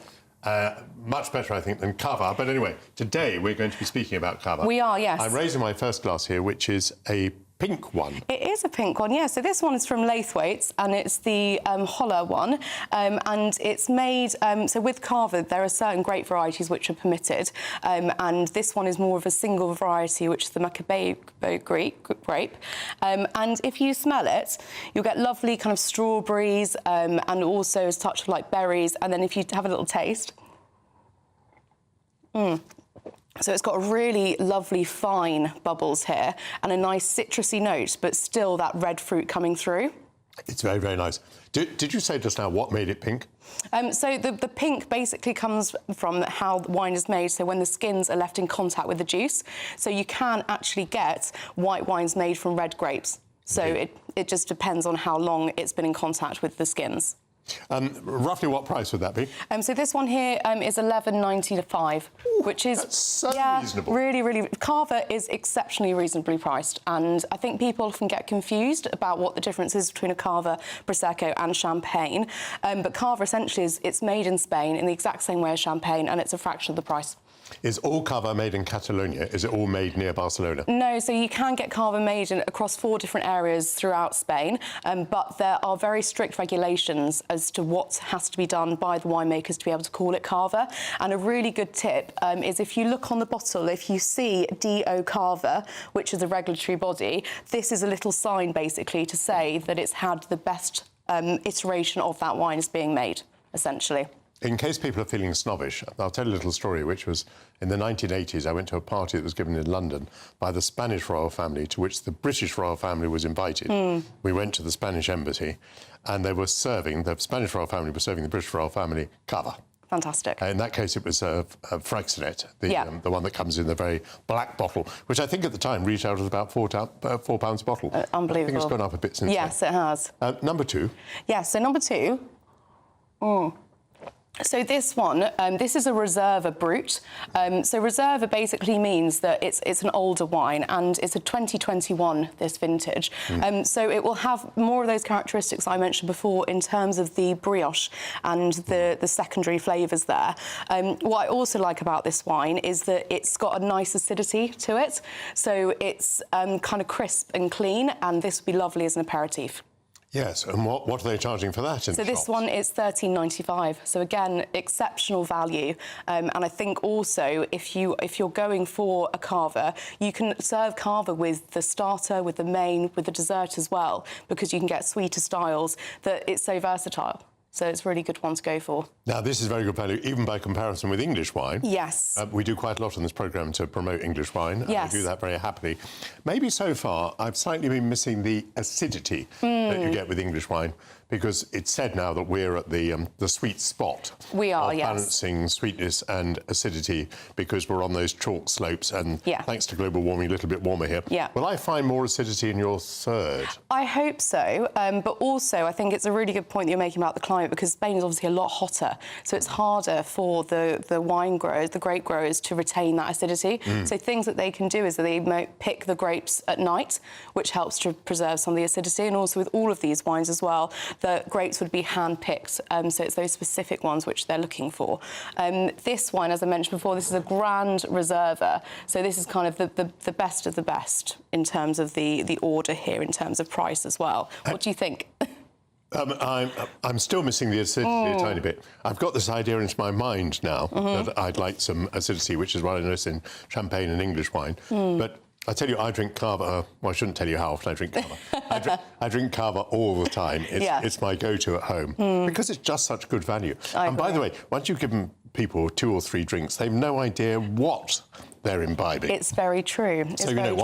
Much better, I think, than Cava. But anyway, today we're going to be speaking about Cava. We are, yes. I'm raising my first glass here, which is a pink one. It is a pink one, yeah. So this one is from Laithwaite's, and it's the Holler one. And it's made, so with Cava, there are certain grape varieties which are permitted. And this one is more of a single variety, which is the Macabeo grape. And if you smell it, you'll get lovely kind of strawberries and also a touch of like berries. And then if you have a little taste, so it's got a really lovely fine bubbles here and a nice citrusy note, but still that red fruit coming through. It's very, very nice. Did you say just now what made it pink? So the pink basically comes from how the wine is made, so when the skins are left in contact with the juice. So you can actually get white wines made from red grapes. So it just depends on how long it's been in contact with the skins. Roughly what price would that be? So this one here is $11.95, which is so reasonable. Really. Cava is exceptionally reasonably priced, and I think people often get confused about what the difference is between a Cava, Prosecco, and Champagne. But Cava essentially it's made in Spain in the exact same way as Champagne, and it's a fraction of the price. Is all Cava made in Catalonia? Is it all made near Barcelona? No, so you can get Cava made across 4 different areas throughout Spain, but there are very strict regulations as to what has to be done by the winemakers to be able to call it Cava. And a really good tip is if you look on the bottle, if you see DO Cava, which is a regulatory body, this is a little sign basically to say that it's had the best iteration of that wine is being made, essentially. In case people are feeling snobbish, I'll tell you a little story, which was in the 1980s. I went to a party that was given in London by the Spanish royal family, to which the British royal family was invited. We went to the Spanish embassy, and they were serving, the Spanish royal family was serving the British royal family Cava. Fantastic. In that case, it was Fraxonet, the one that comes in the very black bottle, which I think at the time retailed at about £4 a bottle. Unbelievable. I think it's gone up a bit since Yes, it has. Number 2. Yes, so number 2. So this one, this is a Reserva Brut. So Reserva basically means that it's an older wine, and it's a 2021, this vintage. So it will have more of those characteristics I mentioned before in terms of the brioche and the secondary flavours there. What I also like about this wine is that it's got a nice acidity to it. So it's kind of crisp and clean, and this would be lovely as an aperitif. Yes, and what are they charging for that in the this shops? one is $13.95. So again, exceptional value. And I think also if you're going for a Cava, you can serve Cava with the starter, with the main, with the dessert as well, because you can get sweeter styles. That it's so versatile. So it's a really good one to go for. Now, this is very good value, even by comparison with English wine. Yes. We do quite a lot on this programme to promote English wine. Yes. And I do that very happily. Maybe so far, I've slightly been missing the acidity that you get with English wine. because it's said now that we're at the sweet spot. We are, of yes. balancing sweetness and acidity because we're on those chalk slopes, and thanks to global warming, a little bit warmer here. Yeah. Will I find more acidity in your third? I hope so, but also I think it's a really good point that you're making about the climate, because Spain is obviously a lot hotter, so it's harder for the wine growers, the grape growers, to retain that acidity. So things that they can do is that they might pick the grapes at night, which helps to preserve some of the acidity, and also with all of these wines as well, the grapes would be hand-picked, so it's those specific ones which they're looking for. This wine, as I mentioned before, this is a Grand Reserva, so this is kind of the best of the best in terms of the order here, in terms of price as well. What do you think? I'm still missing the acidity a tiny bit. I've got this idea into my mind now that I'd like some acidity, which is what I notice in champagne and English wine. But I tell you, I drink Cava. Well, I shouldn't tell you how often I drink Cava. I drink Cava all the time. It's my go-to at home because it's just such good value. And by the way, once you've given people 2 or 3 drinks, they've no idea what they're imbibing. It's very true. So, you know,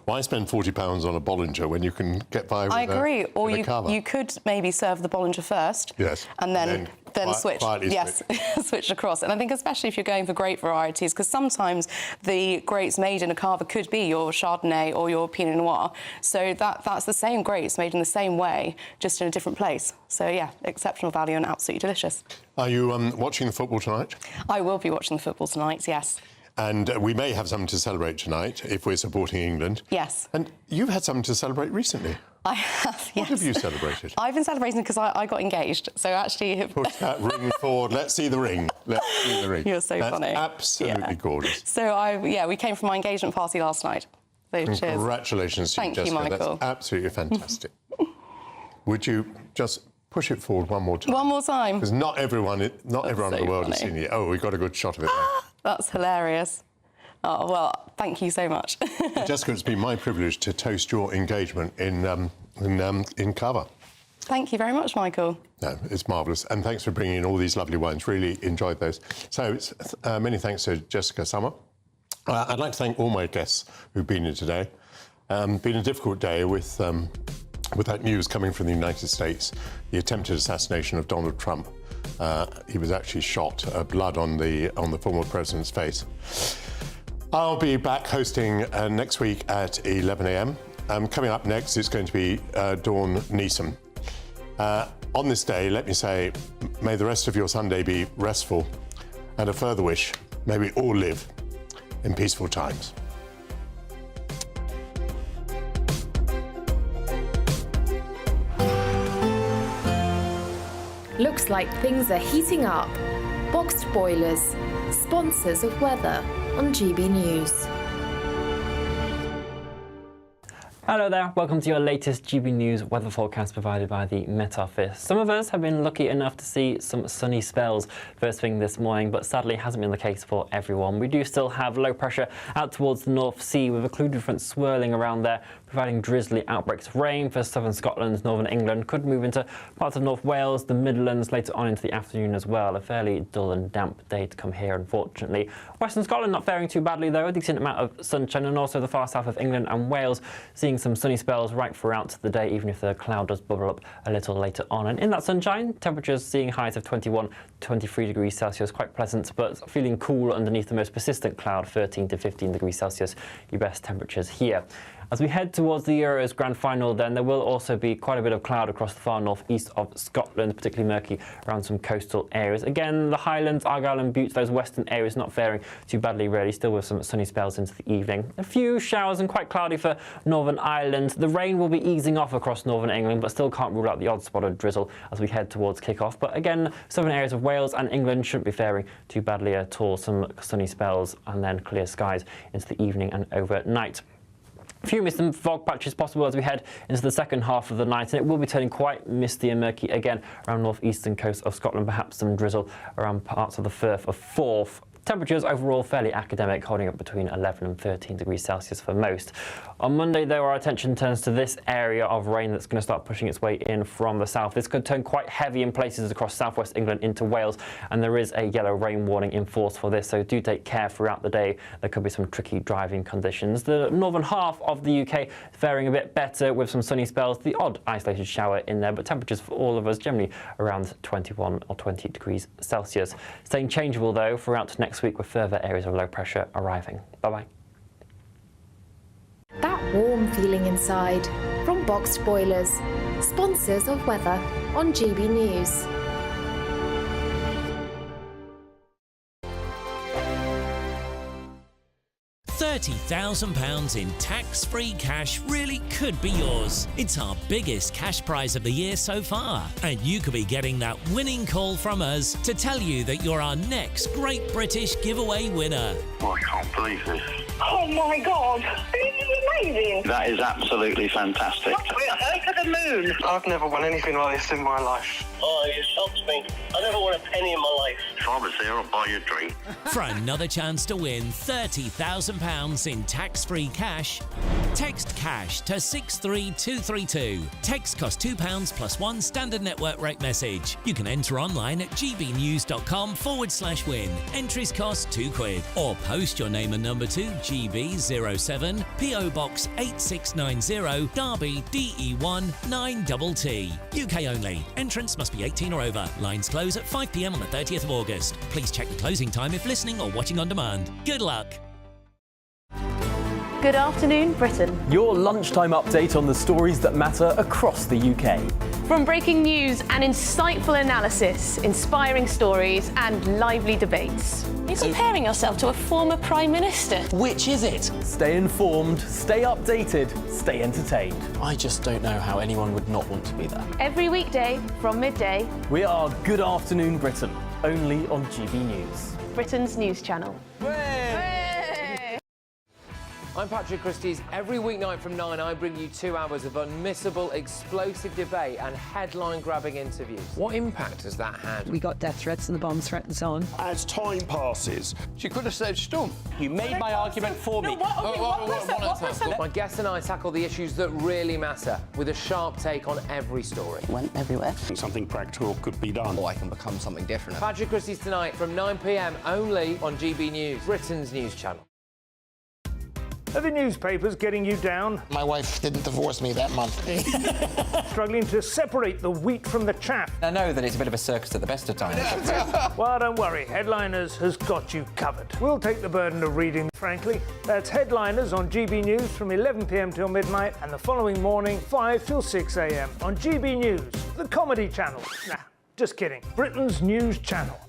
why spend £40 on a Bollinger when you can get by with I agree. Or Cava? you could maybe serve the Bollinger first. Yes. And then switch. Yes, switch across. And I think especially if you're going for grape varieties, because sometimes the grapes made in a Cava could be your Chardonnay or your Pinot Noir. So that's the same grapes made in the same way, just in a different place. So, yeah, exceptional value and absolutely delicious. Are you watching the football tonight? I will be watching the football tonight, yes. And we may have something to celebrate tonight if we're supporting England. Yes. And you've had something to celebrate recently. I have, yes. What have you celebrated? I've been celebrating because I got engaged. So actually... Push that ring forward. Let's see the ring. Let's see the ring. You're so funny. Absolutely gorgeous. So, we came from my engagement party last night. So, cheers. Congratulations to you, Jessica. Thank you, Michael. That's absolutely fantastic. Would you just push it forward one more time? One more time? Because not everyone in the world has seen it. Oh, we got a good shot of it there. That's hilarious. Oh, well, thank you so much. Jessica, it's been my privilege to toast your engagement in Cava. Thank you very much, Michael. No, it's marvellous. And thanks for bringing in all these lovely wines. Really enjoyed those. So many thanks to Jessica Summer. I'd like to thank all my guests who've been here today. Been a difficult day with that news coming from the United States, the attempted assassination of Donald Trump. He was actually shot, blood on the former president's face. I'll be back hosting next week at 11 a.m. Coming up next is going to be Dawn Neeson. On this day, let me say, may the rest of your Sunday be restful, and a further wish, may we all live in peaceful times. Looks like things are heating up. Boxed boilers, sponsors of weather on GB News. Hello there, welcome to your latest GB News weather forecast provided by the Met Office. Some of us have been lucky enough to see some sunny spells first thing this morning, but sadly hasn't been the case for everyone. We do still have low pressure out towards the North Sea with a occluded front swirling around there, providing drizzly outbreaks of rain for southern Scotland, northern England. Could move into parts of North Wales, the Midlands later on into the afternoon as well. A fairly dull and damp day to come here, unfortunately. Western Scotland not faring too badly though, a decent amount of sunshine, and also the far south of England and Wales seeing some sunny spells right throughout the day, even if the cloud does bubble up a little later on. And in that sunshine, temperatures seeing highs of 21 to 23 degrees Celsius, quite pleasant, but feeling cool underneath the most persistent cloud, 13 to 15 degrees Celsius, your best temperatures here. As we head towards the Euros Grand Final, then there will also be quite a bit of cloud across the far northeast of Scotland, particularly murky around some coastal areas. Again, the Highlands, Argyll and Bute, those western areas not faring too badly really, still with some sunny spells into the evening. A few showers and quite cloudy for Northern Ireland. The rain will be easing off across northern England, but still can't rule out the odd spot of drizzle as we head towards kick-off. But again, southern areas of Wales and England shouldn't be faring too badly at all. Some sunny spells and then clear skies into the evening and overnight. A few mist and fog patches possible as we head into the second half of the night, and it will be turning quite misty and murky again around northeastern coast of Scotland, perhaps some drizzle around parts of the Firth of Forth. Temperatures overall fairly academic, holding up between 11 and 13 degrees Celsius for most. On Monday, though, our attention turns to this area of rain that's going to start pushing its way in from the south. This could turn quite heavy in places across southwest England into Wales, and there is a yellow rain warning in force for this, so do take care throughout the day. There could be some tricky driving conditions. The northern half of the UK is faring a bit better with some sunny spells, the odd isolated shower in there, but temperatures for all of us generally around 21 or 20 degrees Celsius. Staying changeable, though, throughout next week with further areas of low pressure arriving. Bye-bye. That warm feeling inside from Boxed Boilers, sponsors of weather on GB News. £30,000 in tax-free cash really could be yours. It's our biggest cash prize of the year so far, and you could be getting that winning call from us to tell you that you're our next Great British Giveaway winner. Oh, I can't believe this. Oh my God, this is amazing. That is absolutely fantastic. We're over the moon. I've never won anything like this in my life. Oh, you shocked me. I never won a penny in my life. If I was there, I'd buy you a drink. For another chance to win £30,000 in tax-free cash, text CASH to 63232. Text costs £2 plus one standard network rate message. You can enter online at gbnews.com/win. Entries cost £2. Or post your name and number to GB07 PO Box 8690 Derby DE1 9TT. UK only. Entrance must be 18 or over. Lines close at 5 p.m. on the 30th of August. Please check the closing time if listening or watching on demand. Good luck. Good afternoon, Britain. Your lunchtime update on the stories that matter across the UK. From breaking news and insightful analysis, inspiring stories and lively debates. You're comparing yourself to a former Prime Minister. Which is it? Stay informed, stay updated, stay entertained. I just don't know how anyone would not want to be there. Every weekday from midday. We are Good Afternoon Britain, only on GB News. Britain's news channel. I'm Patrick Christie's. Every weeknight from 9, I bring you 2 hours of unmissable, explosive debate and headline-grabbing interviews. What impact has that had? We got death threats and the bomb threats on. As time passes, she could have said stump. You made my argument for me. My guest and I tackle the issues that really matter with a sharp take on every story. Went everywhere. Something practical could be done. Or I can become something different. Patrick Christie's tonight from 9 p.m. only on GB News, Britain's news channel. Are the newspapers getting you down? My wife didn't divorce me that month. Struggling to separate the wheat from the chaff? I know that it's a bit of a circus at the best of times. Well, don't worry. Headliners has got you covered. We'll take the burden of reading, frankly. That's Headliners on GB News from 11 p.m. till midnight and the following morning, 5 till 6 a.m. on GB News, the comedy channel. Nah, just kidding. Britain's news channel.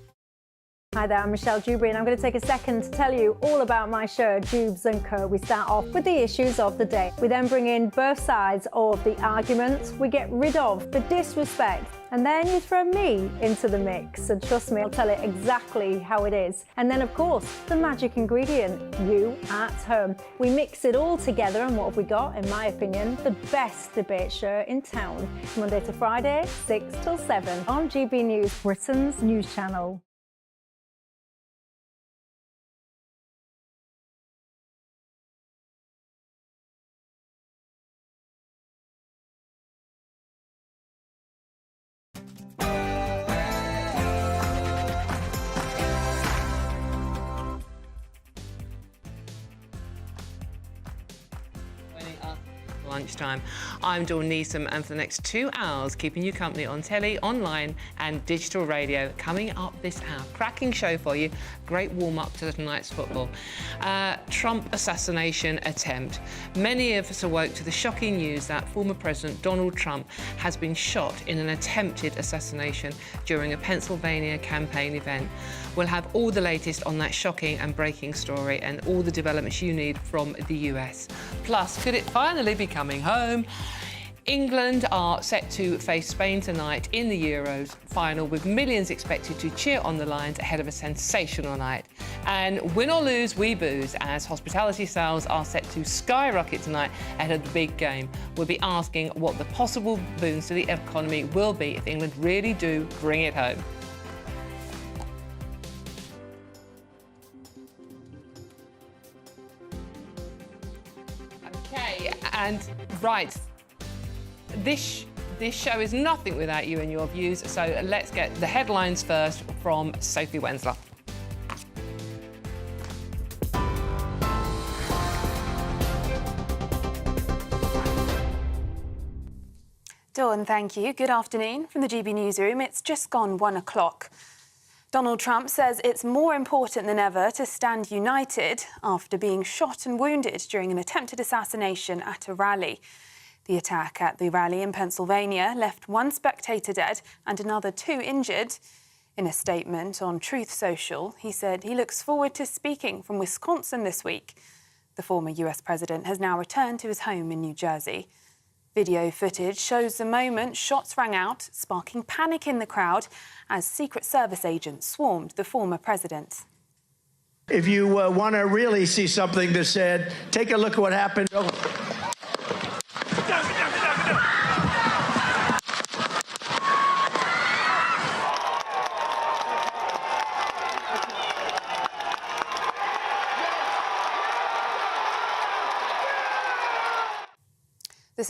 Hi there, I'm Michelle Dewberry and I'm going to take a second to tell you all about my show, Jubes & Co. We start off with the issues of the day. We then bring in both sides of the arguments. We get rid of the disrespect. And then you throw me into the mix. And trust me, I'll tell it exactly how it is. And then, of course, the magic ingredient, you at home. We mix it all together and what have we got, in my opinion, the best debate show in town. Monday to Friday, 6 till 7 on GB News, Britain's news channel. Lunchtime. I'm Dawn Neeson, and for the next 2 hours, keeping you company on telly, online and digital radio. Coming up this hour, cracking show for you, great warm-up to tonight's football. Trump assassination attempt. Many of us awoke to the shocking news that former President Donald Trump has been shot in an attempted assassination during a Pennsylvania campaign event. We'll have all the latest on that shocking and breaking story and all the developments you need from the US. Plus, could it finally be coming home? England are set to face Spain tonight in the Euros final, with millions expected to cheer on the lines ahead of a sensational night. And win or lose, we booze, as hospitality sales are set to skyrocket tonight ahead of the big game. We'll be asking what the possible boons to the economy will be if England really do bring it home. And right, this show is nothing without you and your views, so let's get the headlines first from Sophie Wensler. Dawn, thank you. Good afternoon from the GB Newsroom. It's just gone 1 o'clock. Donald Trump says it's more important than ever to stand united after being shot and wounded during an attempted assassination at a rally. The attack at the rally in Pennsylvania left 1 spectator dead and another 2 injured. In a statement on Truth Social, he said he looks forward to speaking from Wisconsin this week. The former US president has now returned to his home in New Jersey. Video footage shows the moment shots rang out, sparking panic in the crowd as Secret Service agents swarmed the former president. If you want to really see something that's said, take a look at what happened. The